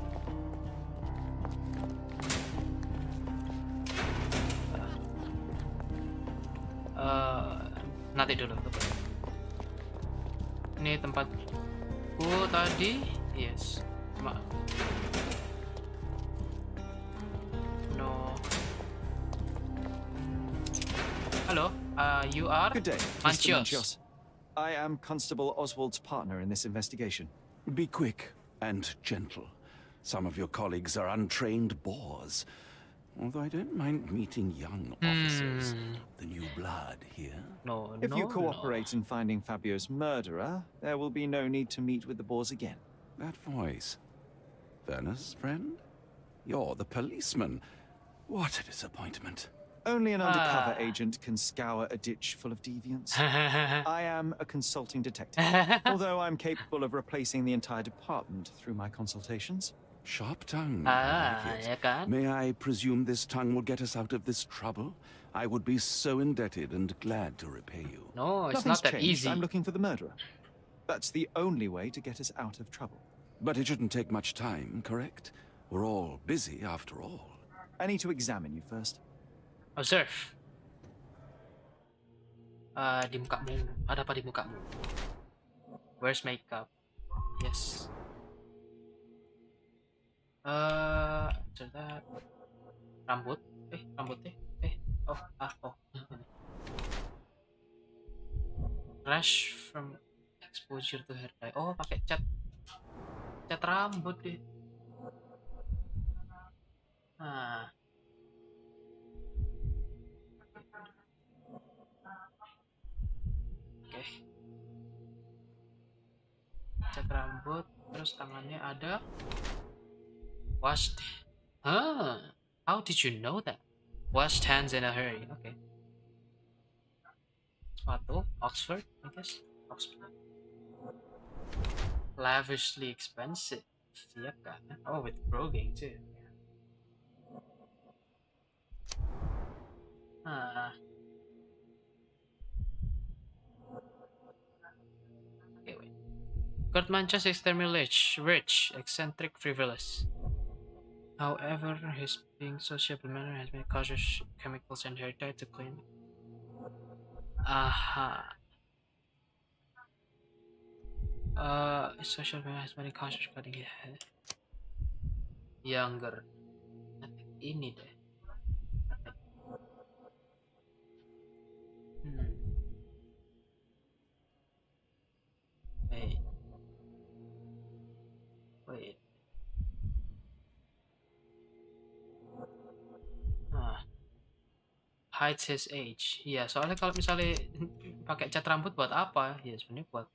Nanti dulu. Ini tempatku tadi. Yes. No. Hello. You are? Good day, Mr. Manchios. Manchios. I am Constable Oswald's partner in this investigation. Be quick and gentle. Some of your colleagues are untrained bores. Although I don't mind meeting young officers. The new blood here. If you cooperate in finding Fabio's murderer, there will be no need to meet with the Boers again. That voice. Werner's friend? You're the policeman. What a disappointment. Only an undercover agent can scour a ditch full of deviants. I am a consulting detective, although I'm capable of replacing the entire department through my consultations. Sharp tongue. May I presume this tongue will get us out of this trouble? I would be so indebted and glad to repay you. No, it's Nothing's not that changed. easy. I'm looking for the murderer. That's the only way to get us out of trouble. But it shouldn't take much time, correct? We're all busy after all. I need to examine you first. Observe. Di mukamu. Ada apa di mukamu? Where's makeup? Yes. Cerita rambut. Rash from exposure to hair dye. Oh, pakai cat rambut deh. Oke. Cat rambut, terus tangannya ada washed. How did you know that? Washed hands in a hurry. Okay. Sepatu, Oxford, I guess. Oxford. Lavishly expensive. Siap kan? Oh, with broguing too. Okay, wait. Kurt Manchas is extremely rich, eccentric, frivolous. However, his being sociable manner has many cautious chemicals and hair dye to clean. Social manner has many cautious cutting his head. Younger. Ini deh. Wait. Hides his age. Iya, soalnya kalau misalnya pakai cat rambut buat apa? Ya sebenarnya buat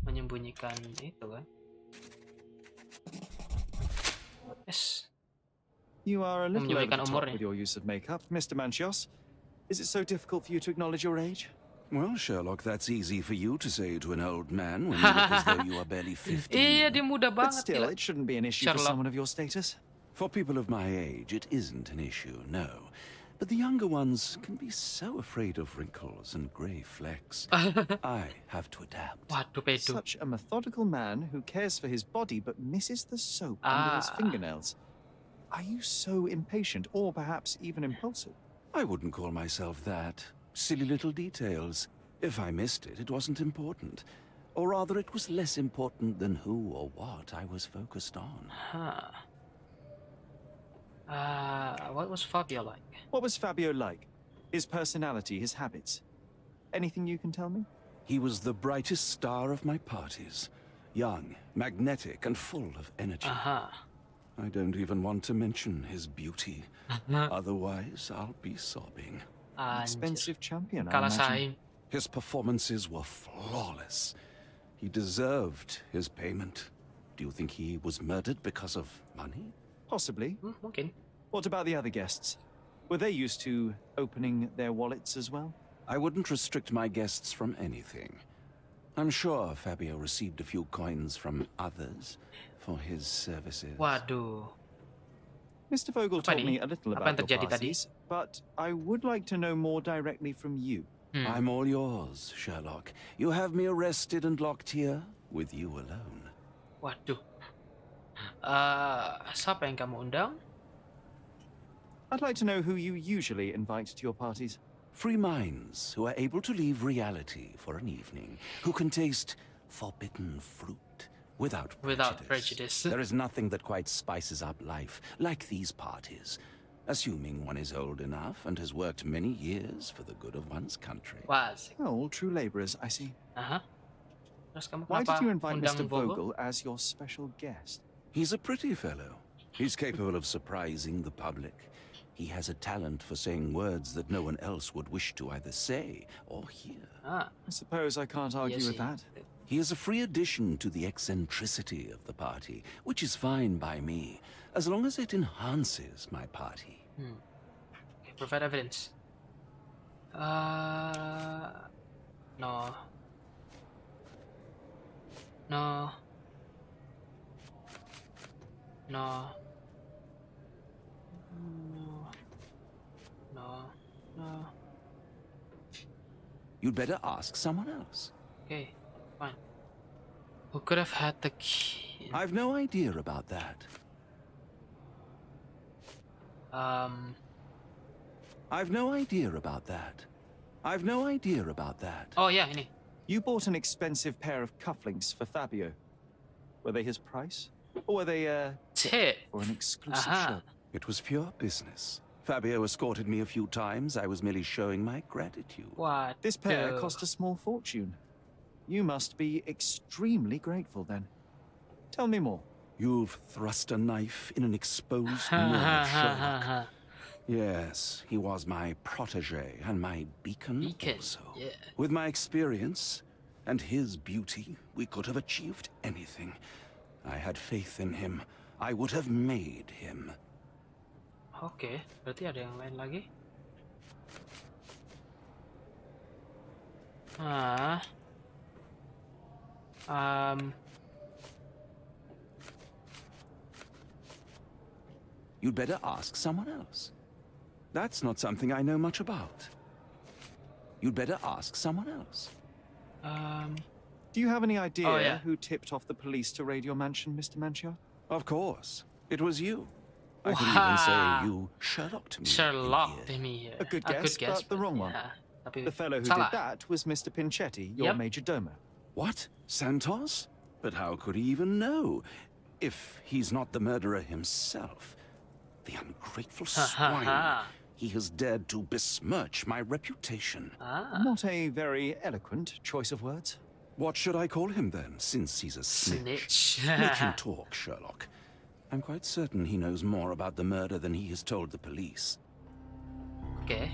menyembunyikan itu kan. Yes. You are a little over the top with your use of makeup, Mr. Manchios. Is it so difficult for you to acknowledge your age? Well, Sherlock, that's easy for you to say to an old man when you look as though you are barely 15. Iya, dia muda banget. But still, it shouldn't be an issue for someone of your status. For people of my age, it isn't an issue, no. But the younger ones can be so afraid of wrinkles and grey flecks. I have to adapt. Such a methodical man who cares for his body but misses the soap under his fingernails. Are you so impatient or perhaps even impulsive? I wouldn't call myself that. Silly little details. If I missed it, it wasn't important. Or rather, it was less important than who or what I was focused on. What was Fabio like? What was Fabio like? His personality, his habits. Anything you can tell me? He was the brightest star of my parties. Young, magnetic, and full of energy. I don't even want to mention his beauty. Otherwise, I'll be sobbing. Expensive champion, I Kalah imagine. saing. His performances were flawless. He deserved his payment. Do you think he was murdered because of money? Possibly. Mungkin. What about the other guests? Were they used to opening their wallets as well? I wouldn't restrict my guests from anything. I'm sure Fabio received a few coins from others for his services. Waduh. Mr. Vogel told me a little Apa yang about your terjadi tadi? parties, but I would like to know more directly from you. I'm all yours, Sherlock. You have me arrested and locked here with you alone. Waduh. Siapa yang kamu undang? I'd like to know who you usually invite to your parties. Free minds who are able to leave reality for an evening, who can taste forbidden fruit without prejudice. There is nothing that quite spices up life like these parties, assuming one is old enough and has worked many years for the good of one's country. All true laborers, I see. Terus kamu Why did kenapa you invite undang Mr. Vogel as your special guest? He's a pretty fellow. He's capable of surprising the public. He has a talent for saying words that no one else would wish to either say or hear. I suppose I can't argue with that. He is a free addition to the eccentricity of the party, which is fine by me, as long as it enhances my party. Okay, provide evidence. No. No. No. No. No. You'd better ask someone else. Okay, fine. Who could have had the key? I've no idea about that. I've no idea about that. I've no idea about that. Oh yeah, ini. You bought an expensive pair of cufflinks for Fabio. Were they his price? Or were they tip for an exclusive show? It was pure business. Fabio escorted me a few times. I was merely showing my gratitude. What? This pair cost a small fortune. You must be extremely grateful then. Tell me more. You've thrust a knife in an exposed nerve, Sherlock. Yes, he was my protege and my beacon also. Yeah. With my experience and his beauty, we could have achieved anything. I had faith in him. I would have made him. Oke, berarti ada yang lain lagi. You'd better ask someone else. That's not something I know much about. You'd better ask someone else. Do you have any idea who tipped off the police to raid your mansion, Mr. Mancio? Of course. It was you. I could even say you Sherlocked me. Sherlocked me. A good guess, but the wrong one. The fellow who did that was Mr. Pinchetti, your major domo. What? Santos? But how could he even know? If he's not the murderer himself. The ungrateful swine. He has dared to besmirch my reputation. Not a very eloquent choice of words. What should I call him then, since he's a snitch? Make him talk, Sherlock. I'm quite certain he knows more about the murder than he has told the police. Oke.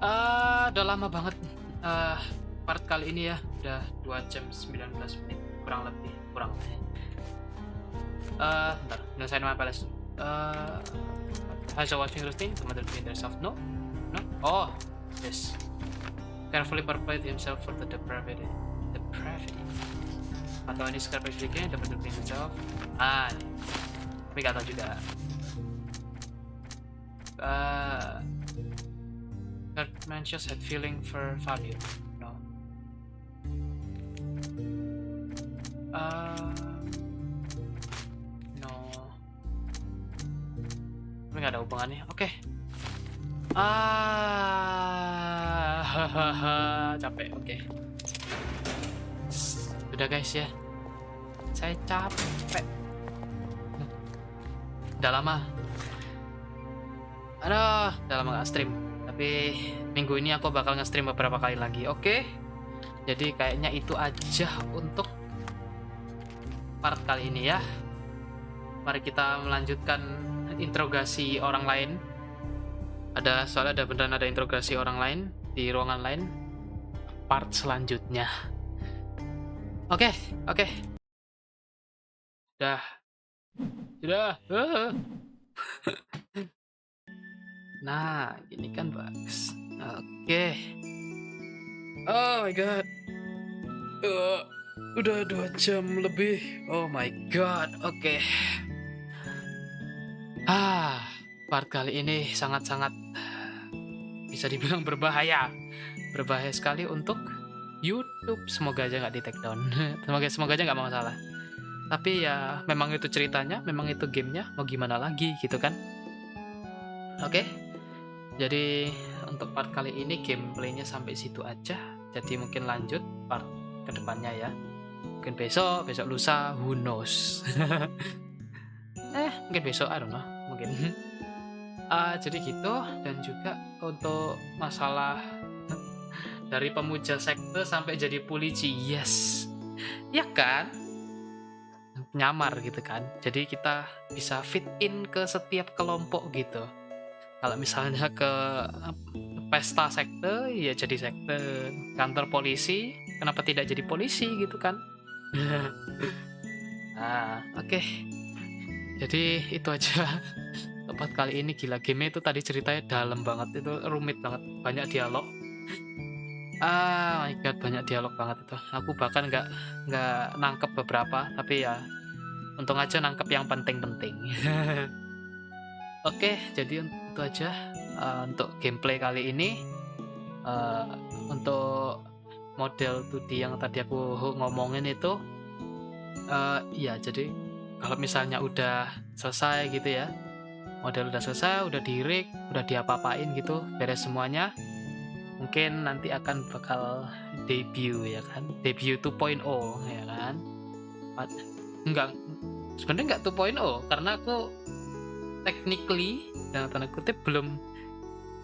Udah lama banget part kali ini ya. Udah 2 jam 19 menit. Kurang lebih. Bentar. Nyelesain my palace. As you're watching routine, the mother clean herself. No? Oh, yes. Carefully prepare himself for the depravity. Atau ini scarface again, the mother clean herself. Tapi gak tau juga. Kurt Manchios had feeling for Fabio. No. No. Tapi gak ada hubungannya. Oke. Capek. Oke. Udah guys ya. Saya capek. Udah lama gak stream. Tapi minggu ini aku bakal nge-stream beberapa kali lagi. Oke. Jadi kayaknya itu aja untuk part kali ini ya. Mari kita melanjutkan interogasi orang lain. Soalnya beneran ada interogasi orang lain di ruangan lain. Part selanjutnya. Oke. Sudah. Nah, gini kan bagus. Oke. Oh my god. Udah 2 jam lebih. Oh my god. Oke. Part kali ini sangat-sangat bisa dibilang berbahaya. Berbahaya sekali untuk YouTube. Semoga aja nggak di take down. Semoga aja nggak masalah. Tapi ya memang itu ceritanya, memang itu gamenya. Mau gimana lagi gitu kan? Oke. Jadi untuk part kali ini gameplaynya sampai situ aja. Jadi mungkin lanjut part kedepannya ya. Mungkin besok lusa, who knows. Mungkin besok, I don't know, mungkin. Jadi gitu. Dan juga untuk masalah dari pemuja sekte sampai jadi polisi, yes, ya kan, nyamar gitu kan. Jadi kita bisa fit in ke setiap kelompok gitu. Kalau misalnya ke pesta sekte, ya jadi sekte. Kantor polisi, kenapa tidak jadi polisi gitu kan? Oke. Jadi itu aja tempat kali ini. Gila, game itu tadi ceritanya dalam banget, itu rumit banget, banyak dialog. My god, banyak dialog banget itu. Aku bahkan nggak nangkep beberapa, tapi ya untung aja nangkep yang penting-penting. Oke, jadi itu aja untuk gameplay kali ini. Untuk model 2D yang tadi aku ngomongin itu, ya jadi kalau misalnya udah selesai gitu ya, model udah selesai, udah di-rig, udah diapa-apain gitu, beres semuanya, mungkin nanti akan bakal debut ya kan, debut 2.0 ya kan. Sebenarnya enggak 2.0 karena aku technically dalam tanda kutip belum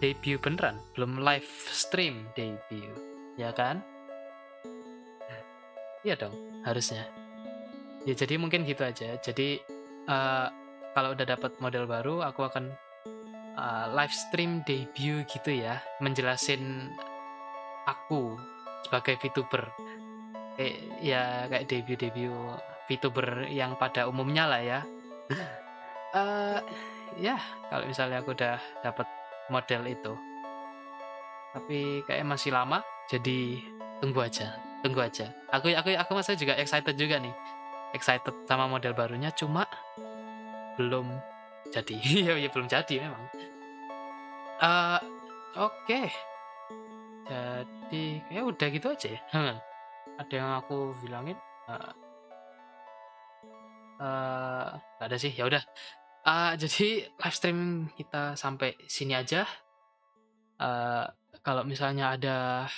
debut beneran, belum live stream debut ya kan. Iya dong, harusnya. Ya jadi mungkin gitu aja. Jadi kalau udah dapat model baru, aku akan live stream debut gitu ya, menjelasin aku sebagai VTuber. Kayak debut VTuber yang pada umumnya lah ya. Ya kalau misalnya aku udah dapat model itu, tapi kayak masih lama, jadi tunggu aja. Aku masih juga excited juga nih, excited sama model barunya, cuma belum jadi. ya belum jadi memang. Oke. Jadi kayak udah gitu aja ya. Ada yang aku bilangin? Gak ada sih, ya udah. Jadi live stream kita sampai sini aja. Kalau misalnya ada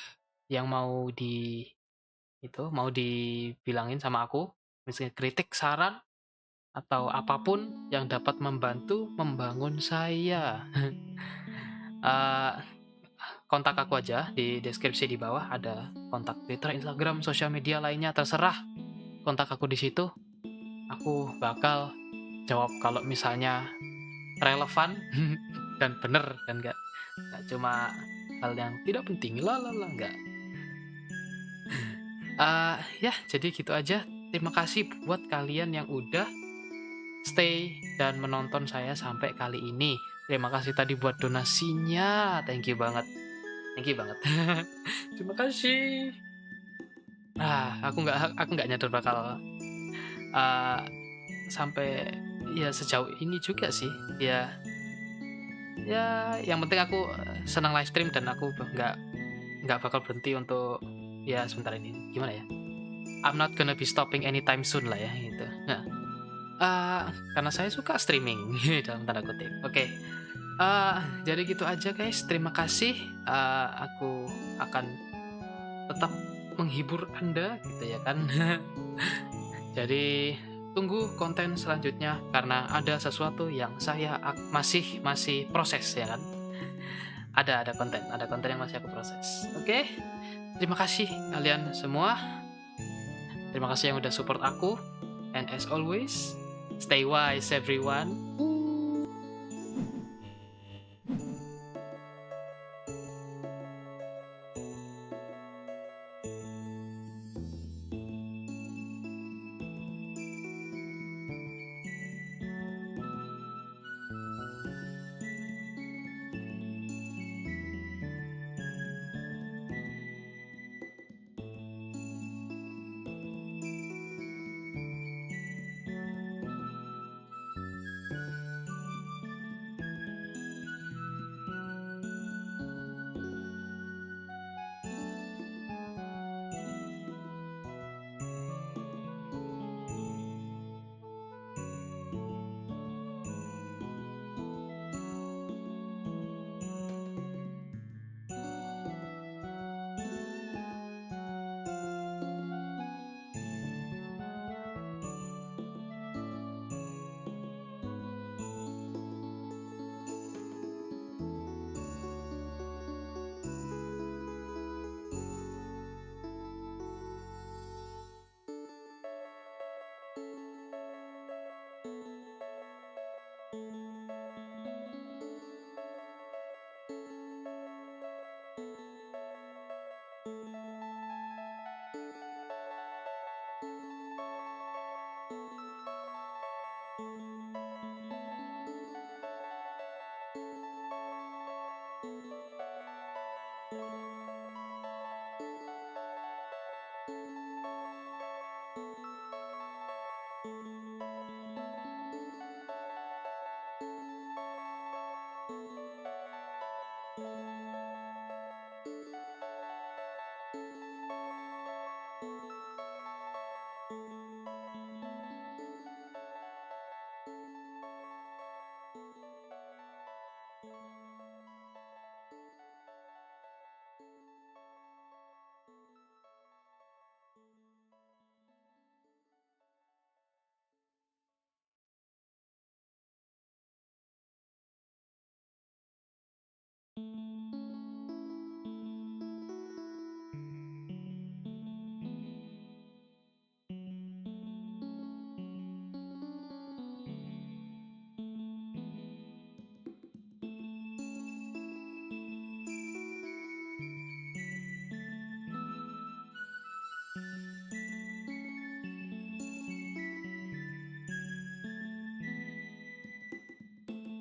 yang mau dibilangin sama aku, misalnya kritik, saran, atau apapun yang dapat membantu membangun saya, kontak aku aja. Di deskripsi di bawah ada kontak Twitter, Instagram, sosial media lainnya, terserah kontak aku di situ. Aku bakal jawab kalau misalnya relevan dan bener, dan nggak cuma hal yang tidak penting, nggak. Ya jadi gitu aja. Terima kasih buat kalian yang udah stay dan menonton saya sampai kali ini. Terima kasih tadi buat donasinya, thank you banget. Terima kasih. Aku nggak nyadar bakal sampai ya sejauh ini juga sih. Ya yang penting aku senang live stream, dan aku nggak bakal berhenti untuk ya sebentar ini, gimana ya, I'm not gonna be stopping anytime soon lah ya gitu. Karena saya suka streaming dalam tanda kutip. Oke. Jadi gitu aja guys, terima kasih. Aku akan tetap menghibur Anda gitu ya kan. Jadi tunggu konten selanjutnya, karena ada sesuatu yang saya masih proses ya kan. Ada konten yang masih aku proses. Oke. Terima kasih kalian semua. Terima kasih yang udah support aku. And as always, stay wise everyone.